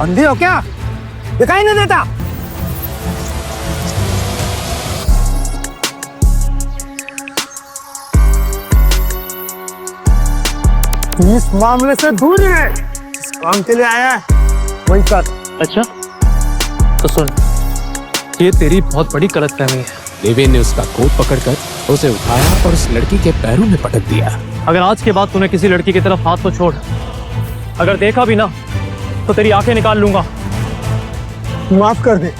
अंधे हो क्या? दिखाई नहीं देता? इस मामले से दूर है। इस काम के लिए आया है वही कर। अच्छा तो सुन, ये तेरी बहुत बड़ी गलतफहमी है। देवेन ने उसका कोट पकड़कर उसे उठाया और उस लड़की के पैरों में पटक दिया। अगर आज के बाद तूने किसी लड़की की तरफ हाथ तो छोड़, अगर देखा भी ना तो तेरी आंखें निकाल लूंगा। माफ कर दे।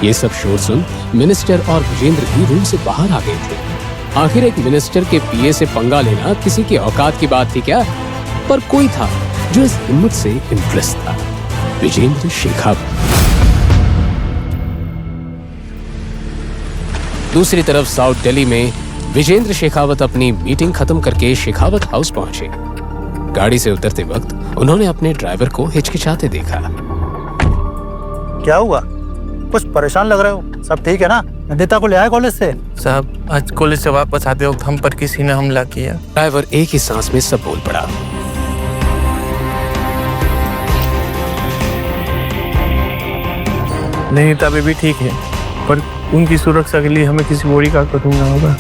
ये सब शोर सुन मिनिस्टर और विजेंद्र भी रूम से बाहर आ गए थे। आखिर एक मिनिस्टर के पीए से पंगा लेना किसी की औकात की बात थी क्या? पर कोई था जो इस हिम्मत से इम्प्रेस था, विजेंद्र शेखावत। दूसरी तरफ साउथ दिल्ली में विजेंद्र शेखावत अपनी मीटिंग खत्म करके शेखावत हाउस पहुंचे। गाड़ी से उतरते वक्त उन्होंने अपने ड्राइवर को हिचकिचाते देखा। क्या हुआ? कुछ परेशान लग रहे हो। सब ठीक है ना? नंदिता को ले आए कॉलेज से? साहब, आज कॉलेज से वापस आते वक्त हम पर किसी ने हमला किया। ड्राइवर एक ही सांस में सब बोल पड़ा। नैनीता भी ठीक है, पर उनकी सुरक्षा के लिए हमें किसी बॉडीगार्ड को ढूंढना होगा।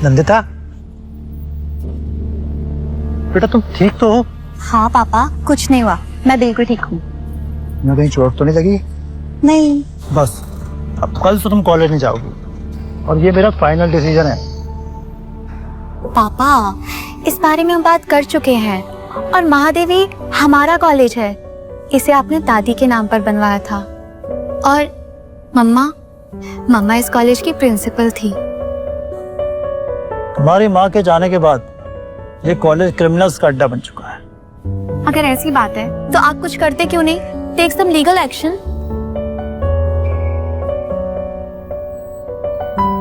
नंदिता बेटा, तुम ठीक तो हो? हाँ पापा, कुछ नहीं हुआ, मैं बिल्कुल ठीक हूँ। मैं कहीं चोट तो नहीं लगी? नहीं। बस अब कल से तुम कॉलेज नहीं जाओगी और ये मेरा फाइनल डिसीजन है। पापा, इस बारे में हम बात कर चुके हैं और महादेवी हमारा कॉलेज है। इसे आपने दादी के नाम पर बनवाया था और मम्मा इस कॉलेज की प्रिंसिपल थी। तुम्हारी माँ के जाने के बाद ये कॉलेज क्रिमिनल्स का अड्डा बन चुका है। अगर ऐसी बात है तो आप कुछ करते क्यों नहीं? Take some legal action.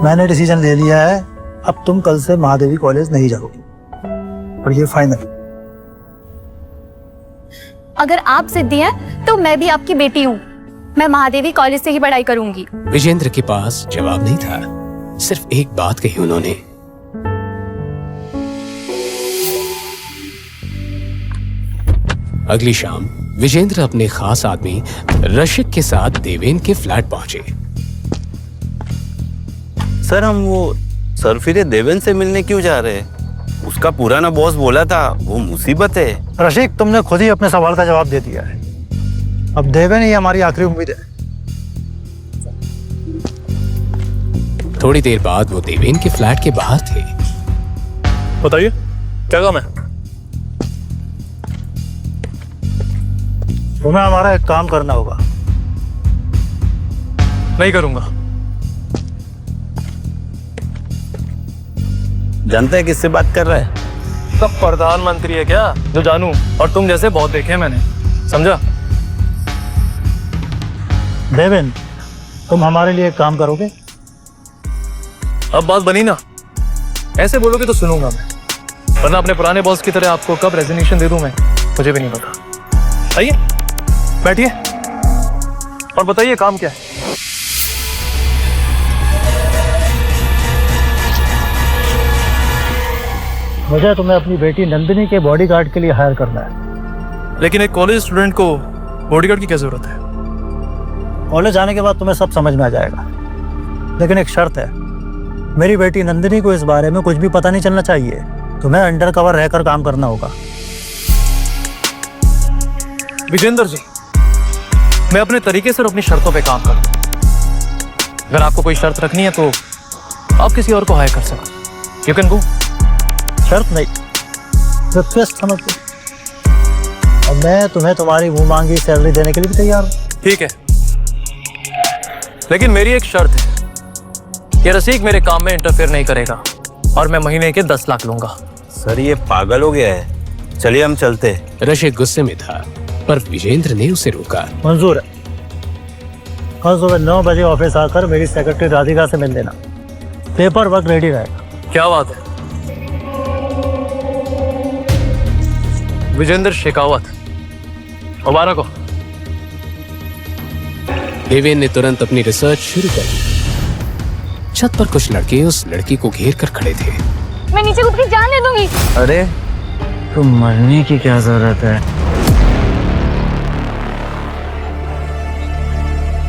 मैंने डिसीजन ले लिया है, अब तुम कल से महादेवी कॉलेज नहीं जाओगी और ये फाइनल। अगर आप जिद्दी हैं तो मैं भी आपकी बेटी हूँ। मैं महादेवी कॉलेज से ही पढ़ाई करूंगी। विजेंद्र के पास जवाब नहीं था, सिर्फ एक बात कही उन्होंने। अगली शाम विजेंद्र अपने खास आदमी रशिक के साथ देवेन के फ्लैट पहुंचे। सर, हम वो सरफिरे देवेन से मिलने क्यों जा रहे हैं? उसका पुराना बॉस बोला था वो मुसीबत है। रशिक, तुमने खुद ही अपने सवाल का जवाब दे दिया है। अब देवेन ही हमारी आखिरी उम्मीद है। थोड़ी देर बाद वो देवेन के फ्लैट के बाहर थे। बताइए क्या काम है? तुम्हें हमारा एक काम करना होगा। नहीं करूंगा। जानता है किससे बात कर रहा है? सब प्रधानमंत्री है क्या जो जानूं? और तुम जैसे बहुत देखे मैंने, समझा? देवेन, तुम हमारे लिए एक काम करोगे? अब बात बनी ना, ऐसे बोलोगे तो सुनूंगा मैं, वरना अपने पुराने बॉस की तरह आपको कब रेजिग्नेशन दे दूं मैं, मुझे भी नहीं पता। आइए बैठिए और बताइए काम क्या है? मुझे तुम्हें अपनी बेटी नंदिनी के बॉडीगार्ड के लिए हायर करना है। लेकिन एक कॉलेज स्टूडेंट को बॉडीगार्ड की क्या जरूरत है? कॉलेज आने के बाद तुम्हें सब समझ में आ जाएगा, लेकिन एक शर्त है। मेरी बेटी नंदिनी को इस बारे में कुछ भी पता नहीं चलना चाहिए। तुम्हें अंडर कवर रहकर काम करना होगा। विजेंद्र जी, मैं अपने तरीके से और अपनी शर्तों पे काम करूं। अगर आपको कोई शर्त रखनी है तो आप किसी और को हायर कर सकते। You can go. शर्त नहीं, रिक्वेस्ट समझ लो। और मैं तुम्हें तुम्हारी मुंह मांगी सैलरी देने के लिए भी तैयार हूँ। ठीक है, लेकिन मेरी एक शर्त है, ये रसीक मेरे काम में इंटरफेयर नहीं करेगा और मैं महीने के 10 लाख लूंगा। सर, ये पागल हो गया है। चलिए हम चलते। रशिक गुस्से में था, पर विजेंद्र ने उसे रोका। मंजूर है। कल सुबह 9 बजे ऑफिस आकर मेरी सेक्रेटरी राधिका से मिल लेना। पेपर वर्क रेडी रहेगा। क्या बात है? विजेंद्र शेखावत, मुबारक हो। देवेन ने तुरंत अपनी रिसर्च शुरू कर दी। छत पर कुछ लड़के उस लड़की को घेर कर खड़े थे। मैं नीचे कूद के जान दे दूंगी। अरे तो मरने की क्या जरूरत है?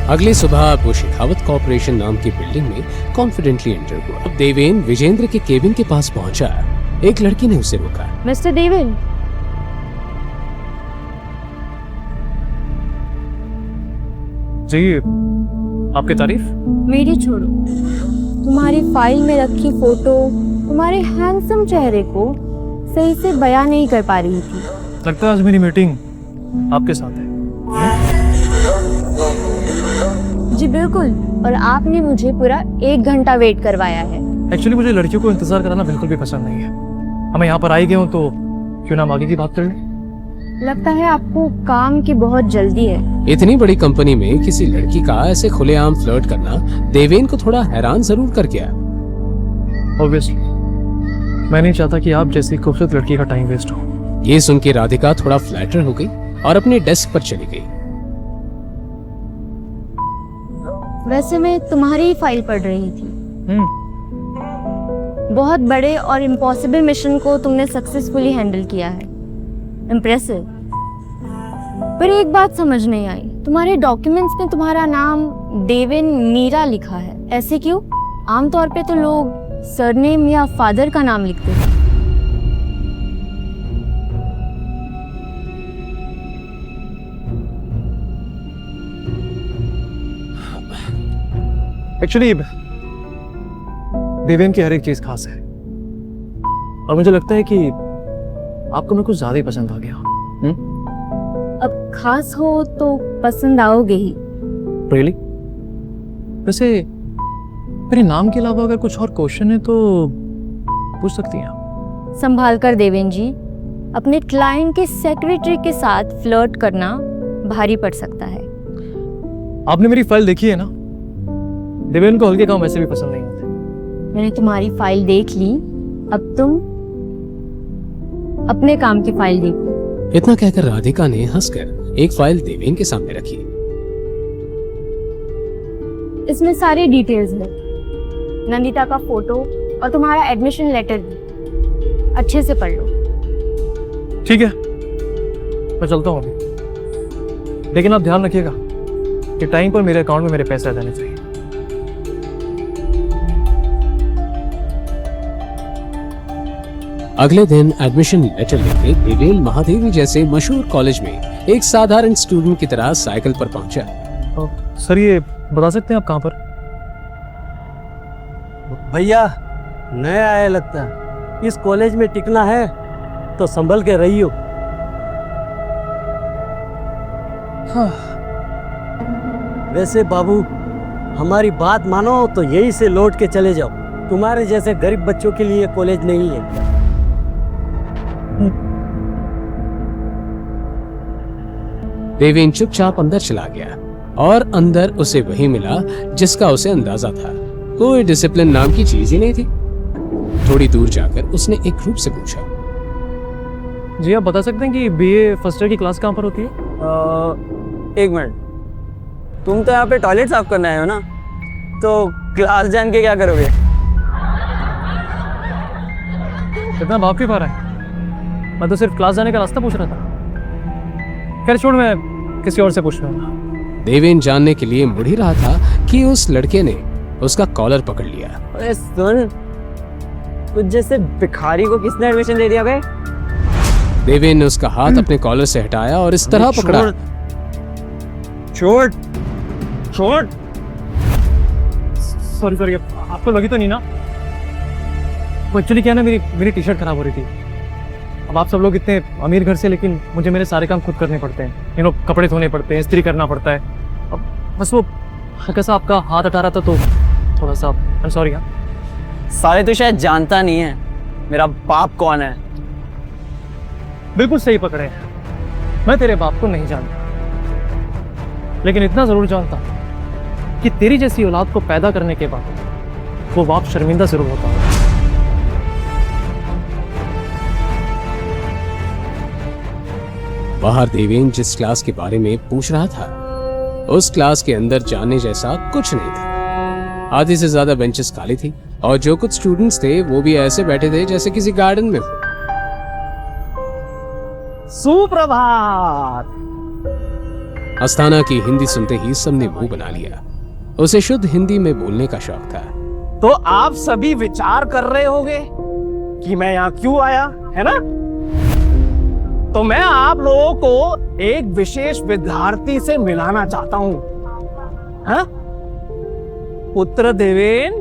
अगली सुबह वो शेखावत कॉर्पोरेशन नाम की बिल्डिंग में कॉन्फिडेंटली एंटर हुआ। देवेन विजेंद्र के केबिन के पास पहुंचा। एक लड़की ने उसे रोका। मिस्टर देवेन, जी, आपकी तारीफ। मेरी छोड़ो, तुम्हारी फाइल में रखी फोटो तुम्हारे हैंडसम चेहरे को सही से बयां नहीं कर पा रही थी। लगता है आज मेरी मीटिंग आपके साथ है। जी बिल्कुल, और आपने मुझे पूरा 1 घंटा वेट करवाया है। एक्चुअली मुझे लड़कियों को इंतजार कराना बिल्कुल भी पसंद नहीं है। हमें यहाँ पर आई गए हो तो क्यों ना हम आगे की बात कर लें। लगता है आपको काम की बहुत जल्दी है। इतनी बड़ी कंपनी में किसी लड़की का ऐसे खुलेआम फ्लर्ट करना देवेन को थोड़ा हैरान जरूर कर गया। ऑब्वियसली मैं नहीं चाहता कि आप जैसी खूबसूरत लड़की का टाइम वेस्ट हो। ये सुन के राधिका थोड़ा फ्लैटर हो गई और अपने डेस्क पर चली गई। वैसे मैं तुम्हारी ही फाइल पढ़ रही थी। बहुत बड़े और इम्पॉसिबल मिशन को तुमने सक्सेसफुली हैंडल किया है। इम्प्रेसिव। पर एक बात समझ नहीं आई, तुम्हारे डॉक्यूमेंट्स में तुम्हारा नाम देवेन मीरा लिखा है, ऐसे क्यों? आमतौर पे तो लोग सरनेम या फादर का नाम लिखते हैं। एक्चुअली देवेन की हर एक चीज खास है और मुझे लगता है कि आपको मैं कुछ ज्यादा ही पसंद आ गया। अब खास हो तो पसंद आओगे ही। रियली? वैसे मेरे नाम के अलावा अगर कुछ और क्वेश्चन है तो पूछ सकती हैं आप। संभाल कर देवेन जी, अपने क्लाइंट के सेक्रेटरी के साथ फ्लर्ट करना भारी पड़ सकता है। आपने मेरी फाइल देखी है ना? देवेन को हल्के काम वैसे भी पसंद नहीं होते। मैंने तुम्हारी फाइल देख ली, अब तुम अपने काम की फाइल देखो। इतना कहकर राधिका ने हंसकर एक फाइल देवेन के सामने रखी। इसमें सारे डिटेल्स हैं, नंदिता का फोटो और तुम्हारा एडमिशन लेटर भी। अच्छे से पढ़ लो। ठीक है, मैं चलता हूँ अभी, लेकिन आप ध्यान रखिएगा कि टाइम पर मेरे अकाउंट में मेरे पैसे आ जाने चाहिए। अगले दिन एडमिशन लेटर लेके देवेन महादेवी जैसे मशहूर कॉलेज में एक साधारण स्टूडेंट की तरह साइकिल पर पहुंचा। सर ये बता सकते हैं आप कहाँ पर? भैया नया आया लगता है, इस कॉलेज में टिकना है तो संभल के रहियो। वैसे बाबू, हमारी बात मानो तो यहीं से लौट के चले जाओ। तुम्हारे जैसे गरीब बच्चों के लिए कॉलेज नहीं है। देवेन चुपचाप अंदर चला गया और अंदर उसे वही मिला जिसका उसे अंदाजा था। कोई डिसिप्लिन नाम की चीज ही नहीं थी। थोड़ी दूर जाकर उसने एक ग्रुप से पूछा, जी आप बता सकते हैं कि बीए फर्स्ट ईयर की क्लास कहाँ पर होती है? एक मिनट, तुम तो यहाँ पे टॉयलेट साफ करने आए हो ना, तो क्लास जान के क्या करोगे? इतना भाव क्यों पा रहा है? मैं तो सिर्फ क्लास जाने का रास्ता पूछ रहा था। खैर छोड़, मैं किसी और से पूछ लूंगा। देवेन जानने के लिए मुड़ ही रहा था कि उस लड़के ने उसका कॉलर पकड़ लिया। अरे सुन, कुछ जैसे भिखारी को किसने एडमिशन दे दिया बे? देवेन ने उसका हाथ अपने कॉलर से हटाया और इस तरह पकड़ा। छोड़ छोड़। सॉरी आपको लगी तो नहीं ना? वो एक्चुअली क्या है ना, मेरी टी शर्ट खराब हो रही थी। अब आप सब लोग इतने अमीर घर से, लेकिन मुझे मेरे सारे काम खुद करने पड़ते हैं। कपड़े धोने पड़ते हैं, इस्त्री करना पड़ता है। अब बस वो हल्का सा आपका हाथ हटा रहा था तो थोड़ा सा आई एम सॉरी। साले तो शायद जानता नहीं है मेरा बाप कौन है। बिल्कुल सही पकड़े हैं, मैं तेरे बाप को नहीं जानता, लेकिन इतना जरूर जानता कि तेरी जैसी औलाद को पैदा करने के बाद वो बाप शर्मिंदा जरूर होता है। बाहर देवेन जिस क्लास के बारे में पूछ रहा था, उस क्लास के अंदर जाने जैसा कुछ नहीं था। आधी से ज्यादा बेंचेस खाली थी और जो कुछ स्टूडेंट्स थे वो भी ऐसे बैठे थे जैसे किसी गार्डन में हो। सुप्रभात। अस्थाना की हिंदी सुनते ही सबने मुंह बना लिया। उसे शुद्ध हिंदी में बोलने का शौक था। तो आप सभी विचार कर रहे होंगे कि मैं यहाँ क्यों आया, है ना? तो मैं आप लोगों को एक विशेष विद्यार्थी से मिलाना चाहता हूं। हाँ? पुत्र देवेन,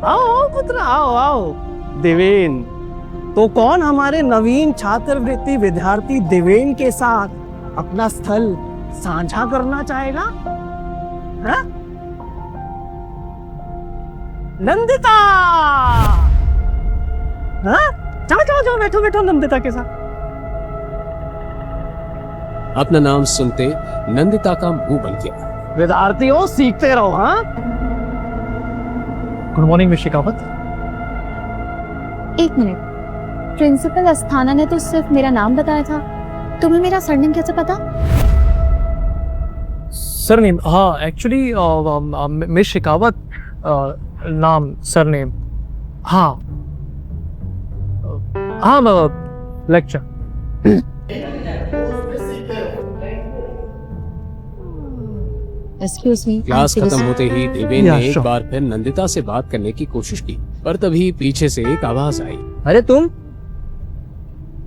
आओ पुत्र, आओ आओ। देवेन, तो कौन हमारे नवीन छात्रवृत्ति विद्यार्थी देवेन के साथ अपना स्थल साझा करना चाहेगा? हाँ? नंदिता, हाँ? जाओ जाओ जाओ, बैठो बैठो नंदिता के साथ। अपना नाम सुनते नंदिता का मुंह बन गया। विद्यार्थियों, सीखते रहो। हाँ, गुड मॉर्निंग मिस शेखावत। एक मिनट, प्रिंसिपल अस्थाना ने तो सिर्फ मेरा नाम बताया था, तुम्हें मेरा सरनेम कैसे पता? सरनेम, हाँ एक्चुअली मिस शेखावत नाम सरनेम, हाँ हाँ लेक्चर। एक्सक्यूज मी, क्लास खत्म होते ही देवेन Yeah, ने एक sure. बार फिर नंदिता से बात करने की कोशिश की, पर तभी पीछे से एक आवाज आई। अरे तुम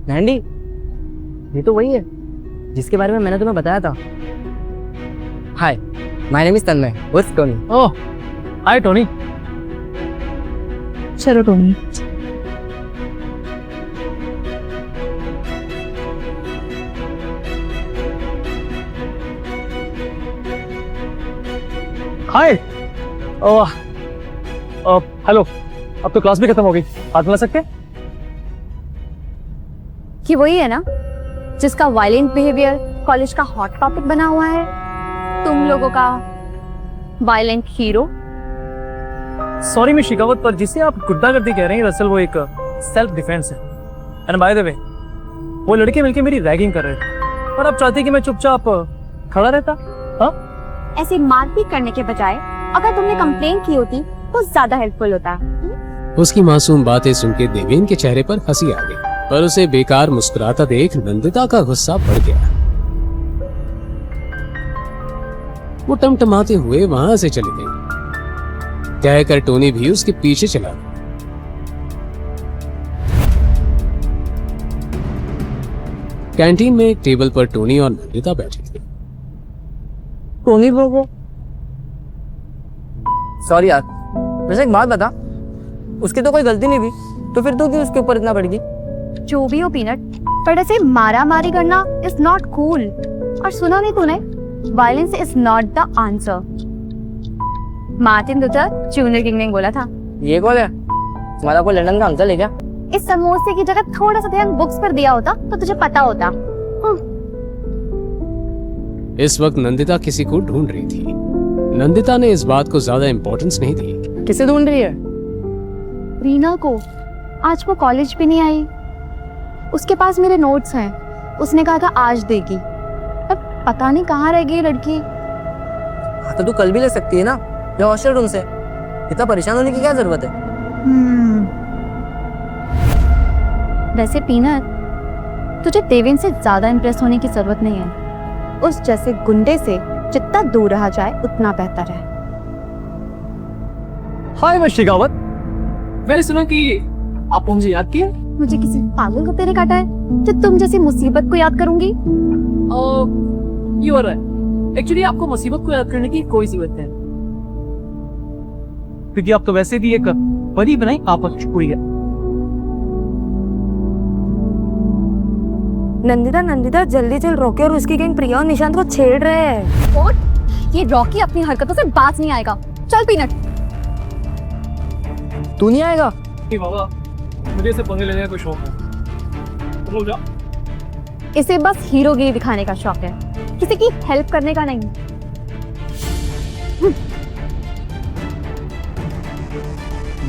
नैंडी, ये तो वही है जिसके बारे में मैंने तुम्हें बताया था। हाय, माय नेम इज तन्मय, उर्फ टोनी। ओह हाय टोनी। चलो टोनी। हाय, हेलो। अब तो क्लास भी खत्म हो गई, हाथ मिला सकते हैं? कि वही है ना जिसका वायलेंट बिहेवियर कॉलेज का हॉट टॉपिक बना हुआ है, तुम लोगों का violent hero. Sorry miss Shekhawat, पर जिसे आप गुंडागर्दी कह रहे हैं दरअसल वो एक सेल्फ डिफेंस है। एंड बाय द वे, वो लड़के मिलके मेरी रैगिंग कर रहे थे और आप चाहते कि मैं चुपचाप खड़ा रहता? हाँ, ऐसे मारपीट करने के बजाय अगर तुमने कंप्लेन की होती तो ज्यादा हेल्पफुल होता। उसकी मासूम बातें सुन के देवेन के चेहरे पर हंसी आ गई, पर उसे बेकार मुस्कुराता देख नंदिता का गुस्सा बढ़ गया। वो टमटमाते हुए वहां से चली गई। कहकर टोनी भी उसके पीछे चला। कैंटीन में एक टेबल पर टोनी और नंदिता बैठे थे। टोनी बोलो। सॉरी यार, वैसे एक बात बता, उसकी तो कोई गलती नहीं थी, तो फिर तू क्यों उसके ऊपर इतना पड़ गई? जो भी हो पीनट, पर ऐसे मारा मारी करना इज नॉट कूल। और सुना नहीं तूने, violence is not the answer. Martin Luther junior king ने बोला था। ये कौन है? तुम्हारा कोई लंदन का अंकल है क्या? इस समोसे की जगह थोड़ा सा ध्यान बुक्स पर दिया होता तो तुझे पता होता। इस वक्त नंदिता किसी को ढूंढ रही थी। नंदिता ने इस बात को ज्यादा इंपॉर्टेंस नहीं दी। किसे ढूंढ रही है? रीना को। आज वो कॉलेज भी नहीं आई। उसके पास मेरे नोट्स हैं, उसने कहा था आज देगी, पर पता नहीं कहाँ रह गई लड़की। हाँ, तो तू कल भी ले सकती है ना, या हॉस्टल रूम से। इतना परेशान होने की क्या जरूरत है? वैसे पीनट, तुझे देवेन से ज्यादा इम्प्रेस होने की जरूरत नहीं है। उस जैसे गुंडे से जितना दूर रहा जाए उतना बेहतर है। हाय मिस शेखावत, मैंने सुना कि आप मुझे याद किए। मुझे किसी पागल कुत्ते ने काटा है जो तुम जैसी मुसीबत को याद करूंगी? You are right. एक्चुअली आपको मुसीबत को याद करने की कोई जरूरत नहीं, क्योंकि आप तो वैसे भी एक बड़ी बनाई आपस हुई है। नंदिता नंदिता जल्दी चल, रॉकी और उसकी गैंग प्रिया और निशांत को छेड़ रहे हैं। और ये रॉकी अपनी हरकतों से बाज नहीं आएगा। चल पीनट। तू नहीं आएगा? बाबा, मुझे इसे पंगे लेने का कोई शौक है। तुम लोग जाओ। इसे बस हीरोगिरी दिखाने का शौक है, किसी की हेल्प करने का नहीं।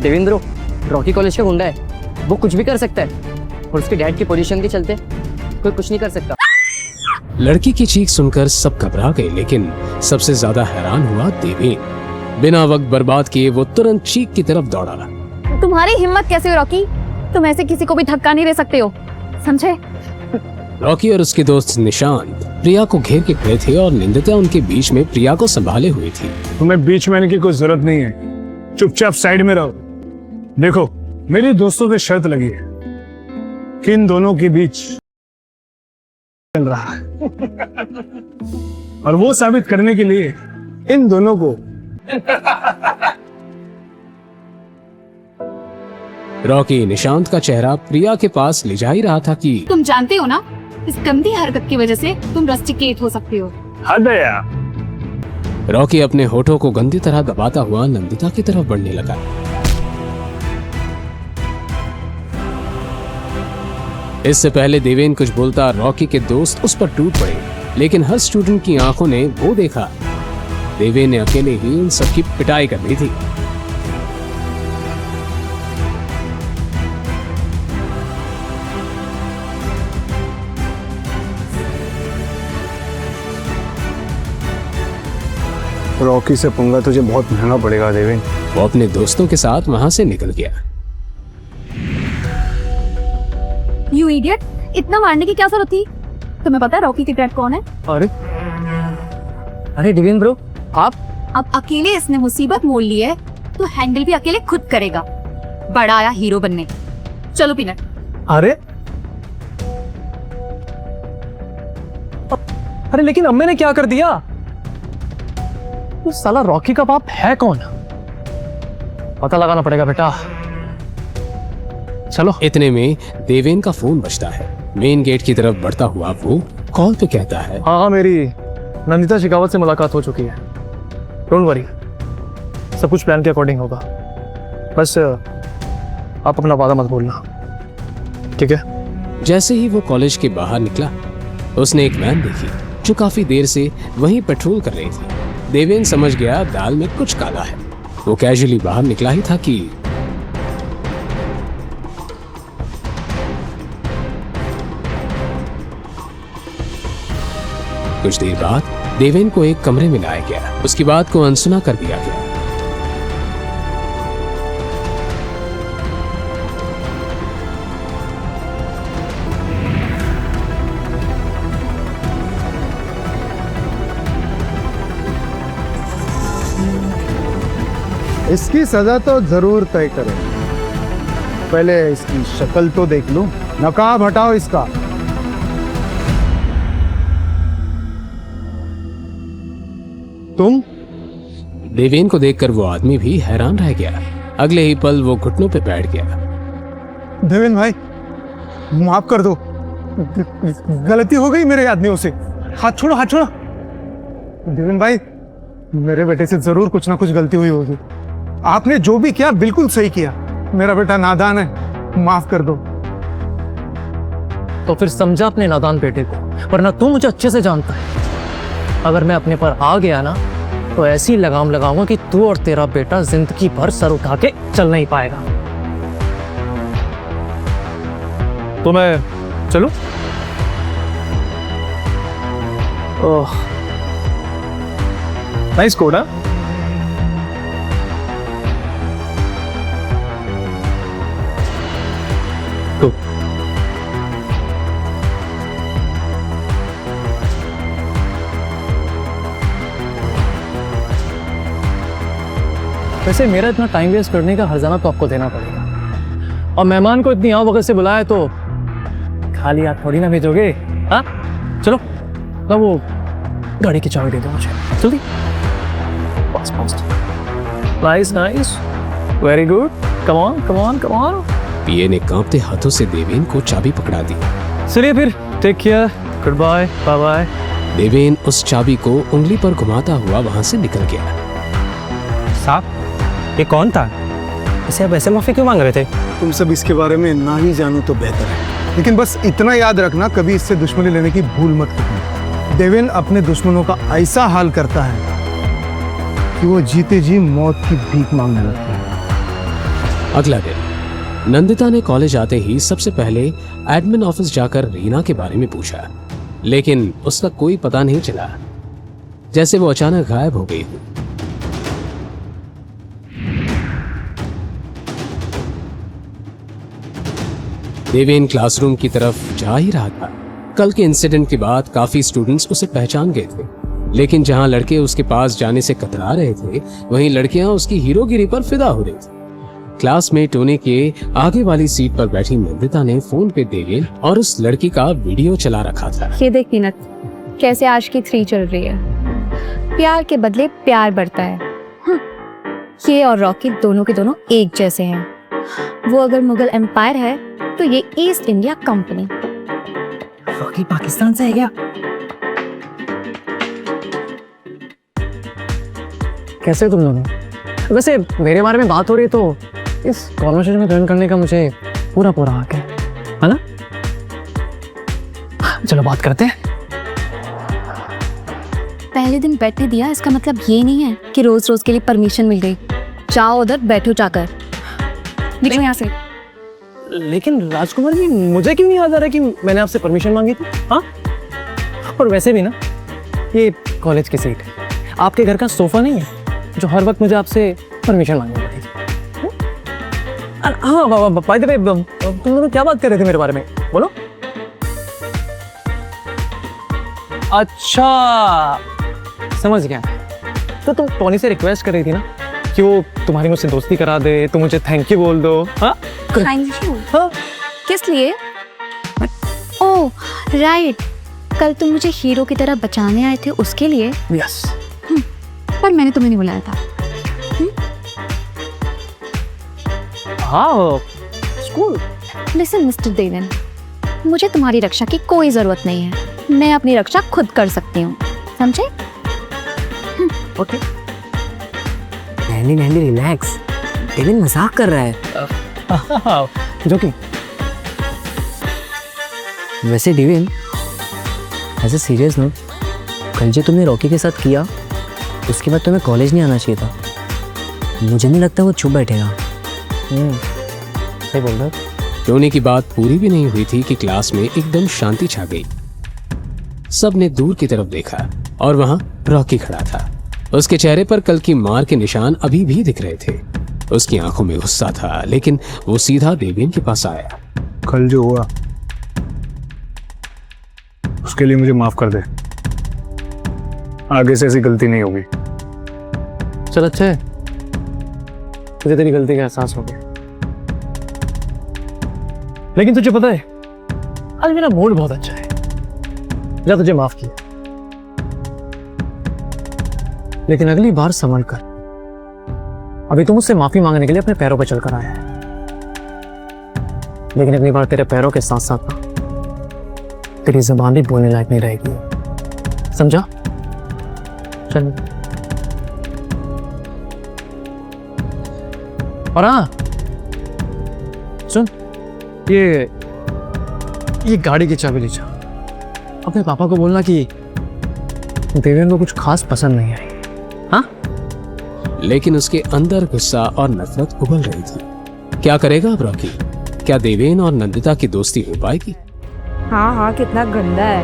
देवेंद्रो, रॉकी कॉलेज का गुंडा है, वो कुछ भी कर सकता है, और उसके डैड की पोजीशन के चलते कोई कुछ नहीं कर सकता। लड़की की चीख सुनकर सब घबरा गए, लेकिन सबसे ज्यादा हैरान हुआ देवेन। बिना वक्त बर्बाद किए वो तुरंत चीख की तरफ दौड़ा। तुम्हारी हिम्मत कैसे हो रॉकी? तुम ऐसे किसी को भी धक्का नहीं दे सकते हो। समझे? रॉकी और उसके दोस्त निशांत प्रिया को घेर के खड़े थे और निंदिता उनके बीच में प्रिया को संभाले हुई थी। तुम्हें बीच में आने की कोई जरूरत नहीं है, चुपचाप साइड में रहो। देखो, मेरी दोस्तों से शर्त लगी है कि इन दोनों के बीच चल रहा है और वो साबित करने के लिए इन दोनों को रॉकी निशांत का चेहरा प्रिया के पास ले जा ही रहा था कि तुम जानते हो ना, इस गंदी हरकत की वजह से तुम रस्टिकेट हो सकते हो। हद है यार। रॉकी अपने होठों को गंदी तरह दबाता हुआ नंदिता की तरफ बढ़ने लगा। इससे पहले देवेन कुछ बोलता रॉकी के दोस्त उस पर टूट पड़े, लेकिन हर स्टूडेंट की आंखों ने वो देखा देवेन ने अकेले ही इन सबकी पिटाई कर दी थी। रॉकी से पंगा तुझे बहुत महंगा पड़ेगा देवेन। वो अपने दोस्तों के साथ वहां से निकल गया। यू इडियट, इतना मारने की क्या जरूरत थी? तुम्हें पता है रॉकी की डैड कौन है? अरे डिवीन ब्रो, आप अब अकेले इसने मुसीबत मोल ली है तो हैंडल भी अकेले खुद करेगा। बड़ा आया हीरो बनने। चलो पीनट। अरे लेकिन अम्मे ने क्या कर दिया? तो साला रॉकी का बाप है कौन? पता लगाना पड़ेगा बेटा। चलो। इतने में देवेन का फोन बजता है। मेन गेट की तरफ बढ़ता हुआ वो कॉल पे कहता है, हाँ, मेरी नंदिता शेखावत से मुलाकात हो चुकी है। डोंट वरी, सब कुछ प्लान के अकॉर्डिंग होगा। बस आप अपना वादा मत भूलना, ठीक है? जैसे ही वो कॉलेज के बाहर निकला, उसने एक वैन देखी जो काफी देर से वहीं पेट्रोल कर रही थी। देवेन समझ गया दाल में कुछ काला है। वो कैजुअली बाहर निकला ही था कि कुछ देर बाद देवेन को एक कमरे में लाया गया। उसकी बात को अनसुना कर दिया गया। इसकी सजा तो जरूर तय करें। पहले इसकी शक्ल तो देख लूं। नकाब हटाओ इसका। तुम? देवेन को देखकर वो आदमी भी हैरान रह गया। अगले ही पल वो घुटनों पे बैठ गया। देवेन भाई, माफ कर दो, गलती हो गई मेरे आदमियों से। हाथ छोड़ो, हाथ छोड़ो। देवेन भाई, मेरे बेटे से जरूर कुछ ना कुछ गलती हुई होगी। आपने जो भी किया बिल्कुल सही किया। मेरा बेटा नादान है, माफ कर दो। तो फिर समझा अपने नादान बेटे को, वरना तू मुझे अच्छे से जानता है। अगर मैं अपने पर आ गया ना तो ऐसी लगाम लगाऊंगा कि तू और तेरा बेटा जिंदगी भर सर उठा के चल नहीं पाएगा। तो मैं चलूं? ओह, नाइस कोड। हाँ, वैसे मेरा इतना टाइम वेस्ट करने का हर्जाना तो आपको देना पड़ेगा। और मेहमान को इतनी आओ वगैरह से बुलाया तो खाली हाथ थोड़ी ना भेजोगे। हाँ चलो ना, वो गाड़ी की चाबी दे दो मुझे जल्दी। Nice nice, very good, come on come on come on. PA ने कांपते हाथों से देवेन को चाबी पकड़ा दी। चलिए फिर, take care, good bye, bye bye. Deven उस चाबी को उंगली पर घुमाता हुआ वहां से निकल गया। साहब, ये कौन था? इसे अब ऐसे माफी क्यों मांग रहे थे? तुम सब इसके बारे में ना ही जानो तो बेहतर है। लेकिन बस इतना याद रखना, कभी इससे दुश्मनी लेने की भूल मत करना। देवेन अपने दुश्मनों का ऐसा हाल करता है कि वो जीते जी मौत की भीख मांगने लगता है। अगला दिन नंदिता ने कॉलेज आते ही सबसे पहले एडमिन ऑफिस जाकर रीना के बारे में पूछा, लेकिन उसका कोई पता नहीं चला, जैसे वो अचानक गायब हो गई। देवेन क्लासरूम की तरफ जा ही रहा था। कल के इंसिडेंट के बाद काफी स्टूडेंट्स उसे पहचान गए थे, लेकिन जहां लड़के उसके पास जाने से कतरा रहे थे, वहीं लड़कियां उसकी हीरोगिरी पर फिदा हो रही थी। क्लास में टोनी के आगे वाली सीट पर बैठी नंदिता ने फोन पे देवेन और उस लड़की का वीडियो चला रखा था। ये देख नीनत, कैसे आशिकी 3 चल रही है। प्यार के बदले प्यार बढ़ता है। ये और रॉकी दोनों के दोनों एक जैसे हैं। वो अगर मुगल एम्पायर है तो ये east India company. Rocky Pakistan से है क्या? कैसे तुम दोनों? वैसे मेरे बारे में बात हो रही है तो इस कॉन्वर्सेशन में ज्वाइन करने का मुझे पूरा हक है ना? चलो बात करते हैं। पहले दिन बैठने दिया इसका मतलब ये नहीं है कि रोज रोज के लिए परमिशन मिल गई। जाओ उधर बैठो जाकर, निकलो यहाँ से। लेकिन राजकुमार जी, मुझे क्यों नहीं याद आ रहा कि मैंने आपसे परमिशन मांगी थी? हाँ, और वैसे भी ना, ये कॉलेज की सीट है, आपके घर का सोफा नहीं है जो हर वक्त मुझे आपसे परमिशन मांगनी पड़ेगी। हाँ, बाय द वे, तुम लोग क्या बात कर रहे थे मेरे बारे में? बोलो। अच्छा, समझ गया। तो तुम टोनी से रिक्वेस्ट कर रही थी ना कि वो तुम्हारी मुझसे दोस्ती करा दे, तो मुझे थैंक यू बोल दो। हाँ, थैंक यू। हाँ? किस लिए? ओह राइट, कल तुम मुझे हीरो की तरह बचाने आए थे, उसके लिए। यस। पर मैंने तुम्हें नहीं बुलाया था। हाँ, स्कूल। लिसन मिस्टर देवन, मुझे तुम्हारी रक्षा की कोई जरूरत नहीं है। मैं अपनी रक्षा खुद कर सकती हूँ, समझे? ओके। नैंडी रिलैक्स, देवेन मजाक कर रहा है। जो कि वैसे Deven, as a serious note, कल जो तुमने रॉकी के साथ किया उसके बाद तुम्हें कॉलेज नहीं आना चाहिए था। मुझे नहीं लगता वो चुप बैठेगा। सही बोल रहे हो। टोनी की बात पूरी भी नहीं हुई थी कि क्लास में एकदम शांति छा गई। सबने दूर की तरफ देखा और वहां रॉकी खड़ा था। उसके चेहरे पर कल की मार के निशान अभी भी दिख रहे थे। उसकी आंखों में गुस्सा था, लेकिन वो सीधा देवेन के पास आया। कल जो हुआ उसके लिए मुझे माफ कर दे। आगे से ऐसी गलती नहीं होगी। चल अच्छा है, मुझे तेरी गलती का एहसास हो गया। लेकिन तुझे पता है, आज मेरा मूड बहुत अच्छा है। जा, तुझे माफ किया, लेकिन अगली बार संभल कर। अभी तुम मुझसे माफी मांगने के लिए अपने पैरों पर चलकर आया है, लेकिन अगली बार तेरे पैरों के साथ साथ तेरी जुबान भी बोलने लायक नहीं रहेगी, समझा? चल। और हाँ सुन, ये गाड़ी की चाबी ले जा। अपने पापा को बोलना कि देवेन को कुछ खास पसंद नहीं आई। हाँ? लेकिन उसके अंदर गुस्सा और नफरत उबल रही थी। क्या करेगा अब रॉकी? क्या देवेन और नंदिता की दोस्ती हो पाएगी? हाँ, कितना गंदा है।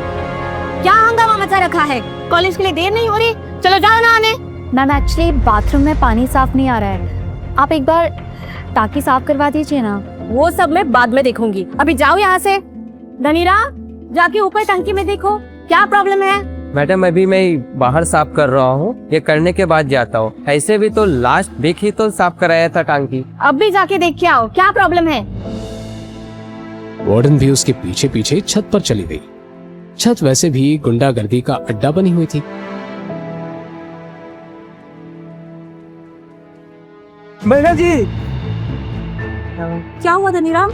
क्या हंगामा मचा रखा है? कॉलेज के लिए देर नहीं हो रही? चलो जाओ नहाने। मैम, एक्चुअली बाथरूम में पानी साफ नहीं आ रहा है, आप एक बार टाकी साफ करवा दीजिए ना। वो सब मैं बाद में देखूंगी, अभी जाओ यहाँ से। धनीरा, जाके ऊपर टंकी में देखो क्या प्रॉब्लम है। मैडम, अभी मैं बाहर साफ कर रहा हूँ, ये करने के बाद जाता हूँ। ऐसे भी तो लास्ट वीक ही तो साफ कराया था टंकी। अब भी जाके देख के आओ क्या प्रॉब्लम है। वार्डन भी उसके पीछे पीछे छत पर चली गई। छत वैसे भी गुंडागर्दी का अड्डा बनी हुई थी। मैडम जी, क्या हुआ धनीराम?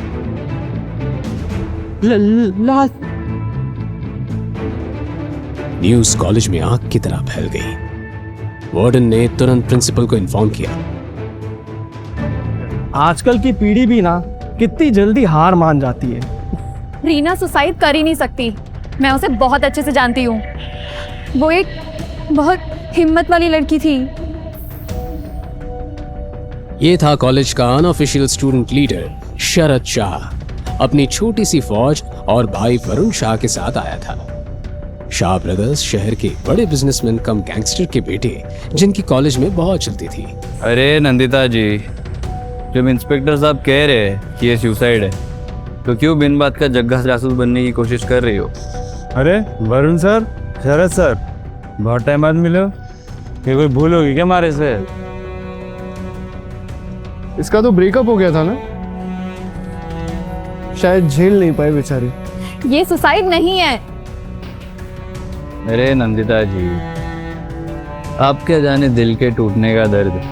न्यूज़ कॉलेज में आग की तरह फैल गई। वार्डन ने तुरंत प्रिंसिपल को इन्फॉर्म किया। आजकल की पीढ़ी भी ना कितनी जल्दी हार मान जाती है। रीना सुसाइड कर ही नहीं सकती, मैं उसे बहुत अच्छे से जानती हूँ। वो एक बहुत हिम्मत वाली लड़की थी। ये था कॉलेज का अनऑफिशियल स्टूडेंट लीडर शरद शाह। अपनी छोटी सी फौज और भाई वरुण शाह के साथ आया था। शाह ब्रदर्स शहर के बड़े बिजनेसमैन कम गैंगस्टर के बेटे, जिनकी कॉलेज में बहुत चलती थी। अरे नंदिता जी, जब इंस्पेक्टर साहब कह रहे हैं कि ये सुसाइड है, तो क्यों बिन बात का जग्गा जासूस बनने की कोशिश कर रही हो? अरे वरुण सर, शरद सर, बहुत टाइम बाद मिले हो। कि कोई भूल होगी क्या हमारे से? इसका तो ब्रेकअप हो गया था ना, शायद झेल नहीं पाए बेचारी। ये सुसाइड नहीं है। अरे नंदिता जी, आप क्या जाने दिल के टूटने का दर्द।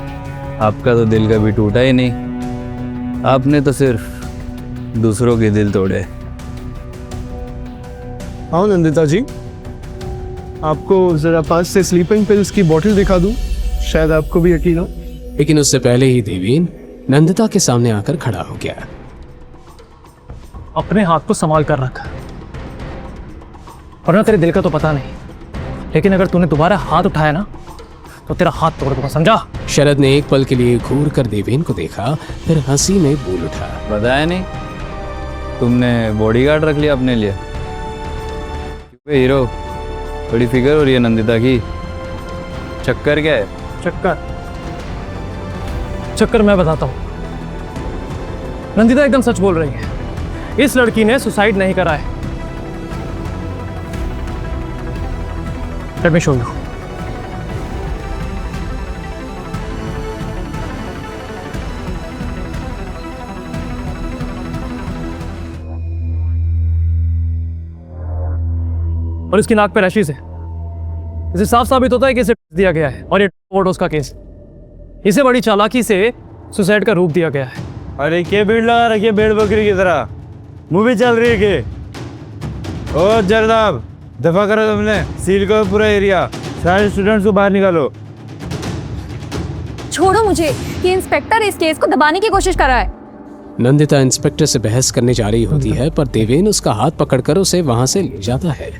आपका तो दिल कभी टूटा ही नहीं, आपने तो सिर्फ दूसरों के दिल तोड़े। हाँ नंदिता जी, आपको जरा पास से स्लीपिंग पिल्स की बोतल दिखा दूं, शायद आपको भी यकीन हो। लेकिन उससे पहले ही देवेन नंदिता के सामने आकर खड़ा हो गया। अपने हाथ को संभाल कर रख, और ना तेरे दिल का तो पता नहीं, लेकिन अगर तूने दोबारा हाथ उठाया ना तो तेरा हाथ तोड़ दूंगा, समझा? शरद ने एक पल के लिए घूर कर देवेन को देखा, फिर हंसी में बोल उठा। बताया नहीं तुमने बॉडीगार्ड रख लिया अपने लिए? हीरो, बड़ी फिक्र हो रही है नंदिता की। चक्कर क्या है? चक्कर मैं बताता हूँ। नंदिता एकदम सच बोल रही है, इस लड़की ने सुसाइड नहीं करा है। Let me show you. और इसकी नाक पे रैशेस है। इसे साफ साबित होता है कि इसे दिया गया है, और ये ओवरडोज का केस। इसे बड़ी चालाकी से सुसाइड का रूप दिया गया है। अरे क्या भीड़ लगा रखी है भेड़ बकरी की तरह? मूवी चल रही है के? ओ जरदाब, दफा करो तुमने, सील करो पूरा एरिया, सारे स्टूडेंट्स को बाहर निकालो। छोड़ो मुझे, ये इंस्पेक्टर इस केस को दबाने की कोशिश कर रहा है। नंदिता इंस्पेक्टर से बहस करने जा रही होती है, पर देवेन उसका हाथ पकड़कर उसे वहां से ले जाता है।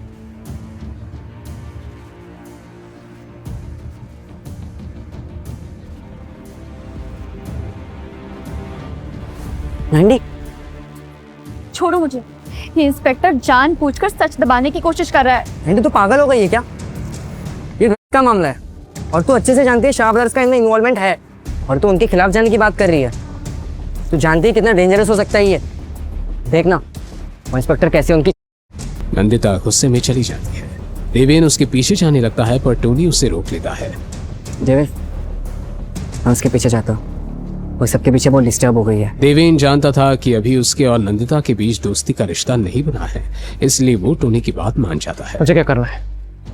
छोड़ो मुझे, ये इंस्पेक्टर जानबूझकर सच दबाने की कोशिश कर रहा है। नहीं तो पागल हो गई है क्या? ये का मामला है और तू अच्छे से जानती है शाह ब्रदर्स का इनमें इन्वॉल्वमेंट है, और तू उनके खिलाफ जाने की बात कर रही है। तू जानती है कितना डेंजरस हो सकता है ये। देखना वो इंस्पेक्टर कैसे उनकी। नंदिता गुस्से में चली जाती है। देवेन उसके पीछे जाने लगता है, पर टोनी उसे रोक लेता है। देवेन, मैं उसके पीछे जाता हूँ, वो सबके पीछे बहुत डिस्टर्ब हो गई है। देवेन जानता था कि अभी उसके और नंदिता के बीच दोस्ती का रिश्ता नहीं बना है, इसलिए वो टोनी की बात मान जाता है। मुझे क्या करना है?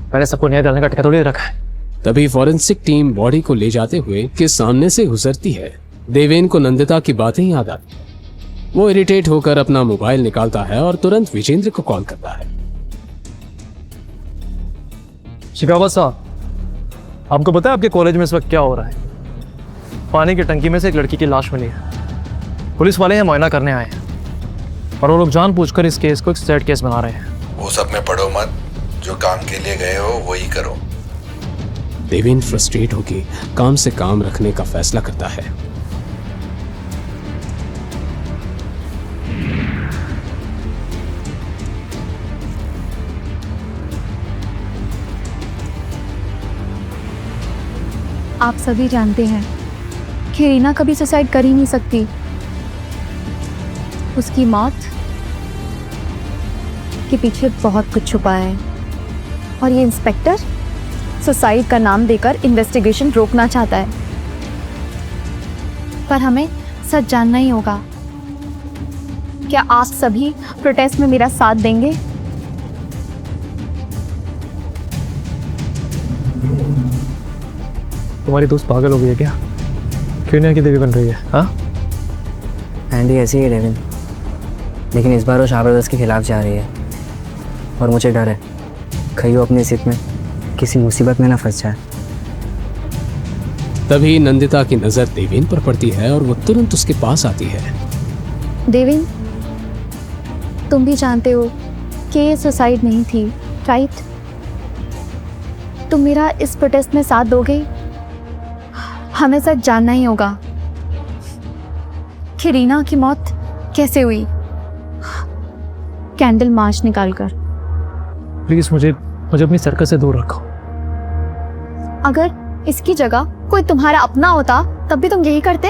मैंने सबको न्याय डालने का ठेका थोड़ी रखा है। तभी फॉरेंसिक टीम बॉडी को ले जाते हुए के सामने से गुजरती है। देवेन को नंदिता की बातें याद आती। वो इरिटेट होकर अपना मोबाइल निकालता है और तुरंत विजेंद्र को कॉल करता है। शिकावत साहब, आपको पता है आपके कॉलेज में इस वक्त क्या हो रहा है? पानी की टंकी में से एक लड़की की लाश मिली है। पुलिस वाले यहाँ मुआयना करने आए हैं, और वो लोग जानबूझकर इस केस को एक सैड केस बना रहे हैं। वो सब में पढ़ो मत, जो काम के लिए गए हो वही करो। देवेन फ्रस्ट्रेट होकर काम से काम रखने का फैसला करता है। आप सभी जानते हैं कि रीना कभी सुसाइड कर ही नहीं सकती। उसकी मौत के पीछे बहुत कुछ छुपा है, और ये इंस्पेक्टर सुसाइड का नाम देकर इन्वेस्टिगेशन रोकना चाहता है। पर हमें सच जानना ही होगा। क्या आप सभी प्रोटेस्ट में मेरा साथ देंगे? तुम्हारी दोस्त पागल हो गई है क्या? क्यों नहीं की देवी बन रही है? हाँ, एंडी ऐसी है डेविन, लेकिन इस बार वो शाह ब्रदर्स के खिलाफ जा रही है, और मुझे डर है कहीं वो अपनी जिद में किसी मुसीबत में ना फंस जाए। तभी नंदिता की नजर देवेन पर पड़ती है और वो तुरंत उसके पास आती है। देवेन, तुम भी जानते हो कि ये सुसाइड नहीं थी, राइट? तुम मेरा इस प्रोटेस्ट में साथ दोगे? हमें सच जानना ही होगा कि रीना की मौत कैसे हुई, कैंडल मार्च निकालकर। प्लीज मुझे अपनी सर्कस से दूर रखो। अगर इसकी जगह कोई तुम्हारा अपना होता तब भी तुम यही करते?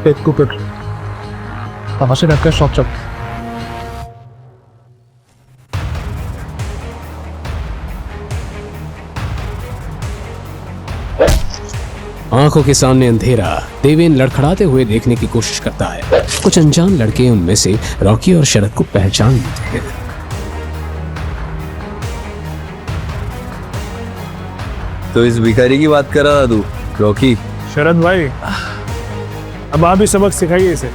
पेट पापा से डरकर शॉप चल। आंखों के सामने अंधेरा। देवेन लड़खड़ाते हुए देखने की कोशिश करता है। कुछ अनजान लड़के उनमें से रॉकी और शरद को पहचान लेते हैं। तो इस भिखारी की बात कर रहा था तू, रॉकी? शरद भाई, अब आप ही सबक सिखाइए इसे।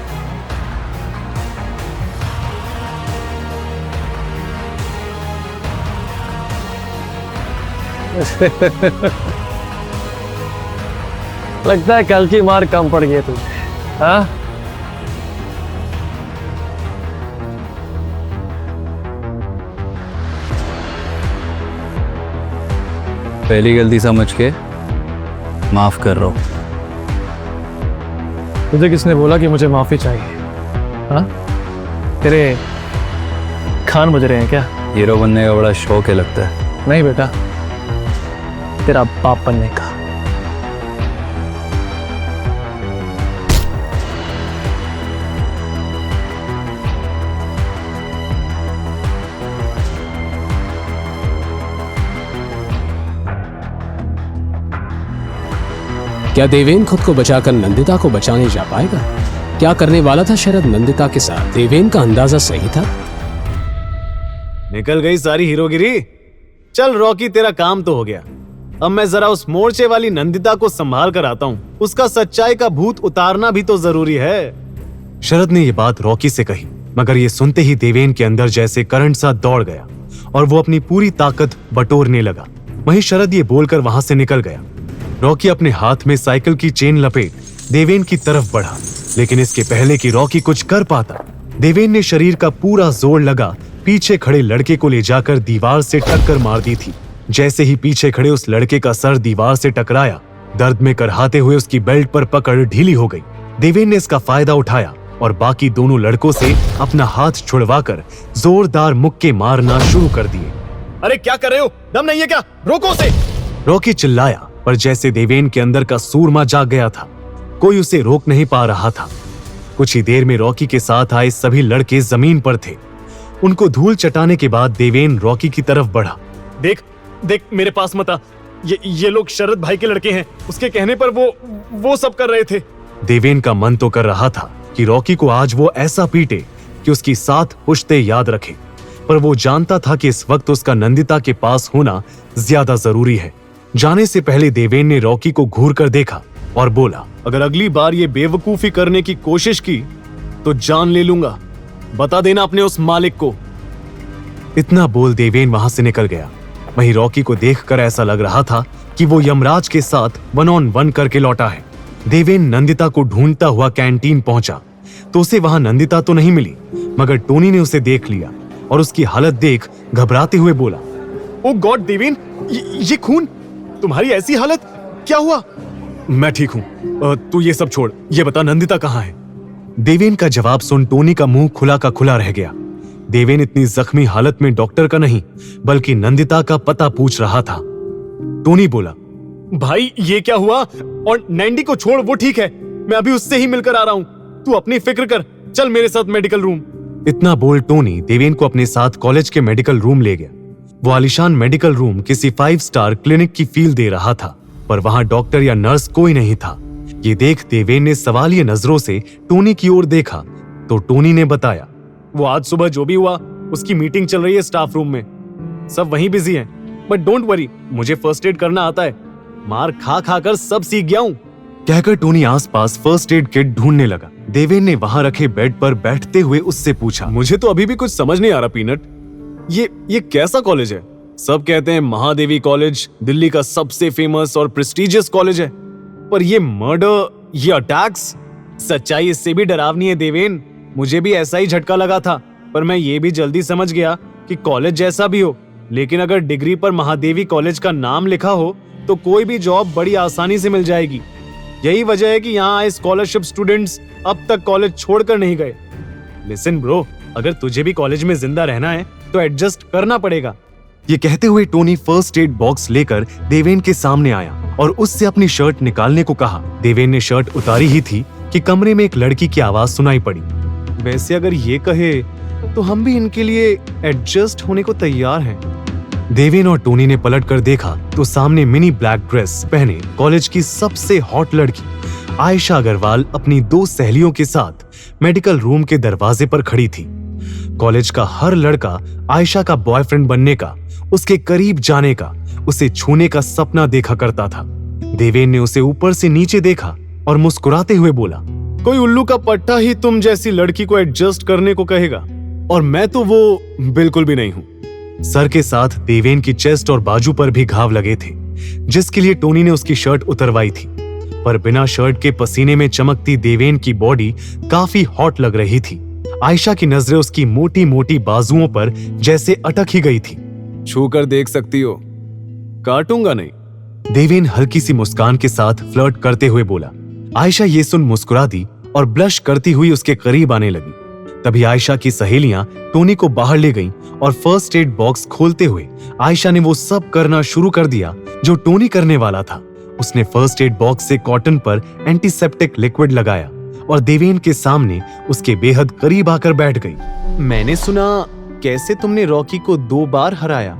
लगता है कल की मार कम पड़ गई तुझे, हाँ? पहली गलती समझ के माफ कर रहा हूं। तुझे किसने बोला कि मुझे माफी चाहिए? हाँ? तेरे खान मुझे रहे हैं क्या? हीरो बनने का बड़ा शौक है लगता है। नहीं बेटा, तेरा बाप बनने का। क्या देवेन खुद को बचाकर नंदिता को बचाने जा पाएगा? क्या करने वाला था शरद नंदिता के साथ? देवेन का अंदाजा सही था। निकल गई सारी हीरोगिरी। चल रॉकी, तेरा काम तो हो गया। अब मैं जरा उस मोर्चे वाली नंदिता को संभाल कर आता हूँ। उसका सच्चाई का भूत उतारना भी तो जरूरी है। शरद ने ये बात रॉकी से कही, मगर ये सुनते ही देवेन के अंदर जैसे करंट सा दौड़ गया और वो अपनी पूरी ताकत बटोरने लगा। वहीं शरद ये बोलकर वहां से निकल गया। रॉकी अपने हाथ में साइकिल की चेन लपेट देवेन की तरफ बढ़ा, लेकिन इसके पहले कि रॉकी कुछ कर पाता, देवेन ने शरीर का पूरा जोर लगा पीछे खड़े लड़के को ले जाकर दीवार से टक्कर मार दी थी। जैसे ही पीछे खड़े उस लड़के का सर दीवार से टकराया, दर्द में करहाते हुए उसकी बेल्ट पर पकड़ ढीली हो गई। देवेन ने इसका फायदा उठाया और बाकी दोनों लड़कों से अपना हाथ छुड़वाकर जोरदार मुक्के मारना शुरू कर दिए। अरे क्या कर रहे हो? दम नहीं है क्या? रोको उसे! रॉकी चिल्लाया, पर जैसे देवेन के अंदर का सूरमा जाग गया था, कोई उसे रोक नहीं पा रहा था। कुछ ही देर में रॉकी के साथ आए सभी लड़के जमीन पर थे। उनको धूल चटाने के बाद देवेन रॉकी की तरफ बढ़ा। देख देख, मेरे पास मत आ। ये लोग शरद भाई के लड़के हैं। उसके कहने पर वो सब कर रहे थे। देवेन का मन तो कर रहा था कि रॉकी को आज वो ऐसा पीटे कि उसकी साथ पुश्ते याद रखे, पर वो जानता था कि इस वक्त उसका नंदिता के पास होना ज्यादा जरूरी है। जाने से पहले देवेन ने रॉकी को घूर कर देखा और बोला, अगर अगली बार ये बेवकूफी करने की कोशिश की तो जान ले लूंगा। बता देना अपने उस मालिक को। इतना बोल देवेन वहां से निकल गया। वहीं रॉकी को देखकर ऐसा लग रहा था कि वो यमराज के साथ 1-on-1 करके लौटा है। देवेन नंदिता को ढूंढता हुआ कैंटीन पहुंचा तो उसे वहां नंदिता तो नहीं मिली, मगर टोनी ने उसे देख लिया और उसकी हालत देख घबराते हुए बोला, ओ गॉड देवेन, ये खून, तुम्हारी ऐसी हालत, क्या हुआ? मैं ठीक हूं, तू ये सब छोड़, ये बता नंदिता कहाँ है? देवेन का जवाब सुन टोनी का मुंह खुला का खुला रह गया। देवेन इतनी जख्मी हालत में डॉक्टर का नहीं बल्कि नंदिता का पता पूछ रहा था। टोनी बोला, भाई ये क्या हुआ? और नैंडी को छोड़, वो ठीक है, मैं अभी उससे ही मिलकर आ रहा हूं। तू अपनी फिक्र कर, चल मेरे साथ मेडिकल रूम। इतना बोल टोनी देवेन को अपने साथ कॉलेज के मेडिकल रूम ले गया। वो आलीशान मेडिकल रूम किसी 5 स्टार क्लिनिक की फील दे रहा था, पर वहां डॉक्टर या नर्स कोई नहीं था। ये देख देवेन ने सवालिया नजरों से टोनी की ओर देखा तो टोनी ने बताया, वो आज सुबह जो भी हुआ उसकी मीटिंग चल रही है स्टाफ रूम में, सब वहीं बिजी हैं। बट डोंट वरी, मुझे फर्स्ट एड करना आता है, मार खा खा कर सब सीख गया हूँ। कहकर टोनी आसपास फर्स्ट एड किट ढूंढने लगा। देवेन ने वहां रखे बेड पर बैठते हुए उससे पूछा, मुझे तो अभी भी कुछ समझ नहीं आ रहा पीनट, ये कैसा कॉलेज है? सब कहते हैं महादेवी कॉलेज दिल्ली का सबसे फेमस और प्रेस्टिजियस कॉलेज है, पर ये मर्डर, ये अटैक्स, सच्चाई इससे भी डरावनी है देवेन। मुझे भी ऐसा ही झटका लगा था, पर मैं ये भी जल्दी समझ गया कि कॉलेज जैसा भी हो, लेकिन अगर डिग्री पर महादेवी कॉलेज का नाम लिखा हो तो कोई भी जॉब बड़ी आसानी से मिल जाएगी। यही वजह है कि यहाँ आए स्कॉलरशिप स्टूडेंट्स अब तक कॉलेज छोड़कर नहीं गए। लिसन ब्रो, अगर तुझे भी कॉलेज में जिंदा रहना है तो एडजस्ट करना पड़ेगा। ये कहते हुए टोनी फर्स्ट एड बॉक्स लेकर देवेन के सामने आया और उससे अपनी शर्ट निकालने को कहा। देवेन ने शर्ट उतारी ही थी कि कमरे में एक लड़की की आवाज सुनाई पड़ी। वैसे अगर ये कहे तो हम भी इनके लिए एडजस्ट होने को तैयार हैं। देवेन और टोनी ने पलट कर देखा तो सामने मिनी ब्लैक ड्रेस पहने कॉलेज की सबसे हॉट लड़की आयशा अग्रवाल अपनी 2 सहेलियों के साथ मेडिकल रूम के दरवाजे पर खड़ी थी। कॉलेज का हर लड़का आयशा का बॉयफ्रेंड बनने का, उसके करीब जाने का, उसे छूने का सपना देखा करता था। देवेन ने उसे ऊपर से नीचे देखा और मुस्कुराते हुए बोला, कोई उल्लू का पट्टा ही तुम जैसी लड़की को एडजस्ट करने को कहेगा, और मैं तो वो बिल्कुल भी नहीं हूं। सर के साथ देवेन की चेस्ट और बाजू पर भी घाव लगे थे, जिसके लिए टोनी ने उसकी शर्ट उतरवाई थी। पर बिना शर्ट के पसीने में चमकती देवेन की बॉडी काफी हॉट लग रही थी। आयशा की नजरें उसकी मोटी मोटी बाजुओं पर जैसे अटक ही गई थी। छूकर देख सकती हो, काटूंगा नहीं। देवेन हल्की सी मुस्कान के साथ फ्लर्ट करते हुए बोला। आयशा ये सुन मुस्कुरा दी और ब्लश करती हुई उसके करीब आने लगी। तभी आयशा की सहेलियां टोनी को बाहर ले गईं और फर्स्ट एड बॉक्स खोलते हुए आयशा ने वो सब करना शुरू कर दिया जो टोनी करने वाला था। उसने फर्स्ट एड बॉक्स से कॉटन पर एंटीसेप्टिक लिक्विड लगाया और देवेन के सामने उसके बेहद करीब आकर बैठ गई। मैंने सुना कैसे तुमने रॉकी को 2 बार हराया।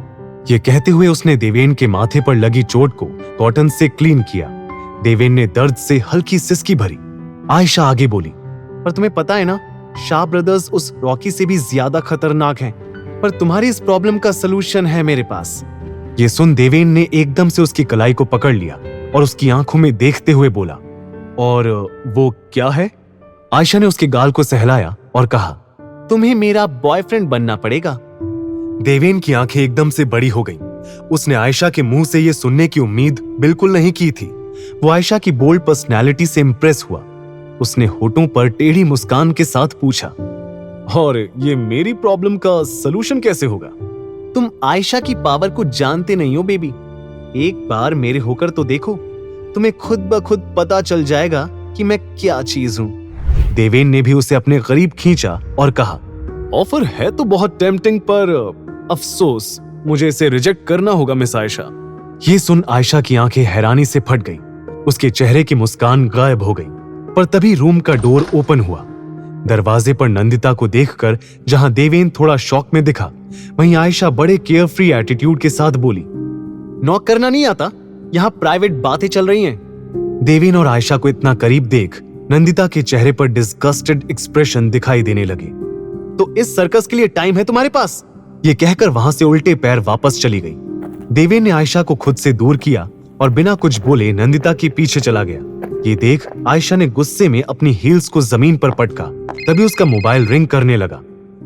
ये कहते हुए उसने देवेन के माथे पर लगी चोट को कॉटन से क्लीन किया। देवेन ने दर्द से हल्की सिसकी भरी। आयशा आगे बोली, पर तुम्हें पता है ना, शाह ब्रदर्स उस रॉकी से भी ज्यादा खतरनाक हैं, पर तुम्हारी इस प्रॉब्लम का सलूशन है मेरे पास। ये सुन देवेन ने एकदम से उसकी कलाई को पकड़ लिया और उसकी आंखों में देखते हुए बोला, और वो क्या है? आयशा ने उसके गाल को सहलाया और कहा, तुम्हें मेरा बॉयफ्रेंड बनना पड़ेगा। देवेन की आंखें एकदम से बड़ी हो गईं। उसने आयशा के मुंह से ये सुनने की उम्मीद बिल्कुल नहीं की थी। वो आयशा की बोल्ड पर्सनैलिटी से इंप्रेस हुआ। उसने होठों पर टेढ़ी मुस्कान के साथ पूछा, और ये मेरी प्रॉब्लम का सलूशन कैसे होगा? तुम आयशा की पावर को जानते नहीं हो बेबी। एक बार मेरे होकर तो देखो, तुम्हें खुद ब खुद पता चल जाएगा कि मैं क्या चीज हूं। देवेन ने भी उसे अपने करीब खींचा और कहा, ऑफर है तो बहुत टेम्पटिंग, पर अफसोस मुझे इसे रिजेक्ट करना होगा मिस आयशा। ये सुन आयशा की आंखें हैरानी से फट गईं। उसके चेहरे की मुस्कान गायब हो गई। पर तभी रूम का डोर ओपन हुआ। दरवाजे पर नंदिता को देखकर जहां देवेन थोड़ा शॉक में दिखा, वहीं आयशा बड़े केयरफ्री एटीट्यूड के साथ बोली, नॉक करना नहीं आता, यहाँ प्राइवेट बातें चल रही हैं। देवेन और आयशा को इतना करीब देख नंदिता के चेहरे पर डिस्गस्टेड एक्सप्रेशन दिखाई देने लगे। तो इस सर्कस के लिए टाइम है तुम्हारे पास? ये कहकर वहां से उल्टे पैर वापस चली गई। देवेन ने आयशा को खुद से दूर किया और बिना कुछ बोले नंदिता के पीछे चला गया। ये देख आयशा ने गुस्से में अपनी हील्स को जमीन पर पटका। तभी उसका मोबाइल रिंग करने लगा।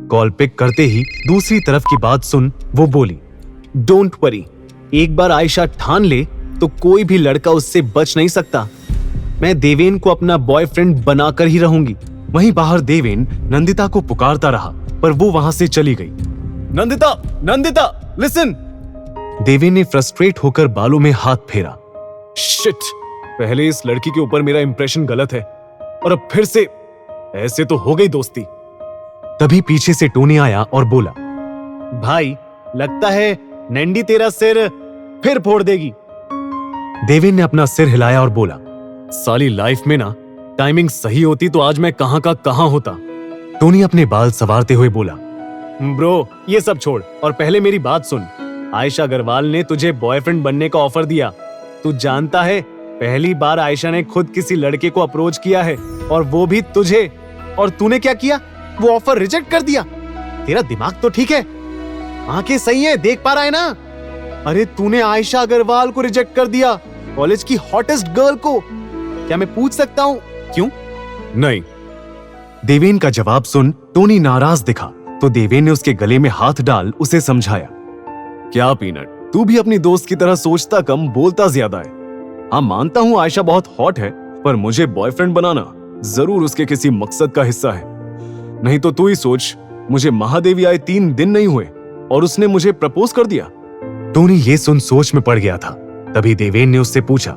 कॉल पिक करते ही दूसरी तरफ की बात सुन वो बोली, डोंट वरी, एक बार आयशा ठान ले तो कोई भी लड़का उससे बच नहीं सकता। मैं देवेन को अपना बॉयफ्रेंड बनाकर ही रहूंगी। वहीं बाहर देवेन नंदिता को पुकारता रहा, पर वो वहां से चली गई। नंदिता, नंदिता, लिसन। देवेन ने फ्रस्ट्रेट होकर बालों में हाथ फेरा। शिट, पहले इस लड़की के ऊपर मेरा इंप्रेशन गलत है और अब फिर से ऐसे तो हो गई दोस्ती। तभी पीछे से टोनी आया और बोला, भाई लगता है नंदी तेरा सिर फिर फोड़ देगी। देवेन ने अपना सिर हिलाया और बोला, साली लाइफ में ना टाइमिंग सही होती तो आज मैं कहां का कहां होता। टोनी अपने बाल संवारते हुए बोला, ब्रो ये सब छोड़ और पहले मेरी बात सुन। आयशा अग्रवाल ने तुझे बॉयफ्रेंड बनने का ऑफर दिया। तू जानता है, पहली बार आयशा ने खुद किसी लड़के को अप्रोच किया है और वो भी तुझे, और तूने क्या किया? वो ऑफर रिजेक्ट कर दिया। तेरा दिमाग तो ठीक है, आंखें सही है, देख पा रहा है ना? अरे तूने आयशा अग्रवाल को रिजेक्ट कर दिया, कॉलेज की हॉटेस्ट गर्ल को। क्या मैं पूछ सकता हूं क्यों? नहीं। देवेन का जवाब सुन टोनी नाराज दिखा तो देवेन ने उसके गले में हाथ डाल उसे समझाया, क्या पीनट, तू भी अपनी दोस्त की तरह सोचता कम बोलता ज्यादा है। हाँ मानता हूँ आयशा बहुत हॉट है, पर मुझे बॉयफ्रेंड बनाना जरूर उसके किसी मकसद का हिस्सा है। नहीं तो तू ही सोच, मुझे महादेवी आए 3 दिन नहीं हुए और उसने मुझे प्रपोज कर दिया। टोनी ये सुन सोच में पड़ गया था। तभी देवेन ने उससे पूछा,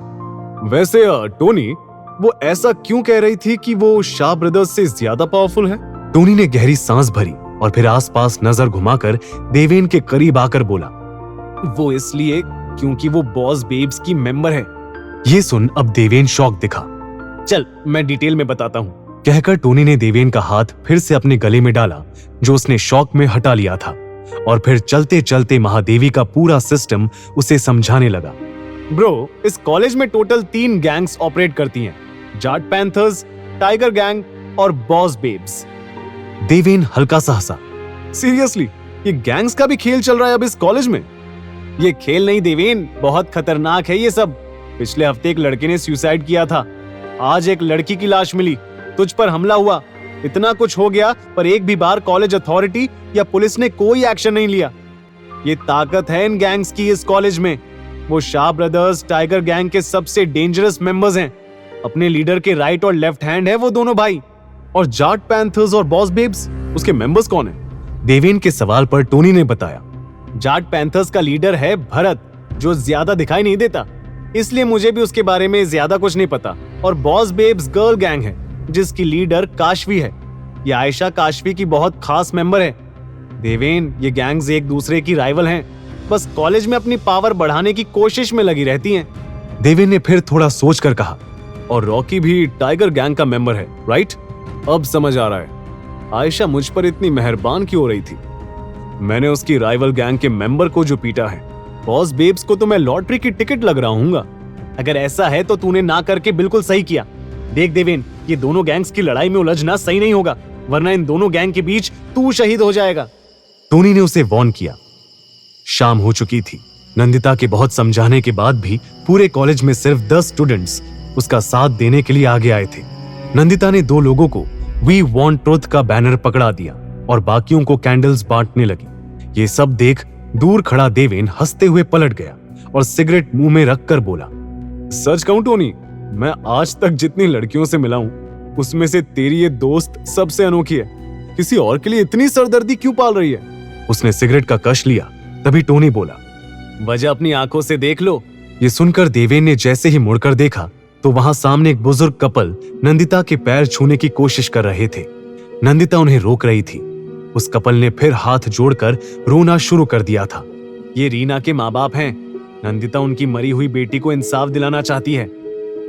वैसे टोनी वो ऐसा क्यों कह रही थी कि वो शाह ब्रदर्स से ज्यादा पावरफुल है? टोनी ने गहरी सांस भरी और फिर आसपास नजर घुमाकर देवेन के करीब आकर बोला, वो इसलिए क्योंकि वो बॉस बेब्स की मेंबर है। ये सुन अब देवेन शॉक दिखा। चल मैं डिटेल में बताता हूँ, कहकर टोनी ने देवेन का हाथ फिर से अपने गले में डाला जो उसने शौक में हटा लिया था, और फिर चलते चलते महादेवी का पूरा सिस्टम उसे समझाने लगा। ब्रो, इस कॉलेज में टोटल 3 गैंग्स ऑपरेट करती हैं, जाट पैंथर्स, टाइगर गैंग और बॉस बेब्स। देवेन हल्का सा हंसा। सीरियसली, ये गैंग्स का भी खेल चल रहा है अब इस कॉलेज में? ये खेल नहीं देवेन, बहुत खतरनाक है ये सब। पिछले हफ्ते एक लड़के ने सुसाइड किया था, आज एक लड़की की लाश मिली, तुझ पर हमला हुआ, इतना कुछ हो गया पर एक भी बार कॉलेज अथॉरिटी या पुलिस ने कोई एक्शन नहीं लिया। ये ताकत है इन गैंग्स की इस कॉलेज में। वो शाह ब्रदर्स टाइगर गैंग के सबसे डेंजरस मेंबर्स हैं। अपने लीडर के राइट और लेफ्ट हैंड है वो दोनों भाई। और जाट पैंथर्स और बॉस बेब्स, उसके मेंबर्स कौन हैं? देवेन के सवाल पर टोनी ने बताया, जाट पैंथर्स का लीडर है भरत, जो ज्यादा दिखाई नहीं देता, इसलिए मुझे भी उसके बारे में ज्यादा कुछ नहीं पता। और बॉस बेब्स गर्ल गैंग है जिसकी लीडर काशवी है। ये आयशा काशवी की बहुत खास मेंबर है। देवेन, ये गैंग्स एक दूसरे की राइवल हैं, बस कॉलेज में अपनी पावर बढ़ाने की कोशिश में लगी रहती हैं। देवेन ने फिर थोड़ा सोचकर कहा, और रॉकी भी टाइगर गैंग का मेंबर है, राइट? अब समझ आ रहा है। आयशा मुझ पर इतनी मेहरबान क्यों हो रही थी? मैंने उसकी राइवल गैंग के मेंबर को जो पीटा है, बॉस बेब्स को तो मैं लॉटरी की टिकट लग रहा हूँगा। अगर ऐसा है तो तूने ना करके बिल्कुल सही किया। देख देवेन, ये दोनों गैंग्स की लड़ाई में उलझना सही नहीं होगा, वरना इन दोनों गैंग के बीच तू शहीद हो जाएगा। टोनी ने उसे वार्न किया। शाम हो चुकी थी। नंदिता के बहुत समझाने के बाद भी पूरे कॉलेज में सिर्फ 10 स्टूडेंट्स उसका साथ देने के लिए आगे आए थे। नंदिता ने 2 लोगों को वी वांट ट्रुथ का बैनर पकड़ा दिया और बाकियों को कैंडल्स बांटने लगी। ये सब देख दूर खड़ा देवेन हंसते हुए पलट गया और सिगरेट मुंह में रखकर बोला, सच कहूं टोनी, मैं आज तक जितनी लड़कियों से मिला हूं उसमें से तेरी ये दोस्त सबसे अनोखी है। किसी और के लिए इतनी सरदर्दी क्यों पाल रही है? उसने सिगरेट का कश लिया, तभी टोनी बोला, वजह अपनी आंखों से देख लो। ये सुनकर देवेन ने जैसे ही मुड़कर देखा तो वहां सामने एक बुजुर्ग कपल नंदिता के पैर छूने की कोशिश कर रहे थे। नंदिता उन्हें रोक रही थी। उस कपल ने फिर हाथ जोड़कर रोना शुरू कर दिया था। ये रीना के माँ बाप हैं। नंदिता उनकी मरी हुई बेटी को इंसाफ दिलाना चाहती है।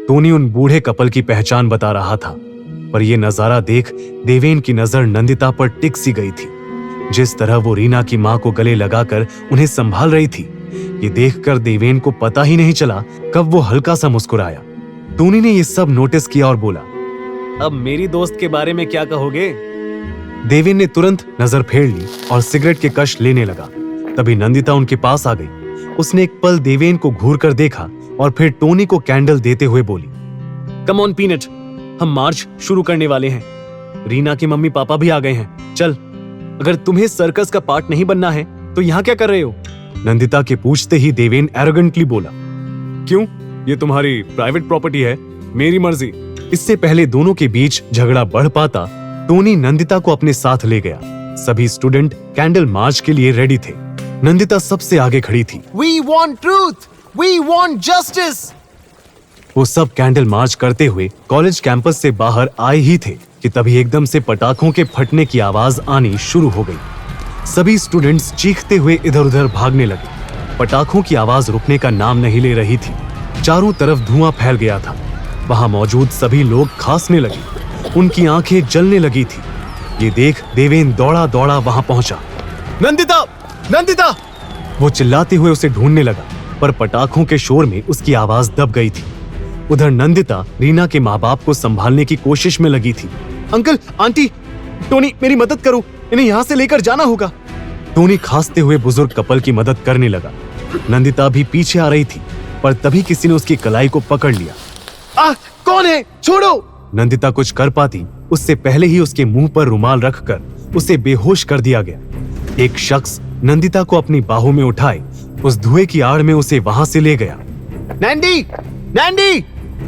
टोनी उन बूढ़े कपल की पहचान बता रहा था, पर यह नजारा देख देवेन की नजर नंदिता पर टिक सी गई थी। जिस तरह वो रीना की मां को गले लगाकर उन्हें संभाल रही थी, ये देखकर देवेन को पता ही नहीं चला कब वो हल्का सा मुस्कुराया। टोनी ने ये सब नोटिस किया और बोला, अब मेरी दोस्त के बारे में क्या कहोगे? देवेन ने तुरंत नजर फेर ली और सिगरेट के कश लेने लगा। तभी नंदिता उनके पास आ गई। उसने एक पल देवेन को घूर कर देखा और फिर टोनी को कैंडल देते हुए बोली, कम ऑन पीनट, हम मार्च शुरू करने वाले हैं। रीना के मम्मी पापा भी आ गए हैं, चल। अगर तुम्हें सर्कस का पार्ट नहीं बनना है तो यहाँ क्या कर रहे हो? नंदिता के पूछते ही देवेन एरोगेंटली बोला, क्यों? ये तुम्हारी प्राइवेट प्रॉपर्टी है, मेरी मर्जी। इससे पहले दोनों के बीच झगड़ा बढ़ पाता, टोनी नंदिता को अपने साथ ले गया। सभी स्टूडेंट कैंडल मार्च के लिए रेडी थे। नंदिता सबसे आगे खड़ी थी। We want truth, we want justice. वो सब कैंडल मार्च करते हुए कॉलेज कैंपस से बाहर आए ही थे कि तभी एकदम से पटाखों के फटने की आवाज आनी शुरू हो गई। सभी स्टूडेंट्स चीखते हुए इधर उधर भागने लगे। पटाखों की आवाज रुकने का नाम नहीं ले रही थी। चारों तरफ धुआं फैल गया था। वहां मौजूद सभी लोग खांसने लगे, उनकी आंखें जलने लगी थी। ये देख देवेन दौड़ा दौड़ा वहां पहुंचा। नंदिता, नंदिता! वो चिल्लाते हुए उसे ढूंढने लगा, पर पटाखों के शोर में उसकी आवाज दब गई थी। उधर नंदिता रीना के माँ बाप को संभालने की कोशिश में लगी थी। अंकल, आंटी, टोनी, मेरी मदद करो, इन्हें यहाँ से लेकर जाना होगा। टोनी खांसते हुए बुजुर्ग कपल की मदद करने लगा। नंदिता भी पीछे आ रही थी, पर तभी किसी ने उसकी कलाई को पकड़ लिया। कौन है? छोड़ो! नंदिता कुछ कर पाती उससे पहले ही उसके मुंह पर रुमाल रखकर उसे बेहोश कर दिया गया। एक शख्स नंदिता को अपनी बाहों में उठाए उस धुएं की आड़ में उसे वहां से ले गया। नैंडी! नैंडी!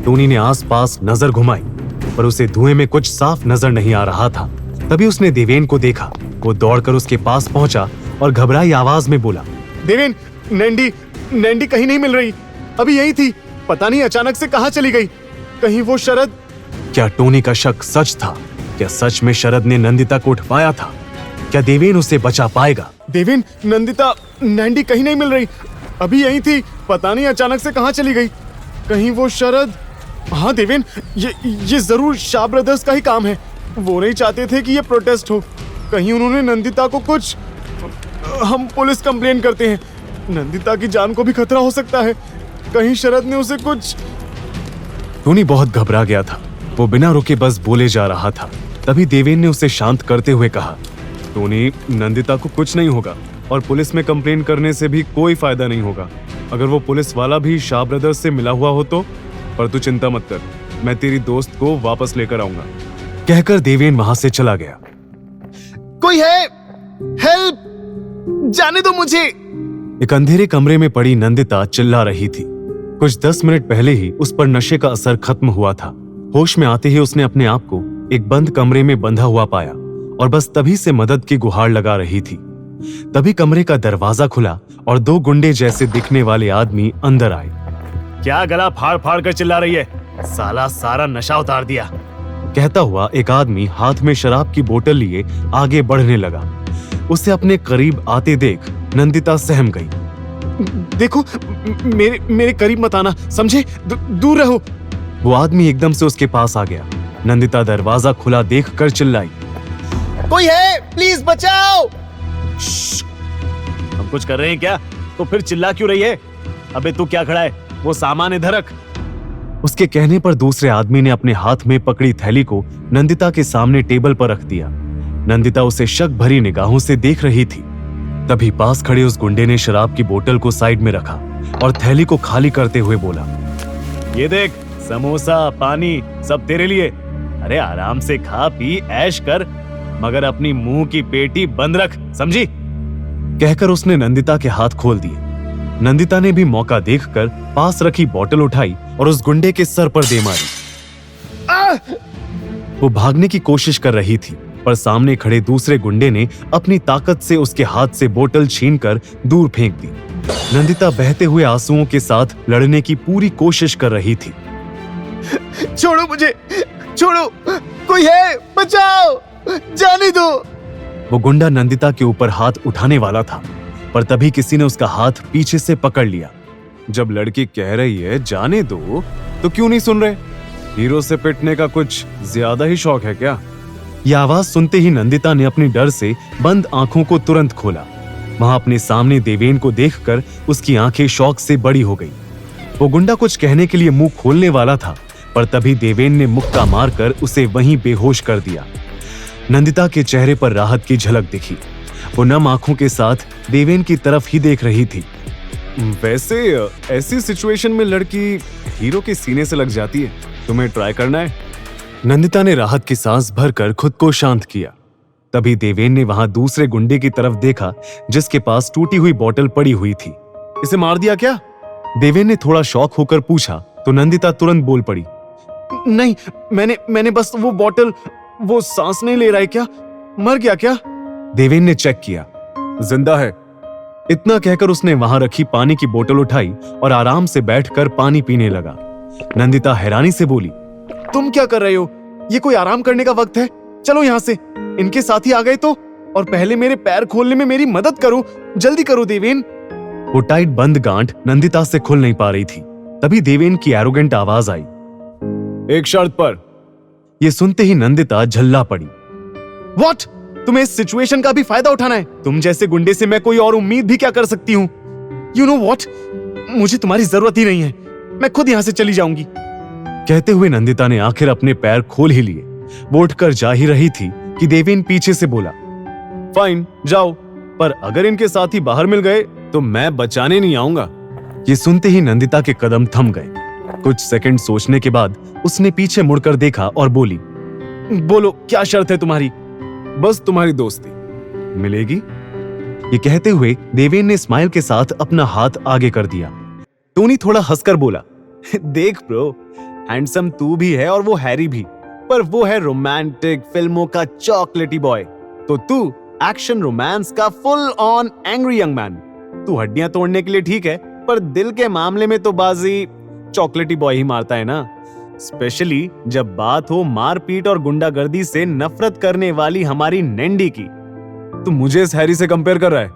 टोनी ने आसपास नजर घुमाई, पर उसे धुएं में कुछ साफ नजर नहीं आ रहा था। तभी उसने देवेन को देखा। वो दौड़कर उसके पास पहुंचा और घबराई आवाज में बोला, देवेन, नैंडी, नैंडी कहीं नहीं मिल रही। अभी यही थी, पता नहीं अचानक से कहां चली गई। कहीं वो शरद? क्या टोनी का शक सच था? क्या सच में शरद ने नंदिता को उठवाया था? क्या देवेन उसे बचा पाएगा? देवेन, नंदिता, नैंडी कहीं नहीं मिल रही। अभी यही थी, पता नहीं अचानक से कहां चली गई। कहीं वो शरद? हाँ देवेन, ये जरूर शाह ब्रदर्स का ही काम है। वो नहीं चाहते थे कि ये प्रोटेस्ट हो। कहीं उन्होंने नंदिता को कुछ। हम पुलिस कंप्लेन करते हैं। नंदिता की जान को भी खतरा हो सकता है। कहीं शरद ने उसे कुछ। टोनी बहुत घबरा गया था। वो बिना रुके बस बोले जा रहा था। तभी देवेन ने उसे शांत करते हुए कहा, टोनी, नंदिता को कुछ नहीं होगा और पुलिस में कंप्लेन करने से भी कोई फायदा नहीं होगा। अगर वो पुलिस वाला भी शाह ब्रदर्स से मिला हुआ हो तो। पर तू चिंता मत कर, मैं तेरी दोस्त को वापस लेकर आऊंगा। कहकर देवेन वहां से चला गया। कोई है? हेल्प! जाने दो मुझे! एक अंधेरे कमरे में पड़ी नंदिता चिल्ला रही थी। कुछ 10 मिनट पहले ही उस पर नशे का असर खत्म हुआ था। होश में आते ही उसने अपने आप को एक बंद कमरे में बंधा हुआ पाया और बस तभी से मदद की गुहार लगा रही थी। तभी कमरे का दरवाजा खुला और 2 गुंडे जैसे दिखने वाले आदमी अंदर आए। क्या गला फाड़ फाड़ कर चिल्ला रही है? साला सारा नशा उतार दिया। कहता हुआ एक आदमी हाथ में शराब की बोतल लिए आगे बढ़ने लगा। उसे अपने करीब आते देख नंदिता सहम गई। देखो, मेरे करीब मत आना, समझे? दूर रहो। वो आदमी एकदम से उसके पास आ गया। नंदिता दरवाजा खुला देखकर चिल्लाई, कोई है? प्लीज बचाओ! हम कुछ कर रहे हैं क्या? तो फिर चिल्ला क्यों रही है? अबे तू क्या खड़ा है? वो सामान इधर रख। उसके कहने पर दूसरे आदमी ने अपने हाथ में पकड़ी थैली को नंदिता के सामने टेबल पर रख दिया। नंदिता उसे शक भरी निगाहों से देख रही थी। तभी पास खड़े उस गुंडे ने शराब की बोतल को साइड में रखा और थैली को खाली करते हुए बोला, ये देख, समोसा, पानी सब तेरे लिए। अरे आराम से खा पी ऐश कर, मगर अपनी मुंह की पेटी बंद रख, समझी? कहकर उसने नंदिता के हाथ खोल दिए। नंदिता ने भी मौका देखकर पास रखी बोतल उठाई और उस गुंडे के सर पर दे मारी। वो भागने की कोशिश कर रही थी, पर सामने खड़े दूसरे गुंडे ने अपनी ताकत से उसके हाथ से बोतल छीनकर दूर फेंक दी। नंदिता बहते हुए आंसुओं के साथ लड़ने की पूरी कोशिश कर रही थी। छोड़ो मुझे, छोड़ो, कोई है? बचाओ, जाने दो। वो गुंडा नंदिता के ऊपर हाथ उठाने वाला था, पर तभी किसी ने उसका हाथ पीछे से पकड़ लिया। जब लड़की कह रही है जाने दो, तो क्यों नहीं सुन रहे? हीरो से पिटने का कुछ ज्यादा ही शौक है क्या? यह आवाज सुनते ही नंदिता ने अपनी डर से बंद आंखों को तुरंत खोला। वहां अपने सामने देवेन को देखकर उसकी आंखें शौक से बड़ी हो गई। वो गुंडा कुछ कहने के लिए मुंह खोलने वाला था, पर तभी देवेन ने मुक्का मारकर उसे वहीं बेहोश कर दिया। नंदिता के चेहरे पर राहत की झलक दिखी। वो नम आंखों के साथ देवेन की तरफ ही देख रही थी। वैसे ऐसी सिचुएशन में लड़की हीरो के सीने से लग जाती है। तुम्हें ट्राई करना है? नंदिता ने राहत की सांस भरकर खुद को शांत किया। तभी देवेन ने वहां दूसरे गुंडे की तरफ देखा, जिसके पास टूटी हुई बोतल पड़ी हुई थी। इसे मार दिया क्या? देवेन ने थोड़ा शॉक होकर पूछा, तो नंदिता तुरंत बोल पड़ी, नहीं, मैंने बस वो बोतल। वो सांस नहीं ले रहा है क्या? मर गया क्या? देवेन ने चेक किया, जिंदा है। इतना कहकर उसने वहां रखी पानी की बोतल उठाई और आराम से बैठकर पानी पीने लगा। नंदिता हैरानी से बोली, तुम क्या कर रहे हो? ये कोई आराम करने का वक्त है? चलो यहां से। इनके साथी आ गए तो। और पहले मेरे पैर खोलने में मेरी मदद करो, जल्दी करो देवेन। वो टाइट बंद गांठ नंदिता से खुल नहीं पा रही थी। तभी देवेन की एरोगेंट आवाज आई, एक शर्त पर। ये सुनते ही नंदिता झल्ला पड़ी। व्हाट? तुम्हें इस सिचुएशन का भी फायदा उठाना है? तुम जैसे गुंडे से मैं कोई और उम्मीद भी क्या कर सकती हूँ? यू नो व्हाट, मुझे तुम्हारी जरूरत ही नहीं है। मैं खुद यहां से चली जाऊंगी। कहते हुए नंदिता ने आखिर अपने पैर खोल ही लिए। वो उठकर जा ही रही थी कि देवेन पीछे से बोला, फाइन, जाओ, पर अगर इनके साथी बाहर मिल गए तो मैं बचाने नहीं आऊंगा। ये सुनते ही नंदिता के कदम थम गए। कुछ सेकंड सोचने के बाद उसने पीछे मुड़कर देखा और बोली, बोलो क्या शर्त है तुम्हारी? बस तुम्हारी दोस्ती मिलेगी। ये कहते हुए देवेन ने स्माइल के साथ अपना हाथ आगे कर दिया। टोनी थोड़ा हंसकर बोला, देख ब्रो, हैंडसम तू भी है और वो हैरी भी, पर वो है रोमांटिक फिल्मों का चॉकलेटी बॉय, तो तू एक्शन रोमांस का full on angry young man. तू हड्डियां तोड़ने के लिए ठीक है, पर दिल के मामले में तो बाजी चॉकलेटी बॉय ही मारता है ना। स्पेशली जब बात हो मारपीट और गुंडागर्दी से नफरत करने वाली हमारी नैंडी की। तू मुझे इस हैरी से कंपेयर कर रहा है?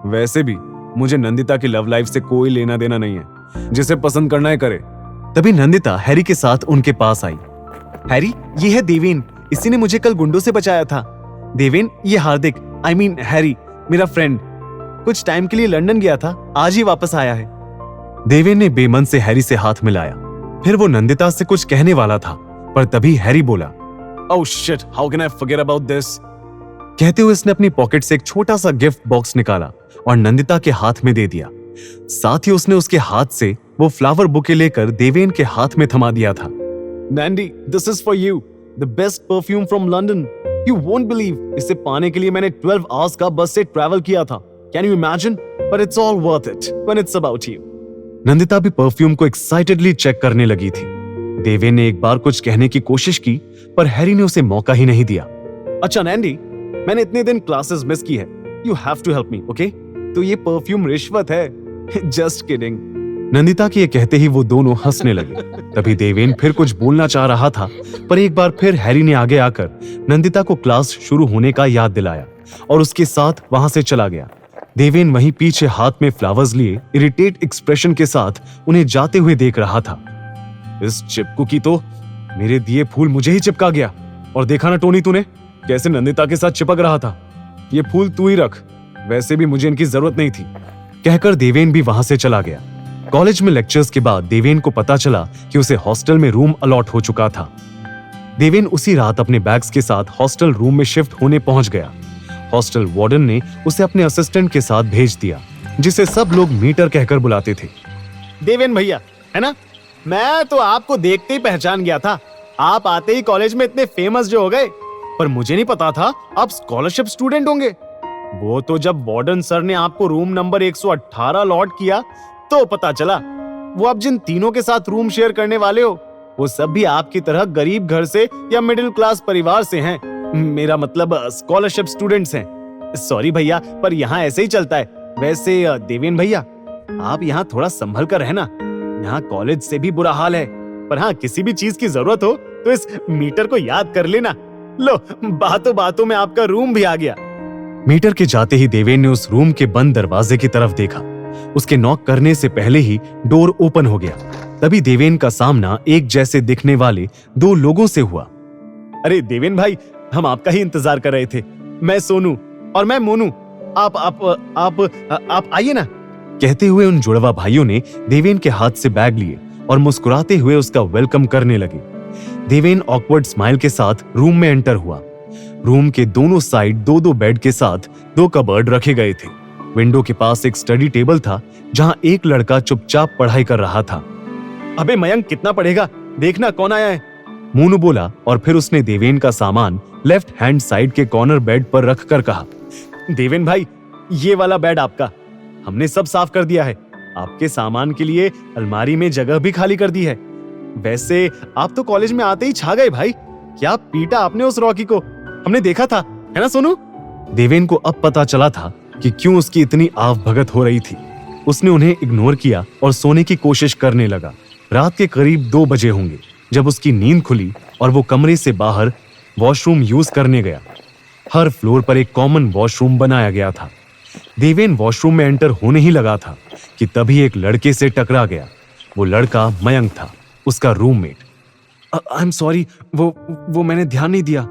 वैसे भी मुझे नंदिता की लव लाइफ से कोई लेना देना नहीं है। जिसे पसंद करना है करे। तभी नंदिता हैरी के साथ उनके पास आई। हैरी, ये है देवेन, इसी ने मुझे कल गुंडों से बचाया था। देवेन, ये हार्दिक, आई मीन हैरी, मेरा फ्रेंड, कुछ टाइम के लिए लंदन गया था, आज ही वापस आया है। देवेन ने बेमन से हैरी से हाथ मिलाया। फिर वो नंदिता से कुछ कहने वाला था, पर तभी हैरी बोला, oh shit, how can I forget about this. कहते हुए उसने अपनी पॉकेट से एक छोटा सा गिफ्ट बॉक्स निकाला और नंदिता के हाथ में दे दिया। साथ ही उसने उसके हाथ से वो फ्लावर बुके लेकर देवेन के हाथ में थमा दिया था। Nandy, this is for you, the best perfume from London. You won't believe, इसे पाने के लिए मैंने 12 आवर्स का बस से ट्रैवल किया था। Can you imagine? But it's all worth it when it's about you. Nandita भी परफ्यूम को एक्साइटेडली चेक करने लगी थी। देवेन ने एक बार कुछ कहने की कोशिश की, पर हैरी ने उसे मौका ही नहीं दिया। अच्छा नैंडी, मैंने इतने दिन क्लासेस मिस की है, you have to help me, okay? तो ये परफ्यूम रिश्वत है। Just kidding. नंदिता के ये कहते ही वो दोनों हंसने लगे। तभी देवेन फिर कुछ बोलना चाह रहा था, पर एक बार फिर हैरी ने आगे आकर नंदिता को क्लास शुरू होने का याद दिलाया और उसके साथ वहां से चला गया। देवेन वहीं पीछे हाथ में फ्लावर्स लिए इरिटेट एक्सप्रेशन के साथ उन्हें जाते हुए देख रहा था। इस चिपकू की तो मेरे दिए फूल मुझे ही चिपका गया। और देखा ना टोनी, तूने कैसे नंदिता के साथ चिपक रहा था। ये फूल तू ही रख, वैसे भी मुझे इनकी जरूरत नहीं थी। कहकर देवेन भी वहां से चला गया। कॉलेज में लेक्चर्स के बाद देवेन को पता चला कि उसे हॉस्टल में रूम अलॉट हो चुका था। देवेन उसी रात अपने बैग्स के साथ हॉस्टल रूम में शिफ्ट होने पहुंच गया। हॉस्टल वार्डन ने उसे अपने असिस्टेंट के साथ भेज दिया, जिसे सब लोग मीटर कहकर बुलाते थे। देवेन भैया, है ना? मैं तो आपको देखते ही पहचान गया था। आप आते ही कॉलेज में इतने फेमस जो हो गए, पर मुझे नहीं पता था आप स्कॉलरशिप स्टूडेंट होंगे। वो तो जब वार्डन सर ने आपको रूम नंबर 118 अलॉट किया तो पता चला। वो आप जिन तीनों के साथ रूम शेयर करने वाले हो, वो सब भी आपकी तरह गरीब घर से या मिडिल क्लास परिवार से हैं। मेरा मतलब स्कॉलरशिप स्टूडेंट्स हैं। सॉरी भैया, पर यहाँ ऐसे ही चलता है। वैसे देवेन भैया, आप यहाँ थोड़ा संभल कर रहना। यहाँ कॉलेज से भी बुरा हाल है, पर हाँ, किसी भी चीज की जरूरत हो तो इस मीटर को याद कर लेना। लो, बातों बातों में आपका रूम भी आ गया। मीटर के जाते ही देवेन ने उस रूम के बंद दरवाजे की तरफ देखा। उसके नॉक करने से पहले ही डोर ओपन हो गया। तभी देवेन का सामना एक जैसे दिखने वाले दो लोगों से हुआ। अरे देवेन भाई, हम आपका ही इंतजार कर रहे थे। मैं सोनू और मैं मोनू। आप आइए ना। कहते हुए उन जुड़वा भाइयों ने देवेन के हाथ से बैग लिए और मुस्कुराते हुए उसका वेलकम करने लगे। देवेन ऑकवर्ड स्माइल के साथ रूम में एंटर हुआ। रूम के दोनों साइड दो दो बेड के साथ 2 कबर्ड रखे गए थे। विंडो के पास एक स्टडी टेबल था, जहां एक लड़का चुपचाप पढ़ाई कर रहा था। अबे मयंक, कितना पढ़ेगा, देखना कौन आया है। मोनू बोला और फिर उसने देवेन का सामान लेफ्ट हैंड साइड के कॉर्नर बेड पर रखकर कहा, देवेन भाई, ये वाला बेड आपका। हमने सब साफ कर दिया है। आपके सामान के लिए अलमारी में जगह भी खाली कर दी है। वैसे आप तो कॉलेज में आते ही छा गए भाई। क्या पीटा आपने उस रॉकी को, हमने देखा था, है ना सोनू? देवेन को अब पता चला था कि क्यों उसकी इतनी आवभगत हो रही थी। उसने उन्हें इग्नोर किया और सोने की कोशिश करने लगा। रात के करीब 2 बजे होंगे जब उसकी नींद खुली और वो कमरे से बाहर वॉशरूम यूज करने गया। हर फ्लोर पर एक कॉमन वॉशरूम बनाया गया था। देवेन वॉशरूम में एंटर होने ही लगा था कि तभी एक लड़के से टकरा गया। वो लड़का मयंक था, उसका रूममेट। आई एम सॉरी, वो मैंने ध्यान नहीं दिया,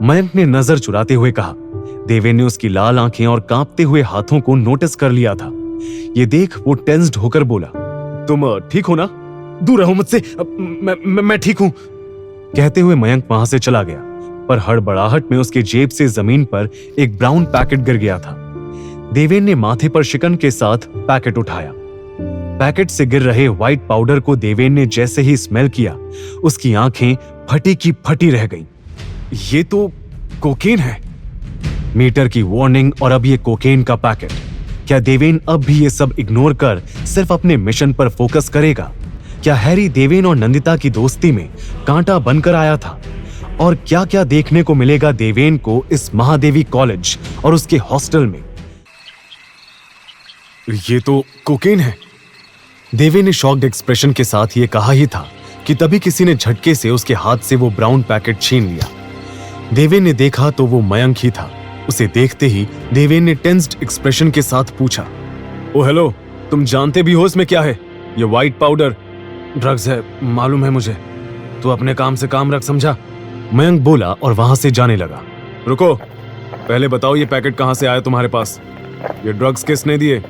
मयंक ने नजर चुराते हुए कहा। देवेन ने उसकी लाल आंखें और कांपते हुए हाथों को नोटिस कर लिया था। ये देख वो टेंस्ड होकर बोला, तुम ठीक हो ना? दूर रहो मुझसे, मैं ठीक हूं। कहते हुए मयंक वहां से चला गया, पर हड़बड़ाहट में उसके जेब से जमीन पर एक ब्राउन पैकेट गिर गया था। देवेन ने माथे पर शिकन के साथ पैकेट उठाया। पैकेट से गिर रहे व्हाइट पाउडर को देवेन ने जैसे ही स्मेल किया, उसकी आंखें फटी की फटी रह गईं। ये तो कोकेन है। मीटर की वार्निंग और अब ये कोकेन का पैकेट। क्या देवेन अब भी ये सब इग्नोर कर सिर्फ अपने मिशन पर फोकस करेगा? क्या हैरी देवेन और नंदिता की दोस्ती में कांटा बनकर आया था? और क्या क्या देखने को मिलेगा देवेन को इस महादेवी कॉलेज और उसके हॉस्टल में? ये तो कोकेन है। देवेन ने शॉक्ड एक्सप्रेशन के साथ ये कहा ही था कि तभी किसी ने झटके से उसके हाथ से वो ब्राउन पैकेट छीन लिया। देवेन ने देखा तो वो मयंक ही था। उसे देखते ही देवेन ने टेंस्ड एक्सप्रेशन के साथ पूछा, ओ हेलो, तुम जानते भी हो इसमें क्या है? ये व्हाइट पाउडर ड्रग्स है, मालूम है मुझे। तू अपने काम से काम रख, समझा? मयंक बोला और वहां से जाने लगा। रुको, पहले बताओ ये पैकेट कहां से आया तुम्हारे पास? ये ड्रग्स किसने दिए?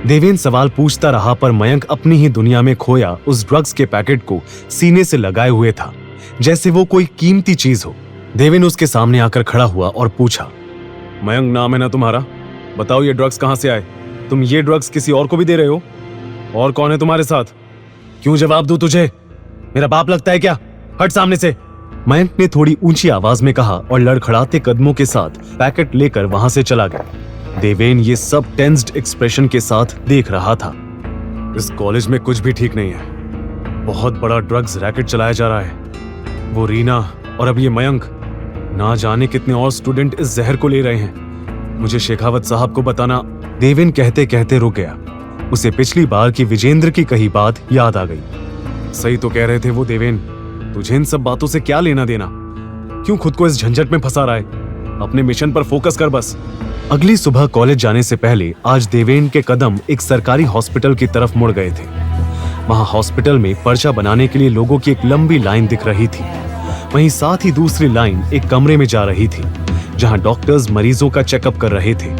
देवेन सवाल पूछता रहा पर मयंक अपनी ही दुनिया में खोया उस ड्रग्स के पैकेट को सीने से लगाए हुए था, जैसे वो कोई कीमती चीज हो। देवेन उसके सामने आकर खड़ा हुआ और पूछा, मयंक नाम है ना तुम्हारा? बताओ ये ड्रग्स कहां से आए? तुम ये ड्रग्स किसी और को भी दे रहे हो? और कौन है तुम्हारे साथ? क्यों जवाब दूं तुझे? मेरा बाप लगता है क्या? हट सामने से। मयंक ने थोड़ी ऊंची आवाज में कहा और लड़खड़ाते कदमों के साथ पैकेट लेकर वहां से चला गया। देवेन ये सब टेंस्ड एक्सप्रेशन के साथ देख रहा था। इस कॉलेज में कुछ भी ठीक नहीं है। बहुत बड़ा ड्रग्स रैकेट चलाया जा रहा है। वो रीना और अब ये मयंक, ना जाने कितने और स्टूडेंट इस जहर को ले रहे हैं। मुझे शेखावत साहब को बताना। देवेन कहते कहते रुक गया। उसे पिछली बार की विजेंद्र की कही बात याद आ गई। सही तो कह रहे थे वो देवेन, तुझे इन सब बातों से क्या लेना देना? क्यों खुद को इस झंझट में फंसा रहा है? अपने मिशन पर फोकस कर बस। अगली सुबह कॉलेज जाने से पहले आज देवेन के कदम एक सरकारी हॉस्पिटल की तरफ मुड़ गए थे। वहां हॉस्पिटल में पर्चा बनाने के लिए लोगों की एक लंबी लाइन दिख रही थी। वहीं साथ ही दूसरी लाइन एक कमरे में जा रही थी, जहां डॉक्टर्स मरीजों का चेकअप कर रहे थे।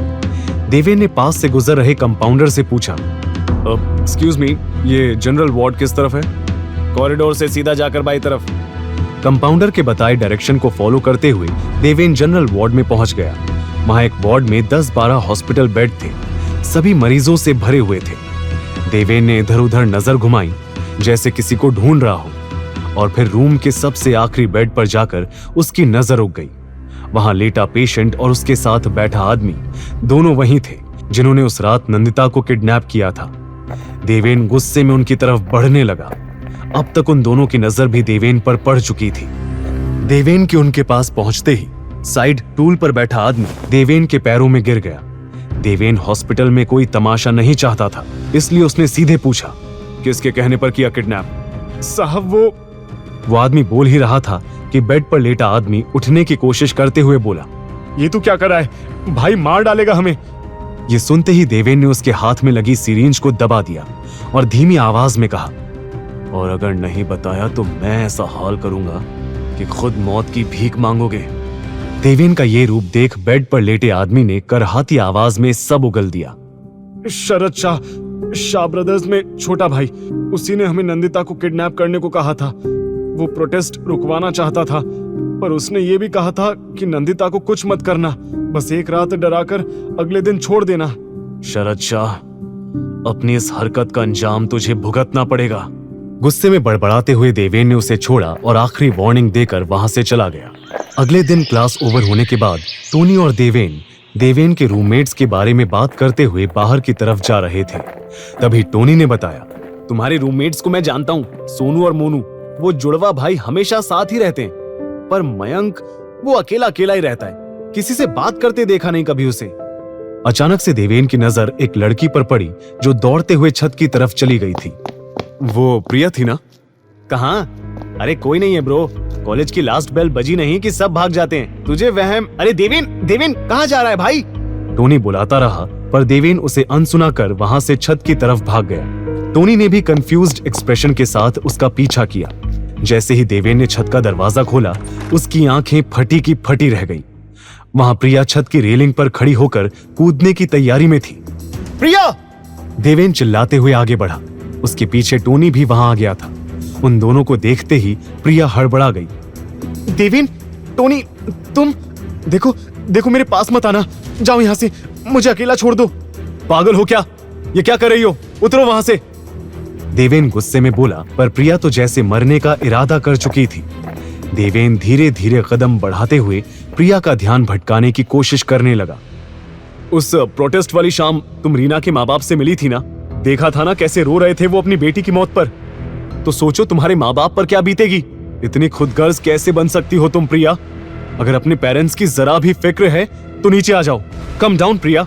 देवेन ने पास से गुजर रहे कंपाउंडर से पूछा, एक्सक्यूज मी, ये जनरल वार्ड किस तरफ है? कॉरिडोर से सीधा जाकर बाई तरफ। कंपाउंडर के बताए डायरेक्शन को फॉलो करते हुए देवेन जनरल वार्ड में पहुंच गया। वहां एक वार्ड में 10-12 हॉस्पिटल बेड थे। सभी मरीजों से भरे हुए थे। देवेन ने इधर उधर नजर घुमाई, जैसे किसी को ढूंढ रहा हो, और फिर रूम के सबसे आखिरी बेड पर जाकर उसकी नजर रुक गई। वहां लेटा पेशेंट और उसके साथ बैठा आदमी दोनों वही थे जिन्होंने उस रात नंदिता को किडनैप किया था। देवेन गुस्से में उनकी तरफ बढ़ने लगा। अब तक उन दोनों की नजर भी देवेन पर पड़ चुकी थी। देवेन के उनके पास पहुंचते ही साइड टूल पर बैठा आदमी देवेन के पैरों में गिर गया। देवेन हॉस्पिटल में कोई तमाशा नहीं चाहता था, इसलिए उसने सीधे पूछा, किसके कहने पर किया किडनैप? साहब वो आदमी बोल ही रहा था कि बेड पर लेटा आदमी उठने की कोशिश करते हुए बोला, ये तू क्या कर रहा है? भाई मार डालेगा हमें। ये सुनते ही देवेन ने उसके हाथ में लगी सिरिंज को दबा दिया और धीमी आवाज में कहा, और अगर नहीं बताया तो मैं ऐसा हाल करूंगा कि खुद मौत की भीख मांगोगे। देवेन का ये रूप देख बेड पर लेटे आदमी ने करहाती आवाज में सब उगल दिया, शरद शाह ब्रदर्स में छोटा भाई, उसी ने हमें नंदिता को किडनैप करने को कहा था। वो प्रोटेस्ट रुकवाना चाहता था, पर उसने ये भी कहा था कि नंदिता को कुछ मत करना, बस एक रात डराकर अगले दिन छोड़ देना। शरद शाह, अपनी इस हरकत का अंजाम तुझे भुगतना पड़ेगा। गुस्से में बड़बड़ाते हुए देवेन ने उसे छोड़ा और आखिरी वार्निंग देकर वहां से चला गया। अगले दिन क्लास ओवर होने के बाद टोनी और देवेन के रूममेट्स के बारे में बात करते हुए बाहर की तरफ जा रहे थे। तभी टोनी ने बताया, तुम्हारे रूममेट्स को मैं जानता हूँ, सोनू और मोनू, वो जुड़वा भाई हमेशा साथ ही रहते हैं, पर मयंक वो अकेला अकेला ही रहता है, किसी से बात करते देखा नहीं कभी उसे। अचानक से देवेन की नजर एक लड़की पर पड़ी जो दौड़ते हुए छत की तरफ चली गई थी। वो प्रिया थी ना? कहाँ? अरे कोई नहीं है ब्रो, कॉलेज की लास्ट बेल बजी नहीं कि सब भाग जाते हैं, तुझे वहम। अरे देवेन कहाँ जा रहा है भाई? टोनी बुलाता रहा पर देवेन उसे अनसुना कर वहां से छत की तरफ भाग गया। टोनी ने भी कंफ्यूज्ड एक्सप्रेशन के साथ उसका पीछा किया। जैसे ही देवेन ने छत का दरवाजा खोला, उसकी आंखें फटी की फटी रह गईं। वहां प्रिया छत की रेलिंग पर खड़ी होकर कूदने की तैयारी में थी। प्रिया! देवेन चिल्लाते हुए आगे बढ़ा। उसके पीछे टोनी भी वहां आ गया था। उन दोनों को देखते ही प्रिया हड़बड़ा गई। देवेन, टोनी, तुम देखो मेरे पास मत आना, जाओ यहां से, मुझे अकेला छोड़ दो। पागल हो क्या? ये क्या कर रही हो? उतरो वहां से। देवेन गुस्से में बोला, पर प्रिया तो जैसे मरने का इरादा कर चुकी थी। देवेन धीरे धीरे कदम बढ़ाते हुए प्रिया का ध्यान भटकाने की कोशिश करने लगा। उस प्रोटेस्ट वाली शाम तुम रीना के माँ बाप से मिली थी ना? देखा था ना कैसे रो रहे थे वो अपनी बेटी की मौत पर? तो सोचो तुम्हारे माँ बाप पर क्या बीतेगी। इतनी खुदगर्ज कैसे बन सकती हो तुम प्रिया? अगर अपने पेरेंट्स की जरा भी फिक्र है तो नीचे आ जाओ। कम डाउन प्रिया।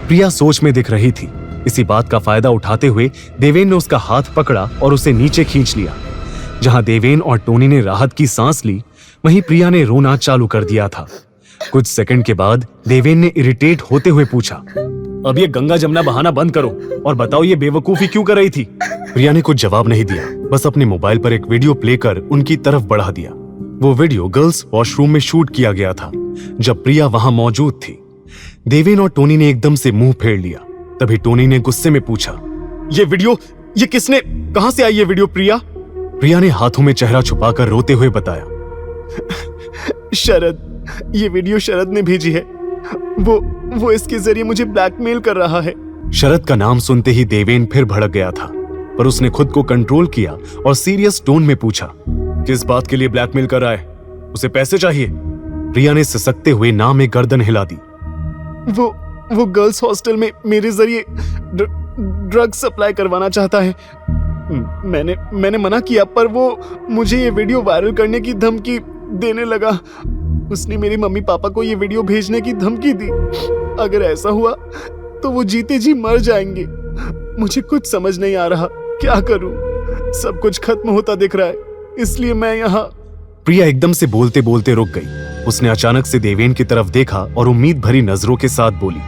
प्रिया सोच में दिख रही थी। इसी बात का फायदा उठाते हुए देवेन ने उसका हाथ पकड़ा और उसे नीचे खींच लिया। जहां देवेन और टोनी ने राहत की सांस ली, वहीं प्रिया ने रोना चालू कर दिया था। कुछ सेकंड के बाद देवेन ने इरिटेट होते हुए पूछा, अब ये गंगा जमुना बहाना बंद करो और बताओ ये बेवकूफी क्यों कर रही थी? प्रिया ने कुछ जवाब नहीं दिया, बस अपने मोबाइल पर एक वीडियो प्ले कर उनकी तरफ बढ़ा दिया। वो वीडियो गर्ल्स वॉशरूम में शूट किया गया था जब प्रिया वहां मौजूद थी। देवेन और टोनी ने एकदम से मुंह फेर लिया। तभी टोनी ने गुस्से में पूछा, ये वीडियो, ये किसने, कहां से आई ये वीडियो प्रिया? प्रिया ने हाथों में चेहरा छुपाकर रोते हुए बताया, शरद, ये वीडियो शरद ने भेजी है। वो इसके जरिए मुझे ब्लैकमेल कर रहा है। शरद का नाम सुनते ही देवेन फिर भड़क गया था, पर उसने खुद को कंट्रोल किया और सीरियस टोन में पूछा, किस बात के लिए ब्लैकमेल कर रहा है? उसे पैसे चाहिए? प्रिया ने सिसकते हुए ना में गर्दन हिला दी। वो गर्ल्स हॉस्टल में मेरे जरिए ड्रग सप्लाई करवाना चाहता है। मैंने मना किया, पर वो मुझे ये वीडियो वायरल करने की धमकी देने लगा। उसने मेरे मम्मी पापा को ये वीडियो भेजने की धमकी दी। अगर ऐसा हुआ तो वो जीते जी मर जाएंगे। मुझे कुछ समझ नहीं आ रहा, क्या करूं? सब कुछ खत्म होता दिख रहा है, इसलिए मैं यहाँ। प्रिया एकदम से बोलते बोलते रुक गई। उसने अचानक से देवेन की तरफ देखा और उम्मीद भरी नजरों के साथ बोली,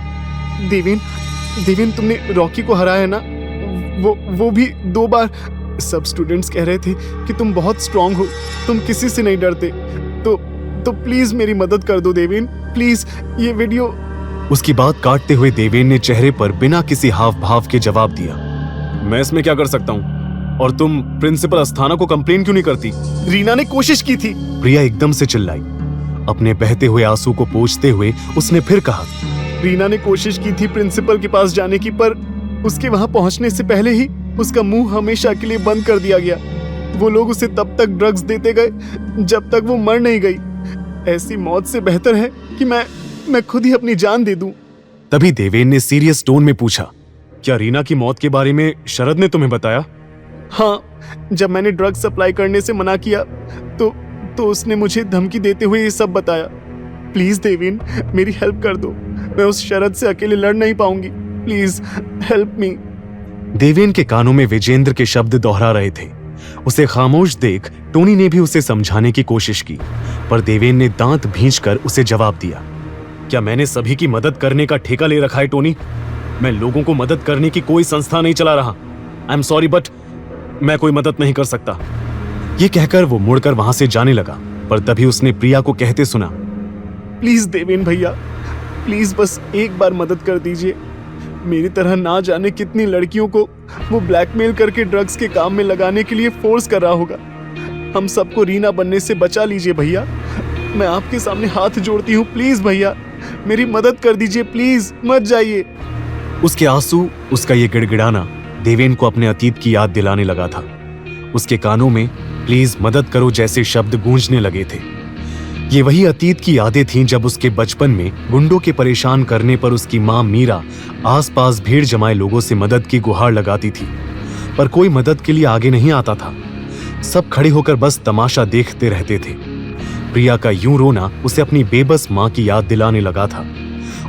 देवेन, तुमने रॉकी को हराया ना? वो भी 2 बार। सब स्टूडेंट्स कह रहे थे कि तुम बहुत स्ट्रांग हो, तुम किसी से नहीं डरते। तो प्लीज मेरी मदद कर दो देवेन, प्लीज ये वीडियो। उसकी बात काटते हुए देवेन ने चेहरे पर बिना किसी हाव भाव के जवाब दिया, मैं इसमें क्या कर सकता हूँ? और तुम प्रिंसिपल अस्थाना को कंप्लेन क्यों नहीं करती? रीना ने कोशिश की थी। प्रिया एकदम से चिल्लाई। अपने बहते हुए आंसू को पोंछते हुए उसने फिर कहा, रीना ने कोशिश की थी प्रिंसिपल के पास जाने की, पर उसके वहां पहुंचने से पहले ही उसका मुंह हमेशा के लिए बंद कर दिया गया। वो लोग उसे तब तक ड्रग्स देते गए जब तक वो मर नहीं गई। ऐसी मौत से बेहतर है कि मैं खुद ही अपनी जान दे दूं। तभी देवेन ने सीरियस टोन में पूछा, क्या रीना की मौत के बारे में शरद ने तुम्हें बताया? हाँ, जब मैंने ड्रग्स सप्लाई करने से मना किया तो उसने मुझे धमकी देते हुए ये सब बताया। प्लीज देवेन, मेरी हेल्प कर दो। मैं उस शरद से अकेले लड़ नहीं पाऊंगी। Please help me. देवेन के कानों में विजेंद्र के शब्द दोहरा रहे थे। उसे खामोश देख टोनी ने भी उसे समझाने की कोशिश की, पर देवेन ने दांत भींचकर उसे जवाब दिया, क्या मैंने सभी की मदद करने का ठेका ले रखा है टोनी? मैं लोगों को मदद करने की कोई संस्था नहीं चला रहा। आई एम सॉरी, बट मैं कोई मदद नहीं कर सकता। ये कहकर वो मुड़कर वहां से जाने लगा, पर तभी उसने प्रिया को कहते सुना, प्लीज देवेन भैया, प्लीज बस एक बार मदद कर दीजिए। मेरी तरह ना जाने कितनी लड़कियों को वो ब्लैकमेल करके ड्रग्स के काम में लगाने के लिए फोर्स कर रहा होगा। हम सबको रीना बनने से बचा लीजिए भैया। मैं आपके सामने हाथ जोड़ती हूँ, प्लीज भैया मेरी मदद कर दीजिए, प्लीज मत जाइए। उसके आंसू, उसका ये गिड़गिड़ाना देवेन को अपने अतीत की याद दिलाने लगा था। उसके कानों में प्लीज मदद करो जैसे शब्द गूंजने लगे थे। ये वही अतीत की यादें थीं जब उसके बचपन में गुंडों के परेशान करने पर उसकी मां मीरा आसपास भीड़ जमाए लोगों से मदद की गुहार लगाती थी, पर कोई मदद के लिए आगे नहीं आता था। सब खड़े होकर बस तमाशा देखते रहते थे। प्रिया का यूं रोना उसे अपनी बेबस मां की याद दिलाने लगा था।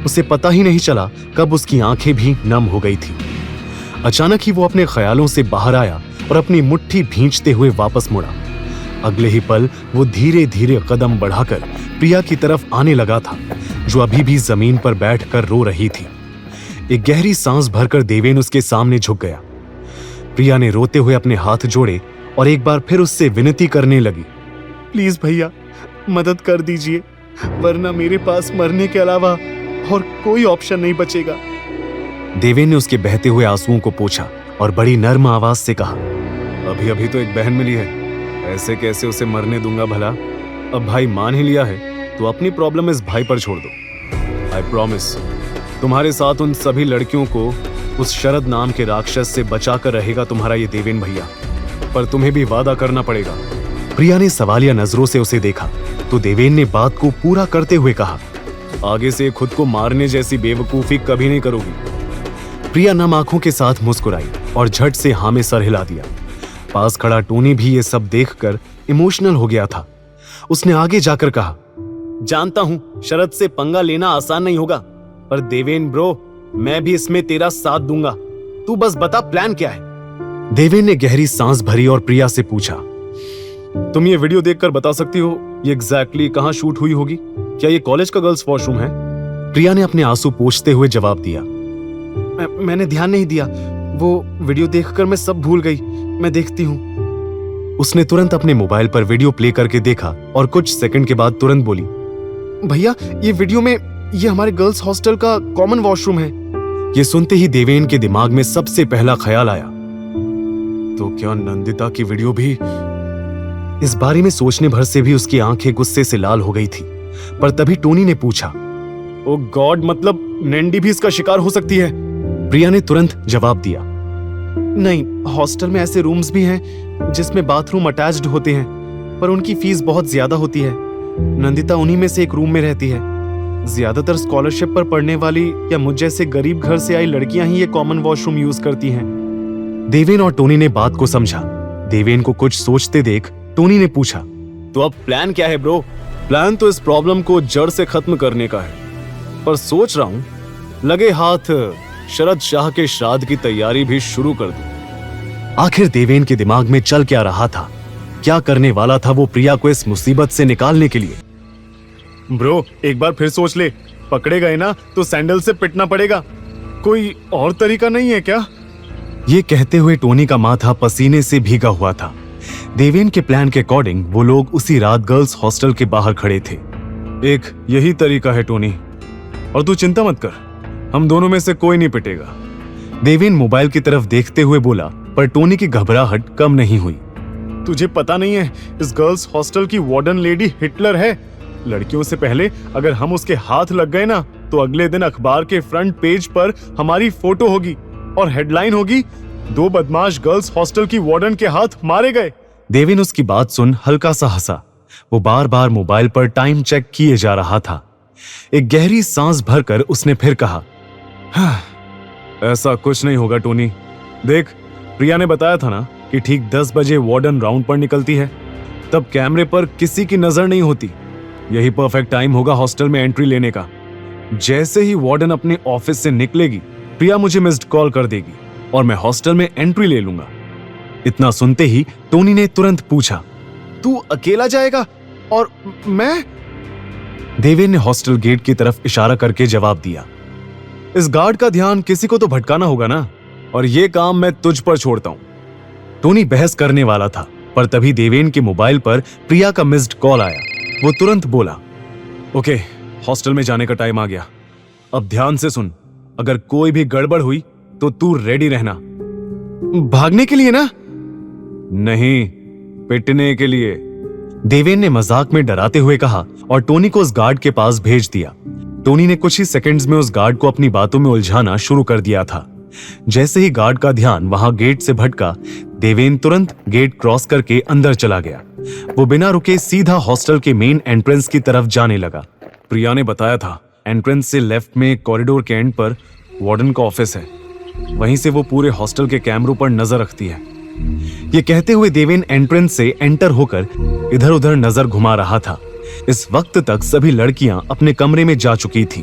उसे पता ही नहीं चला कब उसकी आंखें भी नम हो गई थी। अचानक ही वो अपने ख्यालों से बाहर आया और अपनी मुट्ठी भींचते हुए वापस मुड़ा। अगले ही पल वो धीरे धीरे कदम बढ़ाकर प्रिया की तरफ आने लगा था, जो अभी भी जमीन पर बैठकर रो रही थी। एक गहरी सांस भरकर देवेन उसके सामने झुक गया। प्रिया ने रोते हुए अपने हाथ जोड़े और एक बार फिर उससे विनती करने लगी, प्लीज भैया मदद कर दीजिए, वरना मेरे पास मरने के अलावा और कोई ऑप्शन नहीं बचेगा। देवेन ने उसके बहते हुए आंसुओं को पोंछा और बड़ी नर्म आवाज से कहा, अभी अभी तो एक बहन मिली है, ऐसे कैसे उसे मरने दूंगा भला? अब भाई मान ही लिया है तो अपनी प्रॉब्लम इस भाई पर छोड़ दो। आई प्रॉमिस तुम्हारे साथ उन सभी लड़कियों को उस शरद नाम के राक्षस से बचाकर रहेगा तुम्हारा ये देवेन भैया, पर तुम्हें भी वादा करना पड़ेगा। प्रिया ने सवालिया नजरों से उसे देखा तो देवेन ने बात को पूरा करते हुए कहा, आगे से खुद को मारने जैसी बेवकूफी कभी नहीं करोगी। प्रिया नम आंखों के साथ मुस्कुराई और झट से हाँ में सर हिला दिया। पास खड़ा टोनी भी ये सब देखकर इमोशनल हो गया था। उसने आगे जाकर कहा, जानता हूं शरद से पंगा लेना आसान नहीं होगा, पर देवेन ब्रो मैं भी इसमें तेरा साथ दूंगा। तू बस बता प्लान क्या है। देवेन ने गहरी सांस भरी और प्रिया से पूछा, तुम ये वीडियो देखकर बता सकती हो ये एग्जैक्टली कहां शूट हुई होगी? क्या ये कॉलेज का गर्ल्स वॉशरूम है? प्रिया ने अपने आंसू पोंछते हुए जवाब दिया, मैंने ध्यान नहीं दिया, वो वीडियो देखकर मैं सब भूल गई। मैं देखती हूँ। उसने तुरंत अपने मोबाइल पर वीडियो प्ले करके देखा और कुछ सेकंड के बाद तुरंत बोली, भैया ये वीडियो में ये हमारे गर्ल्स हॉस्टल का कॉमन वॉशरूम है। ये सुनते ही देवेन के दिमाग में सबसे पहला ख्याल आया, तो क्या नंदिता की वीडियो भी? इस बारे में सोचने भर से भी उसकी आंखें गुस्से से लाल हो गई थी। पर तभी टोनी ने पूछा, ओ गॉड, मतलब नैंडी भी इसका शिकार हो सकती है? प्रिया ने तुरंत जवाब दिया, नहीं, हॉस्टल में ऐसे रूम्स भी हैं जिसमें बाथरूम अटैच्ड होते हैं, पर उनकी फीस बहुत ज्यादा होती है। नंदिता उन्हीं में से एक रूम में रहती है। ज्यादातर स्कॉलरशिप पर पढ़ने वाली या मुझ जैसे गरीब घर से आई लड़कियां ही ये कॉमन वॉशरूम यूज करती हैं। देवेन और टोनी ने बात को समझा। देवेन को कुछ सोचते देख टोनी ने पूछा, तो अब प्लान क्या है ब्रो? प्लान तो इस प्रॉब्लम को जड़ से खत्म करने का है, पर सोच रहा हूं लगे हाथ शरद शाह के श्राद्ध की तैयारी भी शुरू कर दूं। आखिर देवेन के दिमाग में चल क्या रहा था? क्या करने वाला था वो प्रिया को इस मुसीबत से निकालने के लिए? ब्रो एक बार फिर सोच ले, पकड़े गए ना तो सैंडल से पिटना पड़ेगा। कोई और तरीका नहीं है क्या? ये कहते हुए टोनी का माथा पसीने से भीगा हुआ था। देवेन के प्लान के अकॉर्डिंग वो लोग उसी रात गर्ल्स हॉस्टल के बाहर खड़े थे। एक यही तरीका है टोनी, और तू चिंता मत कर, हम दोनों में से कोई नहीं पिटेगा। देवेन मोबाइल की तरफ देखते हुए बोला, पर टोनी की घबराहट कम नहीं हुई। तुझे पता नहीं है, इस गर्ल्स हॉस्टल की वार्डन लेडी हिटलर है। लड़कियों से पहले अगर हम उसके हाथ लग गए ना, तो अगले दिन अखबार के फ्रंट पेज पर हमारी फोटो होगी और हेडलाइन होगी, 2 बदमाश गर्ल्स हॉस्टल की वार्डन के हाथ मारे गए। देवेन उसकी बात सुन हल्का सा हंसा। वो बार बार मोबाइल पर टाइम चेक किए जा रहा था। एक गहरी सांस भरकर उसने फिर कहा, हाँ, ऐसा कुछ नहीं होगा टोनी। देख, प्रिया ने बताया था ना कि ठीक 10 बजे वार्डन राउंड पर निकलती है, तब कैमरे पर किसी की नजर नहीं होती। यही परफेक्ट टाइम होगा हॉस्टल में एंट्री लेने का। जैसे ही वार्डन अपने ऑफिस से निकलेगी, प्रिया मुझे मिस्ड कॉल कर देगी और मैं हॉस्टल में एंट्री ले लूंगा। इतना सुनते ही टोनी ने तुरंत पूछा, तू अकेला जाएगा और मैं? देवेन ने हॉस्टल गेट की तरफ इशारा करके जवाब दिया, इस गार्ड का ध्यान किसी को तो भटकाना होगा ना, और ये काम मैं तुझ पर छोड़ता हूं। टोनी बहस करने वाला था, पर तभी देवेन के मोबाइल पर प्रिया का मिस्ड कॉल आया। वो तुरंत बोला, ओके, हॉस्टल में जाने का टाइम आ गया। अब ध्यान से सुन, अगर कोई भी गड़बड़ हुई तो तू रेडी रहना। भागने के लिए ना? नहीं, पिटने के लिए। देवेन ने मजाक में डराते हुए कहा और टोनी को उस गार्ड के पास भेज दिया। टोनी ने कुछ ही सेकंड्स में उस गार्ड को अपनी बातों में उलझाना शुरू कर दिया था। जैसे ही गार्ड का ध्यान वहां गेट से भटका, देवेन तुरंत गेट क्रॉस करके अंदर चला गया। वो बिना रुके सीधा हॉस्टल के मेन एंट्रेंस की तरफ जाने लगा। प्रिया ने बताया था, एंट्रेंस से लेफ्ट में कॉरिडोर के एंड पर वार्डन का ऑफिस है। वहीं से वो पूरे हॉस्टल के कैमरों पर नजर रखती है। ये कहते हुए देवेन एंट्रेंस से एंटर होकर इधर उधर नजर घुमा रहा था। इस वक्त तक सभी लड़कियां अपने कमरे में जा चुकी थीं।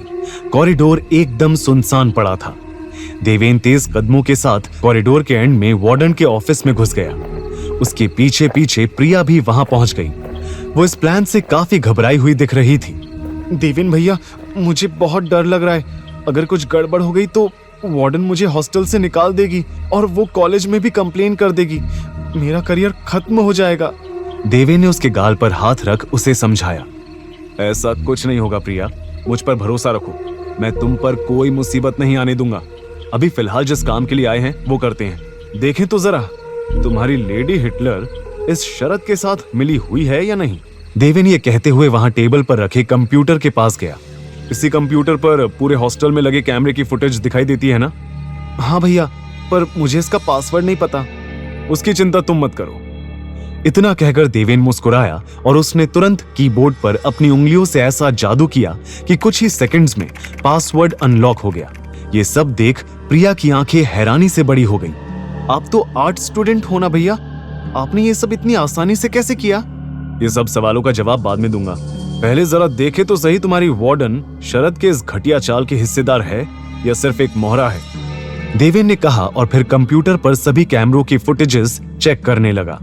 कॉरिडोर एकदम सुनसान पड़ा था। देवेन तेज कदमों के साथ कॉरिडोर के एंड में वार्डन के ऑफिस में घुस गया। उसके पीछे पीछे प्रिया भी वहां पहुंच गई। वो इस प्लान से काफी घबराई हुई दिख रही थी। देवेन भैया, मुझे बहुत डर लग रहा है। अगर कुछ गड़बड़ हो गई तो वार्डन मुझे हॉस्टल से निकाल देगी और वो कॉलेज में भी कंप्लेन कर देगी। मेरा करियर खत्म हो जाएगा। देवेन ने उसके गाल पर हाथ रख उसे समझाया, ऐसा कुछ नहीं होगा प्रिया, मुझ पर भरोसा रखो। मैं तुम पर कोई मुसीबत नहीं आने दूंगा। अभी फिलहाल जिस काम के लिए आए हैं वो करते हैं। देखें तो जरा, तुम्हारी लेडी हिटलर इस शरद के साथ मिली हुई है या नहीं? देवेन ये कहते हुए वहां टेबल पर रखे कंप्यूटर के पास गया। इसी कंप्यूटर पर पूरे हॉस्टल में लगे कैमरे की फुटेज दिखाई देती है ना? हाँ भैया, पर मुझे इसका पासवर्ड नहीं पता। उसकी चिंता तुम मत करो। इतना कहकर देवेन मुस्कुराया और उसने तुरंत कीबोर्ड पर अपनी उंगलियों से ऐसा जादू किया कि कुछ ही सेकंड्स में पासवर्ड अनलॉक हो गया। ये सब देख प्रिया की आंखें हैरानी से बड़ी हो गई। आप तो आर्ट स्टूडेंट हो ना भैया, आपने ये सब इतनी आसानी से कैसे किया? ये सब सवालों का जवाब बाद में दूंगा, पहले जरा देखे तो सही तुम्हारी वार्डन शरद के इस घटिया चाल के हिस्सेदार है या सिर्फ एक मोहरा है? देवेन ने कहा और फिर कंप्यूटर पर सभी कैमरों की फुटेजेस चेक करने लगा।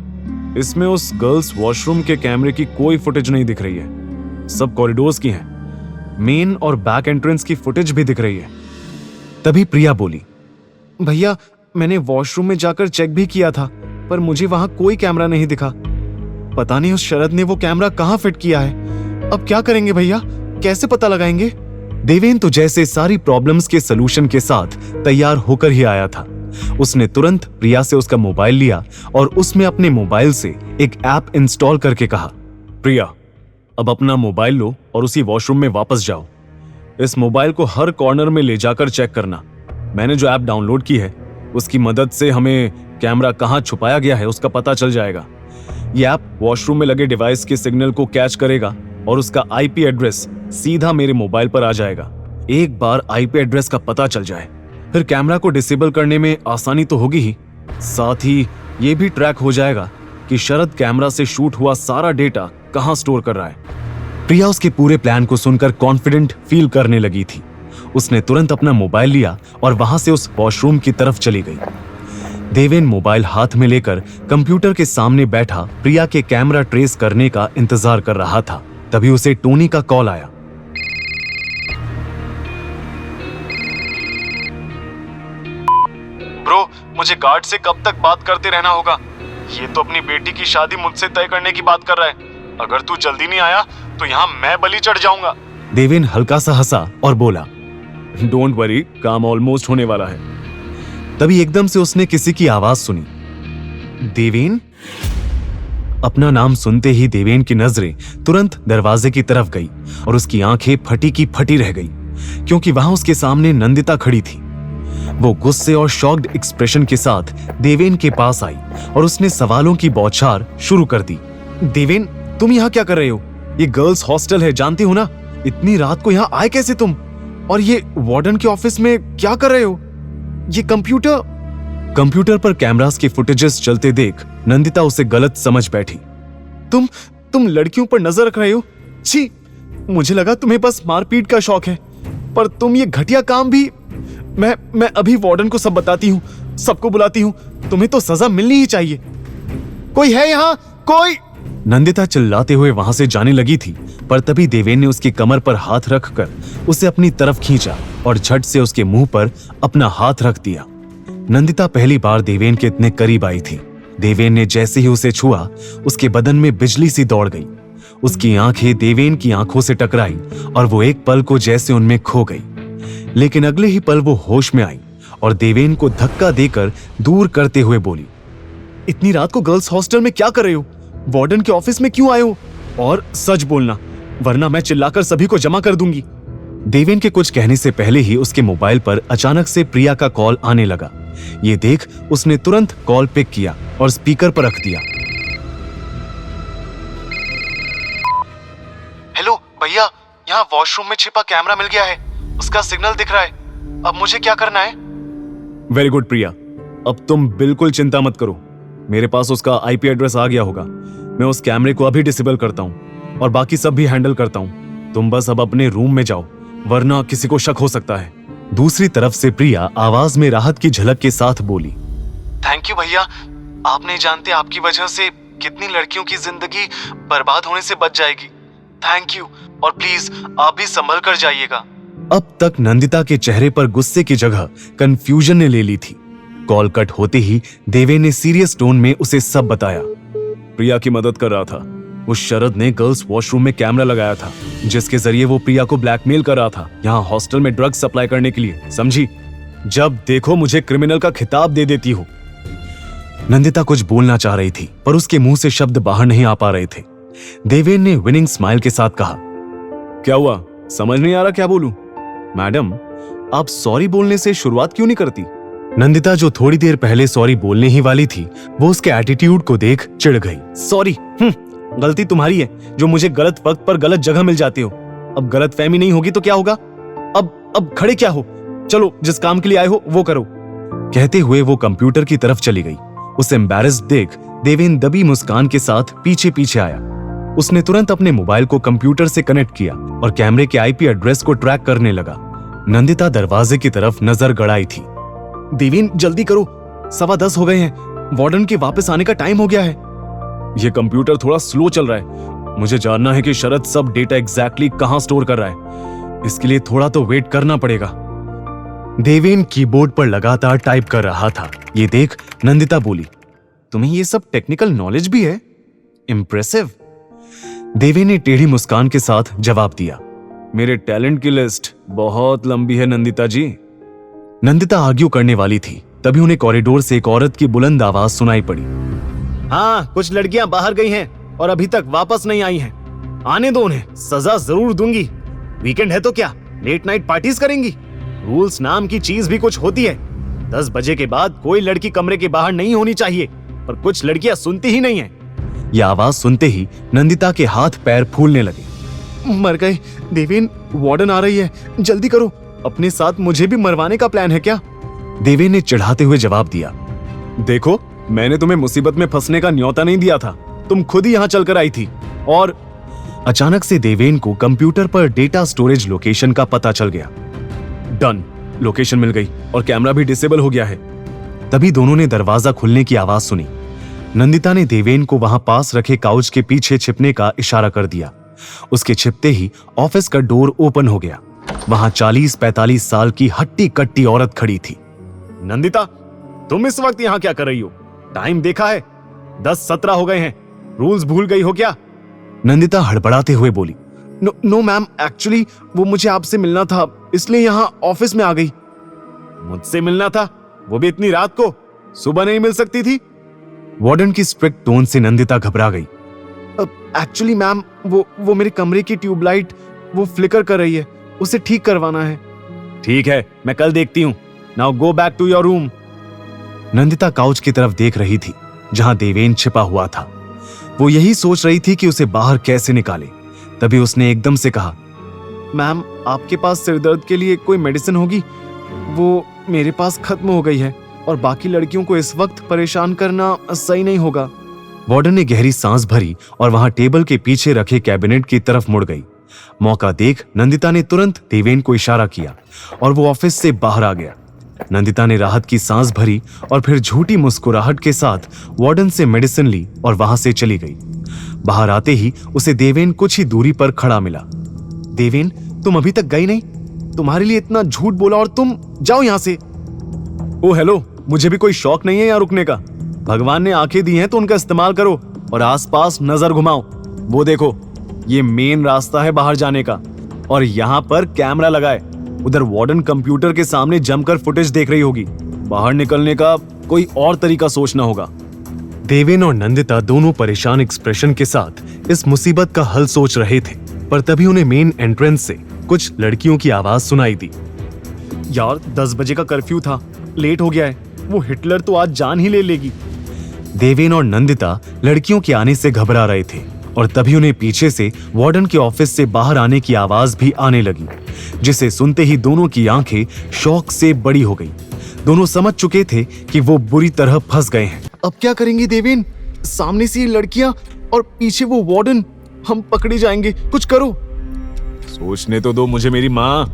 इसमें उस गर्ल्स वॉशरूम के कैमरे की कोई फुटेज नहीं दिख रही है, सब कॉरिडोर्स की हैं। मेन और बैक एंट्रेंस की फुटेज भी दिख रही है। तभी प्रिया बोली, भैया मैंने वॉशरूम में जाकर चेक भी किया था, पर मुझे वहां कोई कैमरा नहीं दिखा। पता नहीं उस शरद ने वो कैमरा कहाँ फिट किया है। अब क्या करेंगे भैया, कैसे पता लगाएंगे? देवेन तो जैसे सारी प्रॉब्लम्स के सलूशन के साथ तैयार होकर ही आया था। उसने तुरंत प्रिया से उसका मोबाइल लिया और उसमें अपने मोबाइल से एक ऐप इंस्टॉल करके कहा, प्रिया अब अपना मोबाइल लो और उसी वॉशरूम में वापस जाओ। इस मोबाइल को हर कॉर्नर में ले जाकर चेक करना। मैंने जो ऐप डाउनलोड की है उसकी मदद से हमें कैमरा कहाँ छुपाया गया है उसका पता चल जाएगा। यह ऐप वॉशरूम में लगे डिवाइस के सिग्नल को कैच करेगा और उसका आईपी एड्रेस सीधा मेरे मोबाइल पर आ जाएगा। एक बार आईपी एड्रेस का पता चल जाए फिर कैमरा को डिसेबल करने में आसानी तो होगी ही, साथ ही ये भी ट्रैक हो जाएगा कि शरद कैमरा से शूट हुआ सारा डेटा कहां स्टोर कर रहा है। प्रिया उसके पूरे प्लान को सुनकर कॉन्फिडेंट फील करने लगी थी। उसने तुरंत अपना मोबाइल लिया और वहां से उस वॉशरूम की तरफ चली गई। देवेन मोबाइल हाथ में लेकर कंप्यूटर के सामने बैठा प्रिया के कैमरा ट्रेस करने का इंतजार कर रहा था। तभी उसे टोनी का कॉल आया। ब्रो, मुझे गार्ड से कब तक बात करते रहना होगा? ये तो अपनी बेटी की शादी मुझसे तय करने की बात कर रहा है। अगर तू जल्दी नहीं आया तो यहाँ मैं बलि चढ़ जाऊंगा। देवेन हल्का सा हंसा और बोला, डोंट वरी, काम ऑलमोस्ट होने वाला है। तभी एकदम से उसने किसी की आवाज सुनी, देवेन। अपना नाम सुनते ही देवेन की नजरें तुरंत दरवाजे की तरफ गई और उसकी आंखें फटी की फटी रह गई, क्योंकि वहां उसके सामने नंदिता खड़ी थी। वो गुस्से और शॉक्ड एक्सप्रेशन के साथ देवेन के पास आई और उसने सवालों की बौछार शुरू कर दी। देवेन, तुम यहाँ क्या कर रहे हो? ये गर्ल्स हॉस्टल है, जानती हो ना? इतनी रात को यहाँ आए कैसे तुम? और ये वार्डन के ऑफिस में क्या कर रहे हो? ये कंप्यूटर पर कैमरास के फुटेजेस चलते देख नंदिता उसे गलत समझ बैठी। तुम लड़कियों पर नजर रख रहे हो? छी, मुझे लगा तुम्हें बस मारपीट का शौक है, पर तुम ये घटिया काम भी। मैं अभी वार्डन को सब बताती हूँ, सबको बुलाती हूँ। तुम्हें तो सजा मिलनी ही चाहिए। कोई है यहाँ? कोई? नंदिता चिल्लाते हुए वहां से जाने लगी थी, पर तभी देवेन ने उसकी कमर पर हाथ रखकर उसे अपनी तरफ खींचा और झट से उसके मुंह पर अपना हाथ रख दिया। नंदिता पहली बार देवेन के इतने करीब आई थी। देवेन ने जैसे ही उसे छुआ, उसके बदन में बिजली सी दौड़ गई। उसकी आंखें देवेन की आंखों से टकराई और वो एक पल को जैसे उनमें खो गई। लेकिन अगले ही पल वो होश में आई और देवेन को धक्का देकर दूर करते हुए बोली, इतनी रात को गर्ल्स हॉस्टल में क्या कर रहे हो? वार्डन के ऑफिस में क्यों आए हो? और सच बोलना, वरना मैं चिल्लाकर सभी को जमा कर दूंगी। देवेन के कुछ कहने से पहले ही उसके मोबाइल पर अचानक से प्रिया का कॉल आने लगा। ये देख उसने तुरंत कॉल पिक किया और स्पीकर पर रख दिया। हेलो भैया, यहाँ वॉशरूम में छिपा कैमरा मिल गया है, उसका सिग्नल दिख रहा है। अब मुझे क्या करना है? वेरी गुड प्रिया, अब तुम बिल्कुल चिंता मत करो। मेरे पास उसका आईपी एड्रेस आ गया होगा। मैं उस कैमरे को अभी डिसेबल करता हूँ और बाकी सब भी हैंडल करता हूँ। तुम बस अब अपने रूम में जाओ, वरना किसी को शक हो सकता है। दूसरी तरफ से प्रिया आवाज में राहत की झलक के साथ बोली, थैंक यू भैया, आप नहीं जानते आपकी वजह से कितनी लड़कियों की जिंदगी बर्बाद होने से बच जाएगी। थैंक यू, और प्लीज आप भी संभल कर जाइएगा। अब तक नंदिता के चेहरे पर गुस्से की जगह कंफ्यूजन ने ले ली थी। कॉल कट होते ही देवेन ने सीरियस टोन में उसे सब बताया। प्रिया की मदद कर रहा था। उस शरद ने गर्ल्स वॉशरूम में कैमरा लगाया था, जिसके जरिए वो प्रिया को ब्लैकमेल कर रहा था, यहाँ हॉस्टल में ड्रग्स सप्लाई करने के लिए, समझी? जब देखो मुझे क्रिमिनल का खिताब दे देती हो। नंदिता कुछ बोलना चाह रही थी, पर उसके मुंह से शब्द बाहर नहीं आ पा रहे थे। देवेन ने विनिंग स्माइल के साथ कहा, क्या हुआ? समझ नहीं आ रहा क्या बोलूं? मैडम, आप सॉरी बोलने से शुरुआत क्यों नहीं करती? नंदिता जो थोड़ी देर पहले सॉरी बोलने ही वाली थी, वो उसके एटीट्यूड को देख चिढ़ गई। सॉरी? गलती तुम्हारी है जो मुझे गलत वक्त पर गलत जगह मिल जाते हो। अब गलत फहमी नहीं होगी तो क्या होगा? अब खड़े क्या हो? चलो, जिस काम के लिए आए हो वो करो। कहते हुए वो कंप्यूटर की तरफ चली गई। उसे एम्बैरेस्ड देख देवेन दबी मुस्कान के साथ पीछे पीछे आया। उसने तुरंत अपने मोबाइल को कंप्यूटर से कनेक्ट किया और कैमरे के आईपी एड्रेस को ट्रैक करने लगा। नंदिता दरवाजे की तरफ नजर गड़ाई थी। देवेन जल्दी करो, 10:15 हो गए हैं, वार्डन के वापस आने का टाइम हो गया है। यह कंप्यूटर थोड़ा स्लो चल रहा है। मुझे जानना है कि शरद सब डेटा एग्जैक्टली कहां स्टोर कर रहा है। इसके लिए थोड़ा तो वेट करना पड़ेगा। देवेन कीबोर्ड पर लगातार टाइप कर रहा था। ये देख नंदिता बोली, तुम्हें ये सब टेक्निकल नॉलेज भी है? इम्प्रेसिव। देवेन ने टेढ़ी मुस्कान के साथ जवाब दिया, मेरे टैलेंट की लिस्ट बहुत लंबी है नंदिता जी। नंदिता आर्ग्यू करने वाली थी, तभी उन्हें कॉरिडोर से एक औरत की बुलंद आवाज सुनाई पड़ी। हाँ, कुछ लड़कियां बाहर गई हैं और अभी तक वापस नहीं आई हैं। आने दो उन्हें, सजा जरूर दूंगी। वीकेंड है तो क्या लेट नाइट पार्टीज करेंगी? रूल्स नाम की चीज भी कुछ होती है। 10 बजे के बाद कोई लड़की कमरे के बाहर नहीं होनी चाहिए, पर कुछ लड़कियां सुनती ही नहीं हैं। यह आवाज सुनते ही नंदिता के हाथ पैर फूलने लगे। मर गए देवेन, वार्डन आ रही है, जल्दी करो। अपने साथ मुझे भी मरवाने का प्लान है क्या? देवेन ने चिढ़ाते हुए जवाब दिया, देखो, मैंने तुम्हें मुसीबत में फंसने का न्योता नहीं दिया था, तुम खुद ही यहाँ चलकर आई थी। और अचानक से देवेन को कंप्यूटर पर डेटा स्टोरेज लोकेशन का पता चल गया। डन, लोकेशन मिल गई और कैमरा भी डिसेबल हो गया है। तभी दोनों ने दरवाजा खुलने की आवाज सुनी। नंदिता ने देवेन को वहां पास रखे काउच के पीछे छिपने का इशारा कर दिया। उसके छिपते ही ऑफिस का डोर ओपन हो गया। वहां 40-45 साल की हट्टी कट्टी औरत खड़ी थी। नंदिता, तुम इस वक्त यहाँ क्या कर रही हो? टाइम देखा है? 10-17 हो गए हैं। रूल्स भूल गई हो क्या? नंदिता हड़बड़ाते हुए बोली, नो मैम, एक्चुअली वो मुझे आपसे मिलना था, इसलिए यहाँ ऑफिस में आ गई। मुझसे मिलना था? वो भी इतनी रात को? सुबह नहीं मिल सकती थी? वार्डन की स्ट्रिक्ट टोन से नंदिता घबरा गई। एक्चुअली मैम, वो मेरे कमरे की ट्यूबलाइट वो फ्लिकर कर रही है, उसे ठीक करवाना है। ठीक है, मैं कल देखती हूँ। Now go back to your room. Nandita couch की तरफ देख रही थी जहां देवेन छिपा हुआ था। वो यही सोच रही थी कि उसे बाहर कैसे निकाले। तभी उसने एकदम से कहा, मैम, आपके पास सिरदर्द के लिए कोई मेडिसिन होगी? वो मेरे पास खत्म हो गई है और बाकी लड़कियों को इस वक्त परेशान करना सही नहीं होगा। वार्डन ने गहरी सांस भरी और वहां टेबल के पीछे रखे कैबिनेट की तरफ मुड़ गई। मौका देख नंदिता ने तुरंत देवेन को इशारा किया और वो ऑफिस से बाहर आ गया। नंदिता ने राहत की सांस भरी और फिर झूठी मुस्कुराहट के साथ वार्डन से मेडिसिन ली और वहां से चली गई। बाहर आते ही उसे देवेन कुछ ही दूरी पर खड़ा मिला। देवेन, तुम अभी तक गई नहीं? तुम्हारे लिए इतना झूठ बोला और तुम जाओ यहां से। ओ हेलो, मुझे भी कोई शौक नहीं है यहाँ रुकने का। भगवान ने आंखें दी हैं तो उनका इस्तेमाल करो और आसपास नजर घुमाओ। वो देखो, ये मेन रास्ता है बाहर जाने का और यहाँ पर कैमरा लगा है। उधर वार्डन कंप्यूटर के सामने जमकर फुटेज देख रही होगी। बाहर निकलने का कोई और तरीका सोचना होगा। देवेन और नंदिता दोनों परेशान एक्सप्रेशन के साथ इस मुसीबत का हल सोच रहे थे, पर तभी उन्हें मेन एंट्रेंस से कुछ लड़कियों की आवाज सुनाई दी। यार, 10 बजे का कर्फ्यू था, लेट हो गया है। वो हिटलर तो आज जान ही ले लेगी। देवेन और नंदिता लड़कियों के आने से घबरा रहे थे और तभी उन्हें पीछे से वार्डन के ऑफिस से बाहर आने की आवाज भी आने लगी, जिसे सुनते ही दोनों की आंखें शौक से बड़ी हो गई। दोनों समझ चुके थे कि वो बुरी तरह फंस गए हैं। अब क्या करेंगे देवेन? सामने से ये लड़कियां और पीछे वो वार्डन, हम पकड़े जाएंगे। कुछ करो। सोचने तो दो मुझे मेरी माँ।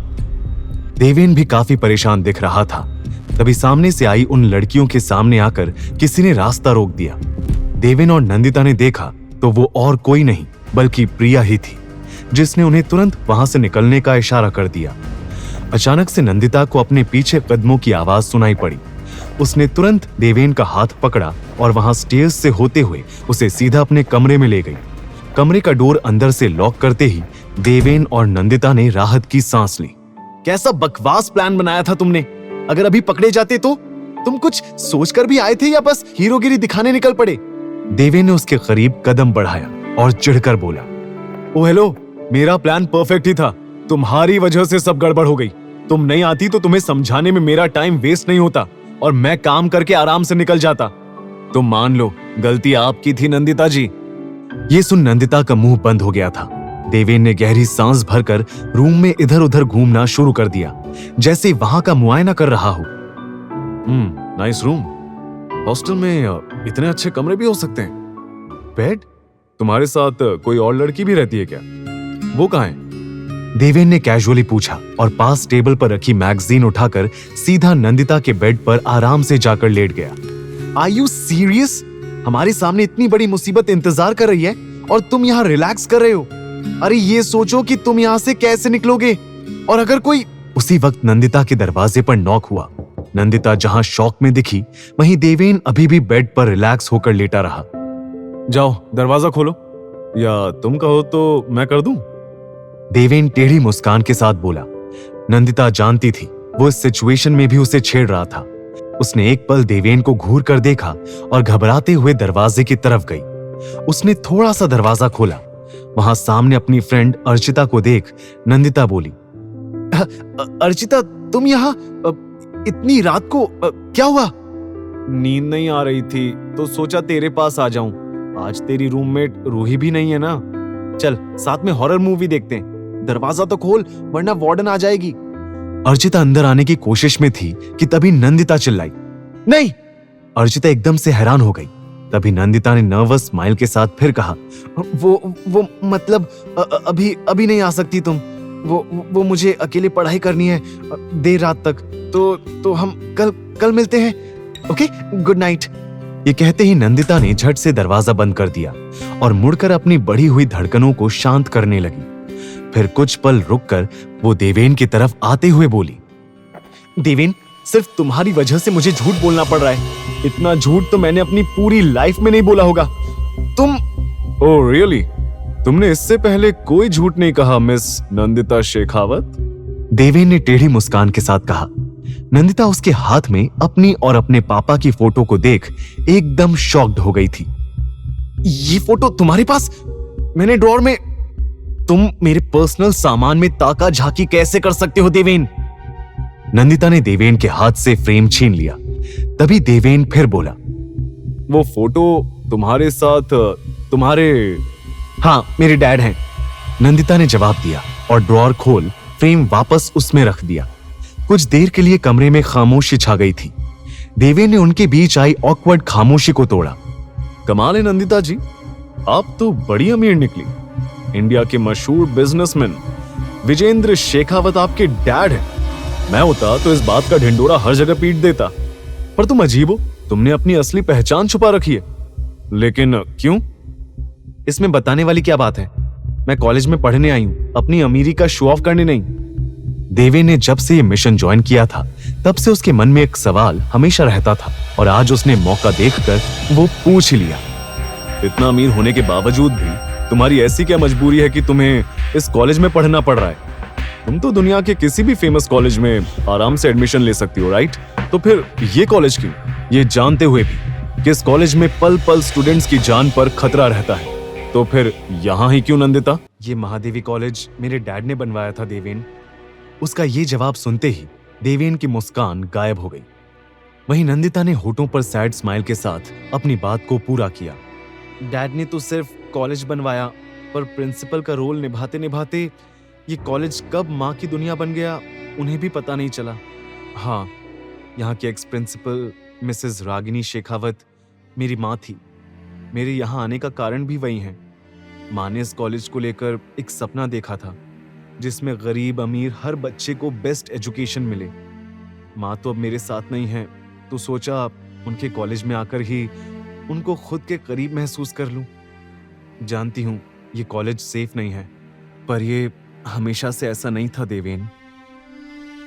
देवेन भी काफी परेशान दिख रहा था। तभी सामने से आई उन लड़कियों के सामने आकर किसी ने रास्ता रोक दिया। देवेन और नंदिता ने देखा तो वो और कोई नहीं बल्कि प्रिया ही थी, जिसने उन्हें तुरंत वहां से निकलने का इशारा कर दिया। अचानक से नंदिता को अपने पीछे कदमों की आवाज सुनाई पड़ी। उसने तुरंत देवेन का हाथ पकड़ा और वहां स्टेयर्स से होते हुए उसे सीधा अपने कमरे में ले गई। कमरे का डोर अंदर से लॉक करते ही देवेन और नंदिता ने राहत की सांस ली। कैसा बकवास प्लान बनाया था तुमने? अगर अभी पकड़े जाते तो? तुम कुछ सोचकर भी आए थे या बस हीरोगिरी दिखाने निकल पड़े? देवेन ने उसके करीब कदम बढ़ाया और चिढ़कर बोला, ओ हेलो, मेरा प्लान परफेक्ट ही था, तुम्हारी वजह से सब गड़बड़ हो गई। तुम नहीं आती तो तुम्हें समझाने में मेरा टाइम वेस्ट नहीं होता और मैं काम करके आराम से निकल जाता। तुम मान लो गलती आपकी थी नंदिता जी। ये सुन नंदिता का मुंह बंद हो गया था। देवेन ने गहरी सांस भरकर रूम में इधर उधर घूमना शुरू कर दिया, जैसे वहां का मुआयना कर रहा हो। Nice room. हॉस्टल में इतने अच्छे कमरे भी हो सकते हैं। बेड? तुम्हारे साथ कोई और लड़की भी रहती है क्या? वो कहाँ है? देवेन ने कैजुअली पूछा और पास टेबल पर रखी मैगजीन उठाकर सीधा नंदिता के बेड पर आराम से जाकर लेट गया। Are you serious? हमारे सामने इतनी बड़ी मुसीबत इंतजार कर रही है और तुम यहाँ रिलैक्स कर रहे हो। अरे ये सोचो कि तुम यहाँ से कैसे निकलोगे, और अगर कोई उसी वक्त नंदिता के दरवाजे पर नॉक हुआ। नंदिता जहां शॉक में दिखी, वहीं देवेन अभी भी बेड पर रिलैक्स होकर लेटा रहा। जाओ दरवाजा खोलो, या तुम कहो तो मैं कर दूं? देवेन टेढ़ी मुस्कान के साथ बोला। नंदिता जानती थी वो इस सिचुएशन में भी उसे छेड़ रहा था। उसने एक पल देवेन को घूर कर देखा और घबराते हुए दरवाजे की तरफ गई। उसने थोड़ा सा दरवाजा खोला। वहां सामने अपनी फ्रेंड अर्चिता को देख नंदिता बोली, अर्चिता तुम यहाँ इतनी रात को क्या हुआ? नींद नहीं आ रही थी तो सोचा तेरे पास आ जाऊं। आज तेरी रूममेट रूही भी नहीं है ना, चल साथ में हॉरर मूवी देखते हैं। दरवाजा तो खोल वरना वार्डन आ जाएगी। अर्चिता अंदर आने की कोशिश में थी कि तभी नंदिता चिल्लाई, नहीं। अर्चिता एकदम से हैरान हो गई। तभी नंदिता ने नर्वस स्माइल के साथ फिर कहा, वो मतलब अभी नहीं आ सकती तुम। वो मुझे अकेले पढ़ाई करनी है देर रात तक, तो हम कल मिलते हैं, ओके? Good night. ये कहते ही नंदिता ने झट से दरवाजा बंद कर दिया और मुड़कर अपनी बढ़ी हुई धड़कनों को शांत करने लगी। फिर कुछ पल रुककर वो देवेन की तरफ आते हुए बोली, देवेन, सिर्फ तुम्हारी वजह से मुझे झूठ बोलना पड़ रहा है। इतना झूठ तो मैंने अपनी पूरी लाइफ में नहीं बोला होगा। तुम ओह रियली? तुमने इससे पहले कोई झूठ नहीं कहा मिस नंदिता शेखावत? देवेन ने टेढ़ी मुस्कान के साथ कहा। नंदिता उसके हाथ में अपनी और अपने पापा की फोटो को देख एकदम शॉक्ड हो गई थी। ये फोटो तुम्हारे पास? मैंने ड्रॉर में। तुम मेरे पर्सनल सामान में ताका झांकी कैसे कर सकते हो देवेन? नंदिता ने देवेन के हाथ से फ्रेम छीन लिया। तभी देवेन फिर बोला, वो फोटो तुम्हारे साथ तुम्हारे? हाँ, मेरे डैड हैं। नंदिता ने जवाब दिया और ड्रॉर खोल फ्रेम वापस उसमें रख दिया। कुछ देर के लिए कमरे में खामोशी छा गई थी। देवेन ने उनके बीच आई ऑकवर्ड खामोशी को तोड़ा। कमाल है नंदिता जी, आप तो बड़ी अमीर निकली। इंडिया के मशहूर बिजनेसमैन विजेंद्र शेखावत आपके डैड हैं। मैं होता तो इस बात का ढिंडोरा हर जगह पीट देता, पर तुम अजीब हो, तुमने अपनी असली पहचान छुपा रखी है। लेकिन क्यों? इसमें बताने वाली क्या बात है? मैं कॉलेज में पढ़ने आई हूं, अपनी अमीरी का शो ऑफ करने नहीं। देवेन ने जब से ये मिशन ज्वाइन किया था तब से उसके मन में एक सवाल हमेशा रहता था और आज उसने मौका देखकर वो पूछ ही लिया। इतना अमीर होने के बावजूद भी तुम्हारी ऐसी क्या मजबूरी है कि तुम्हें इस कॉलेज में पढ़ना पड़ रहा है? तुम तो दुनिया के किसी भी फेमस कॉलेज में आराम से एडमिशन ले सकती हो, राइट? तो फिर ये कॉलेज क्यों, ये जानते हुए भी कि इस कॉलेज में पल पल स्टूडेंट्स की जान पर खतरा रहता है? तो फिर यहां ही क्यों नंदिता? ये महादेवी कॉलेज मेरे डैड ने बनवाया था देवेन। उसका ये जवाब सुनते ही देवेन की मुस्कान गायब हो गई। वहीं नंदिता ने होठों पर सैड स्माइल के साथ अपनी बात को पूरा किया। डैड ने तो सिर्फ कॉलेज बनवाया, पर प्रिंसिपल का रोल निभाते निभाते ये कॉलेज कब माँ की दुनिया बन गया उन्हें भी पता नहीं चला। हाँ, यहाँ के ex principal Mrs Ragini Shekhawat मेरी माँ थी। मेरे यहाँ आने का कारण भी वही है। माँ ने इस कॉलेज को लेकर एक सपना देखा था जिसमें गरीब अमीर हर बच्चे को बेस्ट एजुकेशन मिले। माँ तो अब मेरे साथ नहीं है, तो सोचा उनके कॉलेज में आकर ही उनको खुद के करीब महसूस कर लूं। जानती हूं ये कॉलेज सेफ नहीं है, पर ये हमेशा से ऐसा नहीं था देवेन।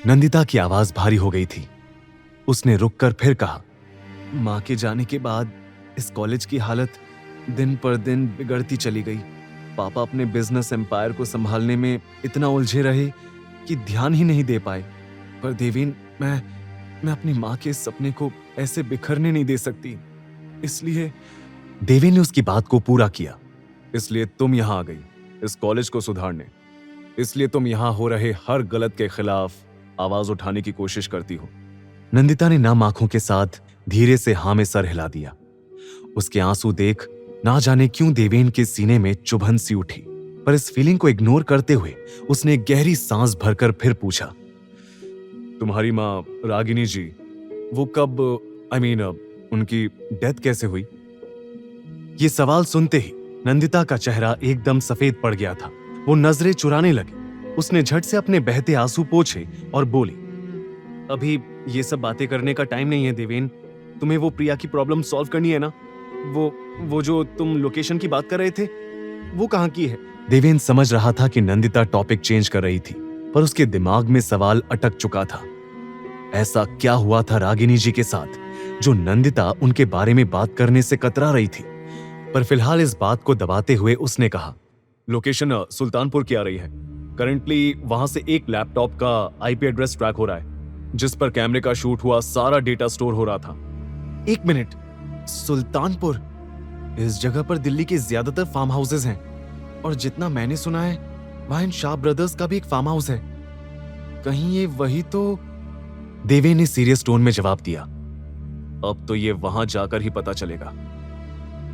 नंदिता की आवाज भारी हो गई थी। उसने रुककर फिर कहा, माँ के जाने के बाद इस कॉलेज की हालत दिन पर दिन बिगड़ती चली गई। पापा अपने बिजनेस एम्पायर को संभालने में इतना उलझे रहे कि ध्यान ही नहीं दे पाए। पर देवेन, मैं अपनी माँ के इस सपने को ऐसे बिखरने नहीं दे सकती। इसलिए देवेन ने उसकी बात को पूरा किया। इसलिए तुम यहाँ आ गई इस कॉलेज को सुधारने। इसलिए तुम यहाँ हो रहे हर गलत के खिलाफ आवाज उठाने की कोशिश करती हो। नंदिता ने नम आंखों के साथ धीरे से हाँ में सर हिला दिया। उसके आंसू देख ना जाने क्यों देवेन के सीने में चुभन सी उठी, पर इस फीलिंग को इग्नोर करते हुए उसने गहरी सांस भरकर फिर पूछा, तुम्हारी माँ रागिनी जी, वो कब उनकी डेथ कैसे हुई? ये सवाल सुनते ही नंदिता का चेहरा एकदम सफेद पड़ गया था। वो नजरें चुराने लगी। उसने झट से अपने बहते आंसू पोंछे और बोली, अभी ये सब बातें करने का टाइम नहीं है देवेन। तुम्हें वो प्रिया की प्रॉब्लम सॉल्व करनी है ना। वो जो तुम लोकेशन की बात कर रहे थे, वो कहाँ की है? देवेन समझ रहा था कि नंदिता टॉपिक चेंज कर रही थी, पर उसके दिमाग में सवाल अटक चुका था। ऐसा क्या हुआ था रागिनी जी के साथ जो नंदिता उनके बारे में बात करने से कतरा रही थी। पर फिलहाल इस बात को दबाते हुए उसने कहा, लोकेशन सुल्तानपुर की आ रही है। करंटली वहां से एक लैपटॉप का आईपी एड्रेस ट्रैक हो रहा है जिस पर कैमरे का शूट हुआ सारा डेटा स्टोर हो रहा था। 1 मिनट, सुल्तानपुर? इस जगह पर दिल्ली के ज्यादातर फार्म हाउसेज हैं और जितना मैंने सुना है वहां इन शाह ब्रदर्स का भी एक फार्म हाउस है। कहीं ये वही तो? देवे ने सीरियस टोन में जवाब दिया, अब तो ये वहां जाकर ही पता चलेगा।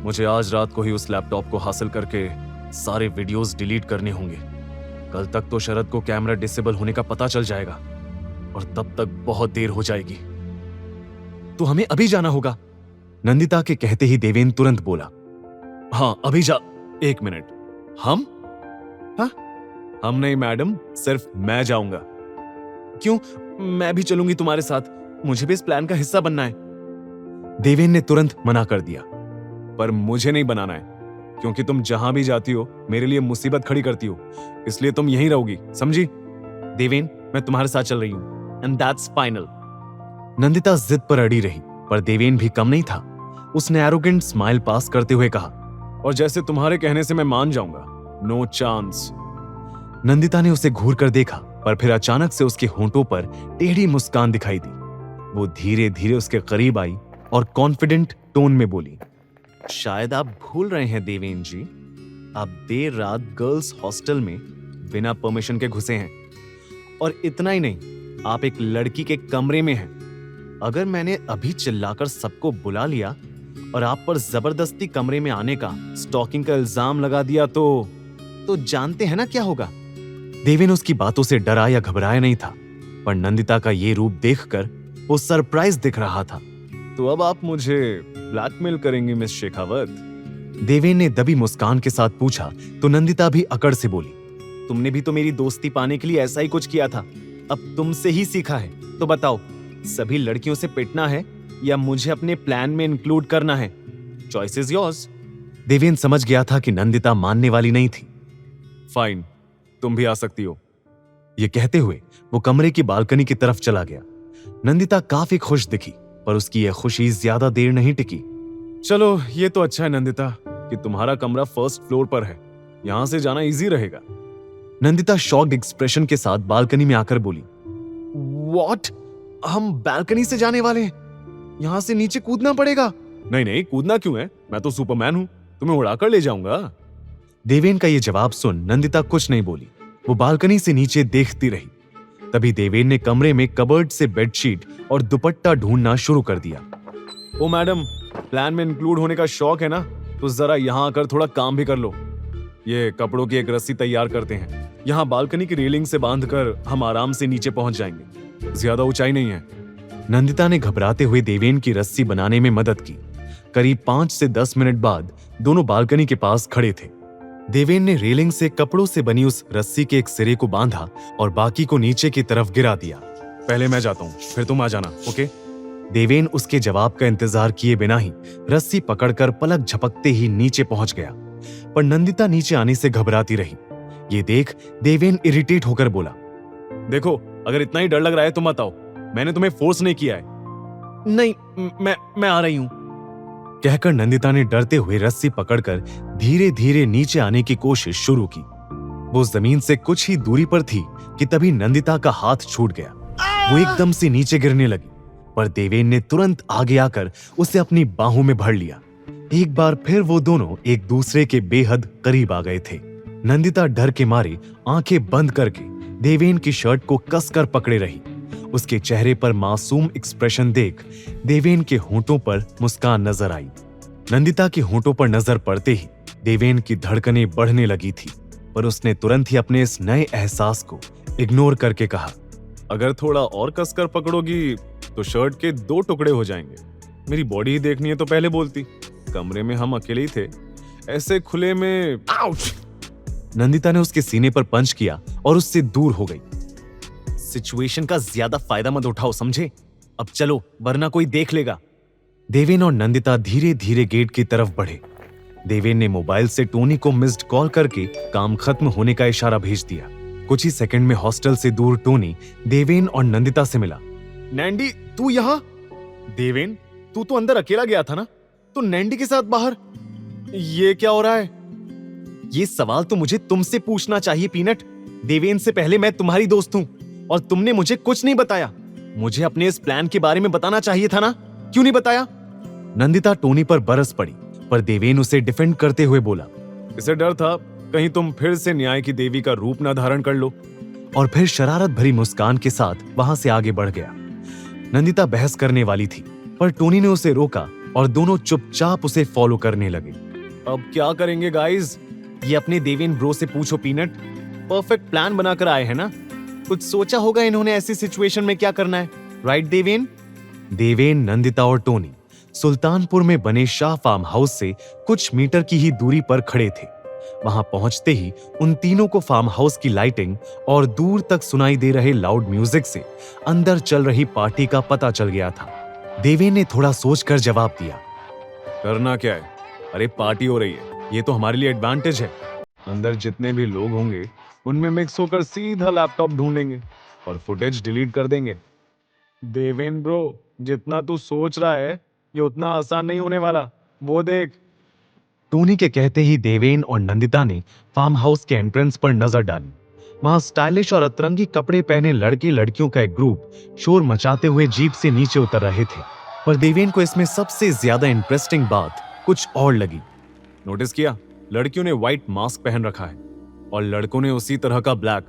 मुझे आज रात को ही उस लैपटॉप को हासिल करके सारे वीडियोस डिलीट करने होंगे। कल तक तो शरद को कैमरा डिसेबल होने का पता चल जाएगा और तब तक बहुत देर हो जाएगी। तो हमें अभी जाना होगा। नंदिता के कहते ही देवेन तुरंत बोला, हाँ अभी जा। 1 मिनट, हम? हाँ, हम नहीं मैडम, सिर्फ मैं जाऊंगा। क्यों? मैं भी चलूंगी तुम्हारे साथ, मुझे भी इस प्लान का हिस्सा बनना है। देवेन ने तुरंत मना कर दिया, पर मुझे नहीं बनाना है क्योंकि तुम जहां भी जाती हो मेरे लिए मुसीबत खड़ी करती हो, इसलिए तुम यहीं रहोगी, समझी? देवेन, मैं तुम्हारे साथ चल रही हूं एंड दैट्स फाइनल। नंदिता जिद पर अड़ी रही, पर देवेन भी कम नहीं था। उसने एरोगेंट स्माइल पास करते हुए कहा, और जैसे तुम्हारे कहने से मैं मान जाऊंगा, नो चांस। नंदिता ने उसे घूर कर देखा, पर फिर अचानक से उसके होंठों पर टेढ़ी मुस्कान दिखाई दी। वो धीरे धीरे उसके करीब आई और कॉन्फिडेंट टोन में बोली, शायद आप भूल रहे हैं देवेन जी, आप देर रात गर्ल्स हॉस्टल में बिना परमिशन के घुसे हैं। और इतना ही नहीं, आप एक लड़की के कमरे में हैं। अगर मैंने अभी चिल्लाकर सबको बुला लिया और आप पर जबरदस्ती कमरे में आने का, स्टॉकिंग का इल्जाम लगा दिया तो जानते हैं ना क्या होगा। देवेन उसकी बातों से डरा या घबराया नहीं था, पर नंदिता का ये रूप देखकर वो सरप्राइज दिख रहा था। तो अब आप मुझे ब्लैकमेल करेंगी मिस शेखावत? देवेन ने दबी मुस्कान के साथ पूछा तो नंदिता भी अकड़ से बोली, तुमने भी तो मेरी दोस्ती पाने के लिए ऐसा ही कुछ किया था, अब तुमसे ही सीखा है। तो बताओ, सभी लड़कियों से पिटना है या मुझे अपने प्लान में इंक्लूड करना है? Choice is yours. देवेन समझ गया था कि नंदिता मानने वाली नहीं थी। फाइन, तुम भी आ सकती हो। ये कहते हुए वो कमरे की बालकनी की तरफ चला गया। नंदिता काफी खुश दिखी, पर उसकी यह खुशी ज्यादा देर नहीं टिकी। चलो, ये तो अच्छा है नंदिता कि तुम्हारा कमरा फर्स्ट फ्लोर पर है, यहां से जाना इजी रहेगा। नंदिता शॉक्ड एक्सप्रेशन के साथ बालकनी में आकर बोली, व्हाट? हम बालकनी से जाने वाले हैं? यहां से नीचे कूदना पड़ेगा? नहीं नहीं, कूदना क्यों है, मैं तो सुपरमैन हूं, तुम्हें उड़ाकर ले जाऊंगा। देवेन का ये जवाब सुन नंदिता कुछ नहीं बोली, वो बालकनी से नीचे देखती रही। तभी देवेन ने कमरे में कबर्ड से बेडशीट और दुपट्टा ढूंढना शुरू कर दिया। ओ मैडम, प्लान में इंक्लूड होने का शौक है ना, तो जरा यहाँ आकर थोड़ा काम भी कर लो। ये कपड़ों की एक रस्सी तैयार करते हैं, यहाँ बालकनी की रेलिंग से बांधकर हम आराम से नीचे पहुंच जाएंगे, ज्यादा ऊंचाई नहीं है। नंदिता ने घबराते हुए देवेन की रस्सी बनाने में मदद की। करीब 5 से 10 मिनट बाद दोनों बालकनी के पास खड़े थे। देवेन ने रेलिंग से कपड़ों से बनी उस रस्सी के एक सिरे को बांधा और बाकी को नीचे की तरफ गिरा दिया। पहले मैं जाता हूँ, फिर तुम आ जाना, ओके? देवेन उसके जवाब का इंतजार किए बिना ही रस्सी पकड़कर पलक झपकते ही नीचे पहुंच गया, पर नंदिता नीचे आने से घबराती रही। ये देख देवेन इरिटेट होकर बोला, देखो, अगर इतना ही डर लग रहा है तो मत आओ, मैंने तुम्हें फोर्स नहीं किया है। नहीं, मैं आ रही हूं, कहकर नंदिता ने डरते हुए रस्सी पकड़कर धीरे धीरे नीचे आने की कोशिश शुरू की। वो जमीन से कुछ ही दूरी पर थी कि तभी नंदिता का हाथ छूट गया। वो एकदम से नीचे गिरने लगी, पर देवेन ने तुरंत आगे आकर उसे अपनी बाहों में भर लिया। एक बार फिर वो दोनों एक दूसरे के बेहद करीब आ गए थे। नंदिता डर के मारे आंखें बंद करके देवेन की शर्ट को कसकर पकड़े रही। उसके चेहरे पर मासूम एक्सप्रेशन देख देवेन के होंठों पर मुस्कान नजर आई। नंदिता के होंठों पर नजर पड़ते ही देवेन की धड़कनें बढ़ने लगी थी, पर उसने तुरंत ही अपने इस नए एहसास को इग्नोर करके कहा, अगर थोड़ा और कसकर पकड़ोगी तो शर्ट के 2 टुकड़े हो जाएंगे। मेरी बॉडी ही देखनी है तो पहले बोलती, कमरे में हम अकेले ही थे, ऐसे खुले में। आउच! नंदिता ने उसके सीने पर पंच किया और उससे दूर हो गई। सिचुएशन का ज्यादा फायदा मत उठाओ, समझे? अब चलो, वरना कोई देख लेगा। देवेन और नंदिता धीरे धीरे गेट की तरफ बढ़े। देवेन ने मोबाइल से टोनी को मिस्ड कॉल करके काम खत्म होने का इशारा भेज दिया। कुछ ही सेकंड में हॉस्टल से दूर टोनी देवेन और नंदिता से मिला। नैंडी, तू यहाँ? देवेन, तू तो अंदर अकेला गया था ना, तो नैंडी के साथ बाहर ये क्या हो रहा है? ये सवाल तो मुझे तुमसे पूछना चाहिए पीनट। देवेन से पहले मैं तुम्हारी दोस्त हूं और तुमने मुझे कुछ नहीं बताया। मुझे अपने इस प्लान के बारे में बताना चाहिए था ना, क्यों नहीं बताया? नंदिता टोनी पर बरस पड़ी, पर देवेन उसे डिफेंड करते हुए बोला, इसे डर था कहीं तुम फिर से न्याय की देवी का रूप ना धारण कर लो। और फिर शरारत भरी मुस्कान के साथ वहां से आगे बढ़ गया। नंदिता बहस करने वाली थी, पर टोनी ने उसे रोका और दोनों चुपचाप उसे फॉलो करने लगे। अब क्या करेंगे गाइस? ये अपने देवेन ब्रो से पूछो पीनट। परफेक्ट प्लान बनाकर आए हैं ना, कुछ सोचा होगा इन्होंने ऐसी सिचुएशन में क्या करना है, राइट देवेन? देवेन, नंदिता और टोनी सुल्तानपुर में बने शाह फार्म हाउस से कुछ मीटर की ही दूरी पर खड़े थे। वहां पहुंचते ही उन तीनों को फार्म हाउस की लाइटिंग और दूर तक सुनाई दे रहे लाउड म्यूजिक से अंदर चल रही पार्टी का पता चल गया था। देवेन ने थोड़ा सोचकर जवाब दिया, करना क्या है? अरे पार्टी हो रही है, ये तो हमारे लिए एडवांटेज है। अंदर जितने भी लोग होंगे उनमें मिक्स होकर सीधा लैपटॉप ढूंढेंगे और फुटेज डिलीट कर देंगे। देवेन ब्रो, जितना तू सोच रहा है ये उतना आसान नहीं होने वाला, वो देख। टोनी के कहते ही देवेन और नंदिता ने फार्म हाउस के एंट्रेंस पर नजर डाली। वहां स्टाइलिश और अतरंगी कपड़े पहने लड़के लड़कियों का एक ग्रुप शोर मचाते हुए जीप से नीचे उतर रहे थे। पर देवेन को इसमें सबसे ज्यादा इंटरेस्टिंग बात कुछ और लगी। नोटिस किया, लड़कियों ने व्हाइट मास्क पहन रखा है और लड़कों ने उसी तरह का ब्लैक।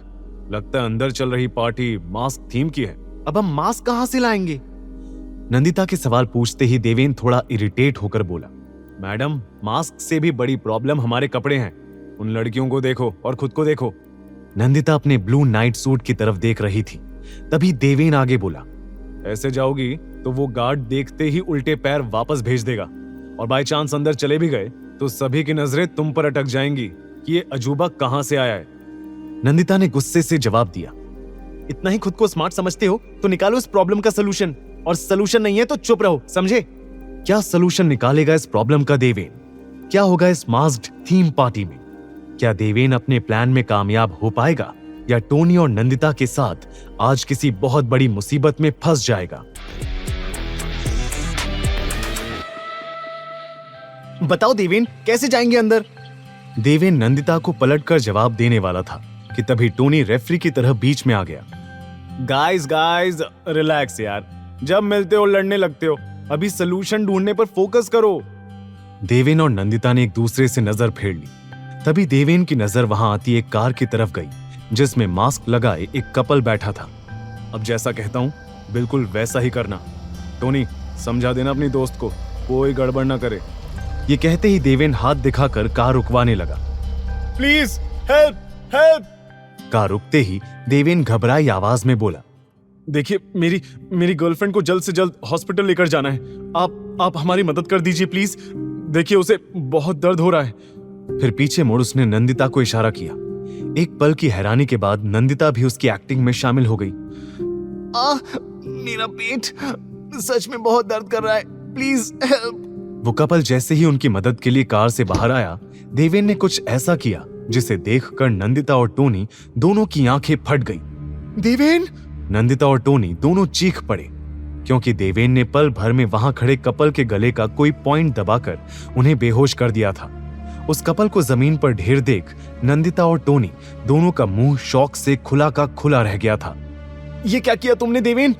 लगता है अंदर चल रही पार्टी मास्क थीम की है। अब हम मास्क कहां से लाएंगे? नंदिता के सवाल पूछते ही देवेन थोड़ा इरिटेट होकर बोला, मैडम, मास्क से भी बड़ी प्रॉब्लम हमारे कपड़े हैं। उन लड़कियों को देखो और खुद को देखो। नंदिता अपने ब्लू नाइट सूट की तरफ देख रही थी। तभी देवेन आगे बोला, ऐसे जाओगी तो वो गार्ड देखते ही उल्टे पैर वापस भेज देगा और बाय चांस अंदर चले भी गए तो सभी की नजरें तुम पर अटक जाएंगी कि ये अजूबा कहां से आया है। नंदिता ने गुस्से से जवाब दिया, इतना ही खुद को स्मार्ट समझते हो तो निकालो इस प्रॉब्लम का सलूशन, और सलूशन नहीं है तो चुप रहो, समझे? क्या सलूशन निकालेगा इस प्रॉब्लम का देवेन? क्या होगा इस मास्क्ड थीम पार्टी में? क्या देवेन अपने प्लान में कामयाब हो पाएगा या टोनी और नंदिता के साथ आज किसी बहुत बड़ी मुसीबत में फंस जाएगा? बताओ देवेन, कैसे जाएंगे अंदर? देवेन नंदिता को पलटकर जवाब देने वाला था कि तभी टोनी रेफरी की तरह बीच में आ गया। गाइस रिलैक्स यार, जब मिलते हो लड़ने लगते हो, अभी सलूशन ढूंढने पर फोकस करो। देवेन और नंदिता ने एक दूसरे से नजर फेर ली। तभी देवेन की नजर वहां आती एक कार की तरफ गई जिसमें मास्क लगाए एक कपल बैठा था। अब जैसा कहता हूं बिल्कुल वैसा ही करना। टोनी, समझा देना अपनी दोस्त को, कोई गड़बड़ ना करे। ये कहते ही देवेन हाथ दिखाकर कार रुकवाने लगा। Please help help. कार रुकते ही देवेन घबराई आवाज में बोला, देखिए मेरी गर्लफ्रेंड को जल्द से जल्द हॉस्पिटल लेकर जाना है। आप हमारी मदद कर दीजिए प्लीज। देखिए उसे बहुत दर्द हो रहा है। फिर पीछे मुड़ उसने नंदिता को इशारा किया। एक पल की हैरानी के बाद नंदिता भी उसकी एक्टिंग में शामिल हो गई। मेरा पेट सच में बहुत दर्द कर रहा है, प्लीज हेल्प। वो कपल जैसे ही उनकी मदद के लिए कार से बाहर आया, देवेन ने कुछ ऐसा किया जिसे देखकर नंदिता और टोनी दोनों की आंखें फट गई। देवेन! नंदिता और टोनी दोनों चीख पड़े क्योंकि देवेन ने पल भर में वहां खड़े कपल के गले का कोई पॉइंट दबाकर उन्हें बेहोश कर दिया था। उस कपल को जमीन पर ढेर देख नंदिता और टोनी दोनों का मुंह शौक से खुला का खुला रह गया था। ये क्या किया तुमने देवेन?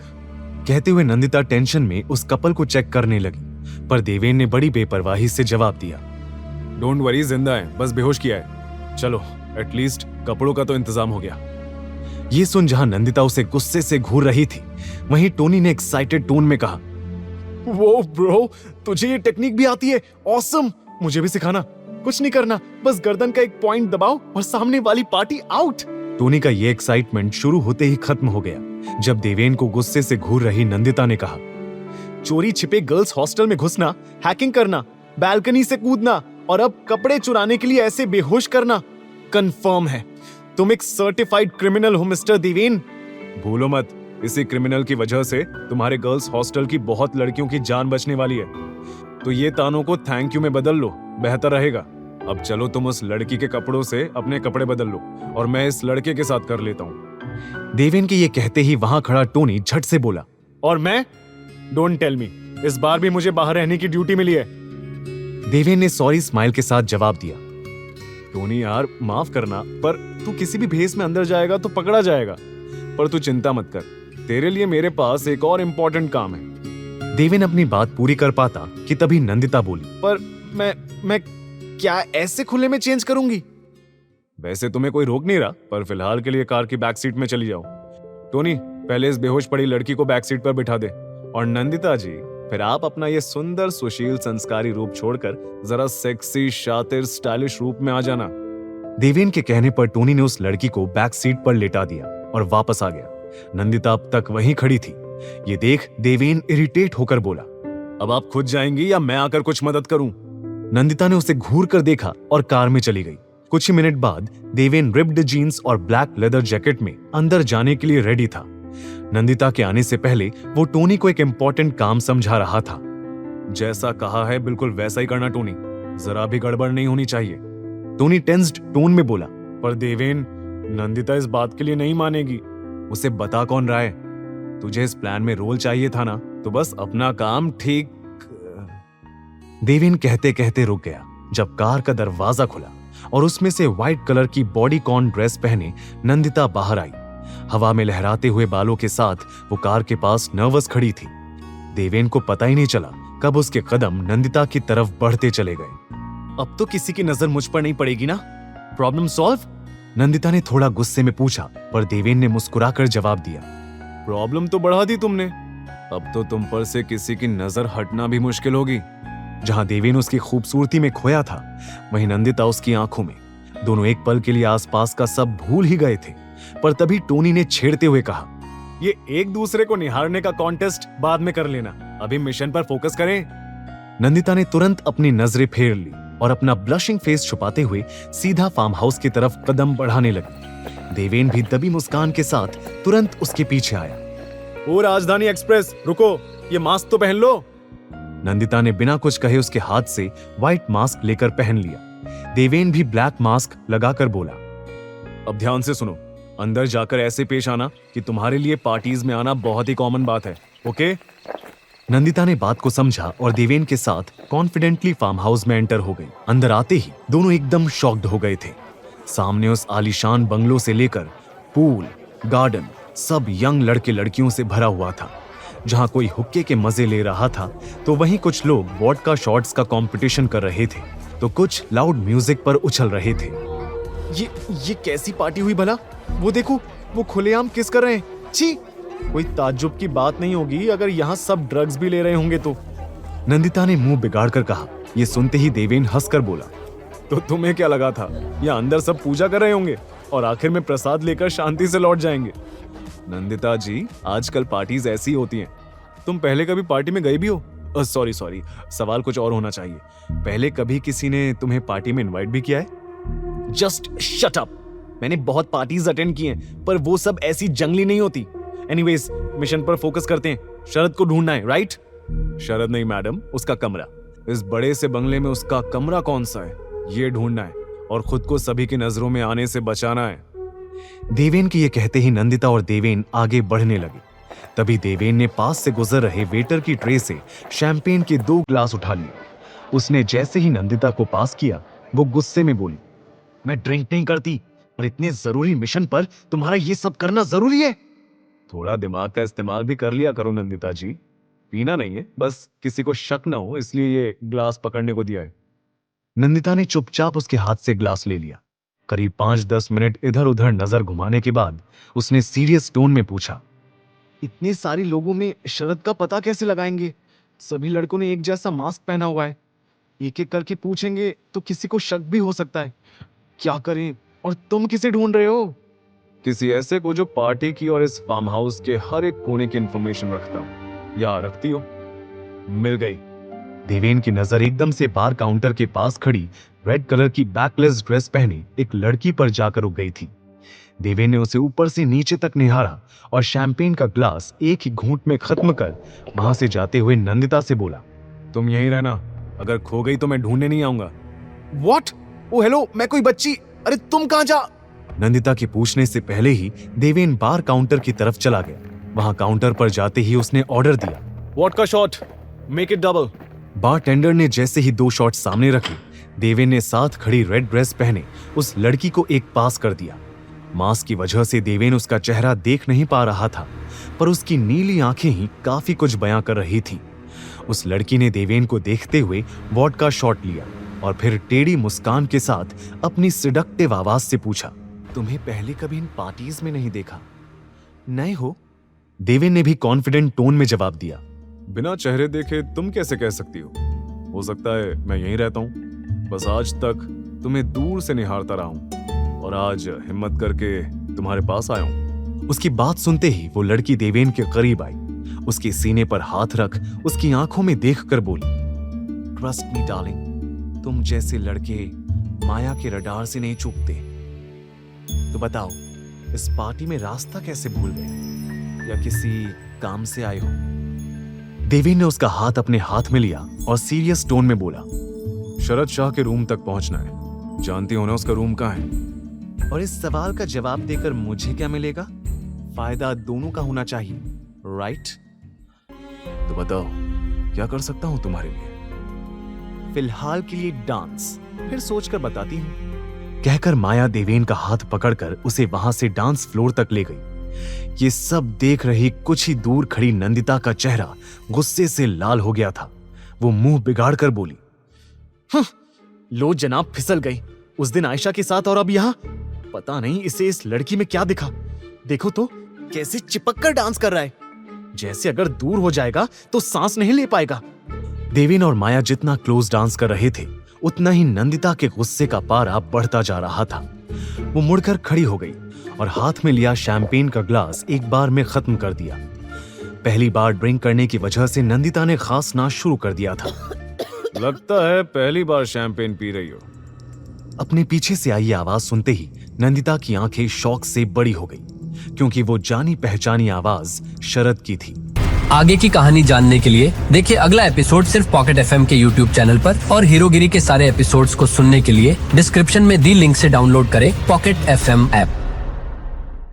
कहते हुए नंदिता टेंशन में उस कपल को चेक करने लगी, पर देवेन ने बड़ी बेपरवाही से जवाब दिया, डोंट वरी, जिंदा है, बस बेहोश किया है। चलो, एटलीस्ट कपड़ों का तो इंतजाम हो गया। ये सुन जहां नंदिता उसे गुस्से से घूर रही थी, वहीं टोनी ने एक्साइटेड टोन में कहा, वो ब्रो, तुझे ये टेक्निक भी आती है? ऑसम, मुझे भी सिखाना। कुछ नहीं करना, बस गर्दन का एक पॉइंट दबाओ और सामने वाली पार्टी आउट। टोनी का ये एक्साइटमेंट शुरू होते ही खत्म हो गया जब देवेन को गुस्से से घूर रही नंदिता ने कहा, चोरी छिपे गर्ल्स हॉस्टल में घुसना, हैकिंग करना, बालकनी से कूदना और अब कपड़े चुराने के लिए ऐसे बेहोश करना कंफर्म है। तुम एक सर्टिफाइड क्रिमिनल हो मिस्टर देवेन। भूलो मत, इसी क्रिमिनल की वजह से तुम्हारे गर्ल्स हॉस्टल की बहुत लड़कियों की जान बचने वाली है। तो ये तानों को थैंक यू में बदल लो, बेहतर रहेगा। अब चलो तुम उस लड़की के कपड़ों से अपने कपड़े बदल लो और मैं इस लड़के के साथ कर लेता हूँ। देवेन के ये कहते ही वहां खड़ा टोनी झट से बोला, और मैं? डोंट टेल मी, इस बार भी मुझे बाहर रहने की ड्यूटी मिली है। देवेन ने सॉरी स्माइल के साथ जवाब दिया, टोनी यार माफ करना, पर तू किसी भी भेस में अंदर जाएगा तो पकड़ा जाएगा। पर तू चिंता मत कर, तेरे लिए मेरे पास एक और इम्पोर्टेंट काम है। देवेन अपनी बात पूरी कर पाता कि तभी नंदिता बोली, पर मैं क्या ऐसे खुले में चेंज करूंगी? वैसे तुम्हें कोई रोक नहीं रहा, पर फिलहाल के लिए कार की बैक सीट में चली जाओ। टोनी, पहले इस बेहोश पड़ी लड़की को बैक सीट पर बिठा दे, और नंदिता जी फिर आप अपना ये सुंदर सुशील संस्कारी रूप छोड़कर जरा सेक्सी शातिर स्टाइलिश रूप में आ जाना। देवेन के कहने पर टोनी ने उस लड़की को बैक सीट पर लेटा दिया और वापस आ गया। नंदिता अब तक वहीं खड़ी थी। ये देख देवेन इरिटेट होकर बोला, अब आप खुद जाएंगी या मैं आकर कुछ मदद करूं? नंदिता ने उसे घूर कर देखा और कार में चली गई। कुछ ही मिनट बाद देवेन रिप्ड जीन्स और ब्लैक लेदर जैकेट में अंदर जाने के लिए रेडी था। नंदिता के आने से पहले वो टोनी को एक इंपॉर्टेंट काम समझा रहा था। जैसा कहा है बिल्कुल वैसा ही करना टोनी, जरा भी गड़बड़ नहीं होनी चाहिए। टोनी टेंस्ड टोन में बोला, पर देवेन, नंदिता इस बात के लिए नहीं मानेगी। उसे बता कौन रहा है? तुझे इस प्लान में रोल चाहिए था ना, तो बस अपना काम ठीक। देवेन कहते कहते रुक गया जब कार का दरवाजा खुला और उसमें से व्हाइट कलर की बॉडीकॉन ड्रेस पहने नंदिता बाहर आई। हवा में लहराते हुए बालों के साथ वो कार के पास नर्वस खड़ी थी। देवेन को पता ही नहीं चला कब उसके कदम नंदिता की तरफ बढ़ते चले गए। अब तो किसी की नजर मुझ पर नहीं पड़ेगी ना? Problem solve? नंदिता ने थोड़ा गुस्से में पूछा, पर देवेन ने मुस्कुराकर जवाब दिया, प्रॉब्लम तो बढ़ा दी तुमने, अब तो तुम पर से किसी की नजर हटना भी मुश्किल होगी। जहां देवेन उसकी खूबसूरती में खोया था, वहीं नंदिता उसकी आंखों में। दोनों एक पल के लिए आसपास का सब भूल ही गए थे, पर तभी टोनी ने छेड़ते हुए कहा, ये एक दूसरे को निहारने का कॉन्टेस्ट बाद में कर लेना, अभी मिशन पर फोकस करें। नंदिता ने तुरंत अपनी नजरें फेर ली और अपना ब्लशिंग फेस छुपाते हुए सीधा फार्म हाउस की तरफ कदम बढ़ाने लगी। देवेन भी दबी मुस्कान के साथ तुरंत उसके पीछे आया। ओ राजधानी एक्सप्रेस, रुको, ये मास्क तो पहन लो। नंदिता ने बिना कुछ कहे उसके हाथ से व्हाइट मास्क लेकर पहन लिया। देवेन भी ब्लैक मास्क लगाकर बोला, अब ध्यान से सुनो, अंदर जाकर ऐसे पेश आना कि तुम्हारे लिए पार्टीज में आना बहुत ही कॉमन बात है, ओके? नंदिता ने बात को समझा और देवेन के साथ कॉन्फिडेंटली फार्म हाउस में एंटर हो गई। अंदर आते ही दोनों एकदम शॉक्ड हो गए थे। सामने उस आलीशान बंगलो से लेकर पूल, गार्डन, सब यंग लड़के लड़कियों से भरा हुआ था। जहां कोई हुक्के के मजे ले रहा था, तो वहीं कुछ लोग वोडका शॉट्स का कंपटीशन कर रहे थे, तो कुछ लाउड म्यूजिक पर उछल रहे थे। ये कैसी पार्टी हुई भला? वो देखो, वो खुलेआम किस कर रहे हैं। छी, कोई ताज्जुब की बात नहीं होगी अगर यहाँ सब ड्रग्स भी ले रहे होंगे तो। नंदिता ने मुंह बिगाड़ कर कहा। ये सुनते ही देवेन हंसकर बोला, तो तुम्हें क्या लगा था या अंदर सब पूजा कर रहे होंगे और आखिर में प्रसाद लेकर शांति से लौट जाएंगे? नंदिता जी, आजकल पार्टीज ऐसी होती हैं। तुम पहले कभी पार्टी में गई भी हो? सॉरी, सवाल कुछ और होना चाहिए। पहले कभी किसी ने तुम्हें पार्टी में इनवाइट भी किया है? Just shut up. मैंने बहुत पार्टीज अटेंड की हैं, पर वो सब ऐसी जंगली नहीं होती। एनीवेज, मिशन पर फोकस करते हैं। शरद को ढूंढना है, राइट? शरद नहीं मैडम, उसका कमरा। इस बड़े से बंगले में उसका कमरा कौन सा है, ये ढूंढना है और खुद को सभी की नजरों में आने से बचाना है। देवेन के ये कहते ही नंदिता और देवेन आगे बढ़ने लगे। तभी देवेन ने पास से गुजर रहे वेटर की ट्रे से शैंपेन के 2 ग्लास उठा लिए। उसने जैसे ही नंदिता को पास किया, वो गुस्से में बोली, मैं ड्रिंक नहीं करती, और इतने जरूरी मिशन पर तुम्हारा ये सब करना जरूरी है? थोड़ा दिमाग का इस्तेमाल भी कर लिया करो नंदिता जी। पीना नहीं है, बस किसी को शक ना हो इसलिए ये ग्लास पकड़ने को दिया है। नंदिता ने चुपचाप उसके हाथ से ग्लास ले लिया। करीब 5-10 मिनट इधर उधर नजर घुमाने के बाद उसने सीरियस टोन में पूछा, इतने सारे लोगों में शरद का पता कैसे लगाएंगे? सभी लड़कों ने एक जैसा मास्क पहना हुआ है। एक एक करके पूछेंगे तो किसी को शक भी हो सकता है। क्या करें? और तुम किसे ढूंढ रहे हो? किसी ऐसे को जो पार्टी की और इस फार्म हाउस के हर एक कोने की इंफॉर्मेशन रखता हो या रखती हो। मिल गई। देवेन की नजर एकदम से बार काउंटर के पास खड़ी रेड कलर की बैकलेस ड्रेस पहनी एक लड़की पर जाकर रुक गई थी। देवेन ने उसे ऊपर से नीचे तक निहारा और शैंपेन का ग्लास एक ही घूंट में खत्म कर वहां से जाते हुए नंदिता से बोला, तुम यहीं रहना, अगर खो गई तो मैं ढूंढने नहीं आऊंगा। व्हाट? ओ हेलो, मैं कोई बच्ची, अरे तुम कहां जा? नंदिता के पूछने से पहले ही देवेन बार काउंटर की तरफ चला गया। वहां काउंटर पर जाते ही उसने ऑर्डर दिया, vodka shot, make it double. Bartender ने जैसे ही 2 शॉट सामने रखे, देवेन ने साथ खड़ी रेड ड्रेस पहने उस लड़की को एक पास कर दिया। मास्क की वजह से देवेन उसका चेहरा देख नहीं पा रहा था, पर उसकी नीली आंखें ही काफी कुछ बयां कर रही थी। उस लड़की ने देवेन को देखते हुए वोडका शॉट लिया और फिर टेढ़ी मुस्कान के साथ अपनी सिडक्टिव आवाज से पूछा, तुम्हें पहले कभी इन पार्टीज में नहीं देखा, नए हो? देवेन ने भी कॉन्फिडेंट टोन में जवाब दिया, बिना चेहरे देखे तुम कैसे कह सकती हो सकता है मैं यहीं रहता हूं, बस आज तक तुम्हें दूर से निहारता रहा हूं और आज हिम्मत करके तुम्हारे पास आया हूं। उसकी बात सुनते ही वो लड़की देवेन के करीब आई, उसके सीने पर हाथ रख उसकी आंखों में देखकर बोली, ट्रस्ट मी डार्लिंग, तुम जैसे लड़के माया के रडार से नहीं चूकते। तो बताओ, इस पार्टी में रास्ता कैसे भूल गए या किसी काम से आए हो? देवेन ने उसका हाथ अपने हाथ में लिया और सीरियस टोन में बोला, शरद शाह के रूम तक पहुंचना है, जानती हो ना उसका रूम कहाँ है? और इस सवाल का जवाब देकर मुझे क्या मिलेगा? फायदा दोनों का होना चाहिए, राइट? तो बताओ क्या कर सकता हूं तुम्हारे लिए? फिलहाल के लिए डांस, फिर सोचकर बताती हूं। कहकर माया देवेन का हाथ पकड़कर उसे वहां से डांस फ्लोर तक ले गई। ये सब देख रही कुछ ही दूर खड़ी नंदिता का चेहरा गुस्से से लाल हो गया था। वो मुंह बिगाड़ कर बोली, लो जनाब, फिसल गई। उस दिन आयशा के साथ और अब यहां। पता नहीं इसे इस लड़की में क्या दिखा। देखो तो कैसे चिपक कर डांस कर रहा है, जैसे अगर दूर हो जाएगा तो सांस नहीं ले पाएगा। देवेन और माया जितना क्लोज डांस कर रहे थे, उतना ही नंदिता के गुस्से का पारा बढ़ता जा रहा था। वो मुड़कर खड़ी हो गई और हाथ में लिया शैंपेन का ग्लास एक बार में खत्म कर दिया। पहली बार ड्रिंक करने की वजह से नंदिता ने खांसना शुरू कर दिया था। लगता है पहली बार शैंपेन पी रही हो। अपने पीछे से आई आवाज सुनते ही नंदिता की आंखें शौक से बड़ी हो गई, क्योंकि वो जानी पहचानी आवाज शरद की थी। आगे की कहानी जानने के लिए देखिए अगला एपिसोड सिर्फ पॉकेट एफएम के यूट्यूब चैनल पर, और हीरोगिरी के सारे एपिसोड्स को सुनने के लिए डिस्क्रिप्शन में दी लिंक से डाउनलोड करें पॉकेट एफएम ऐप।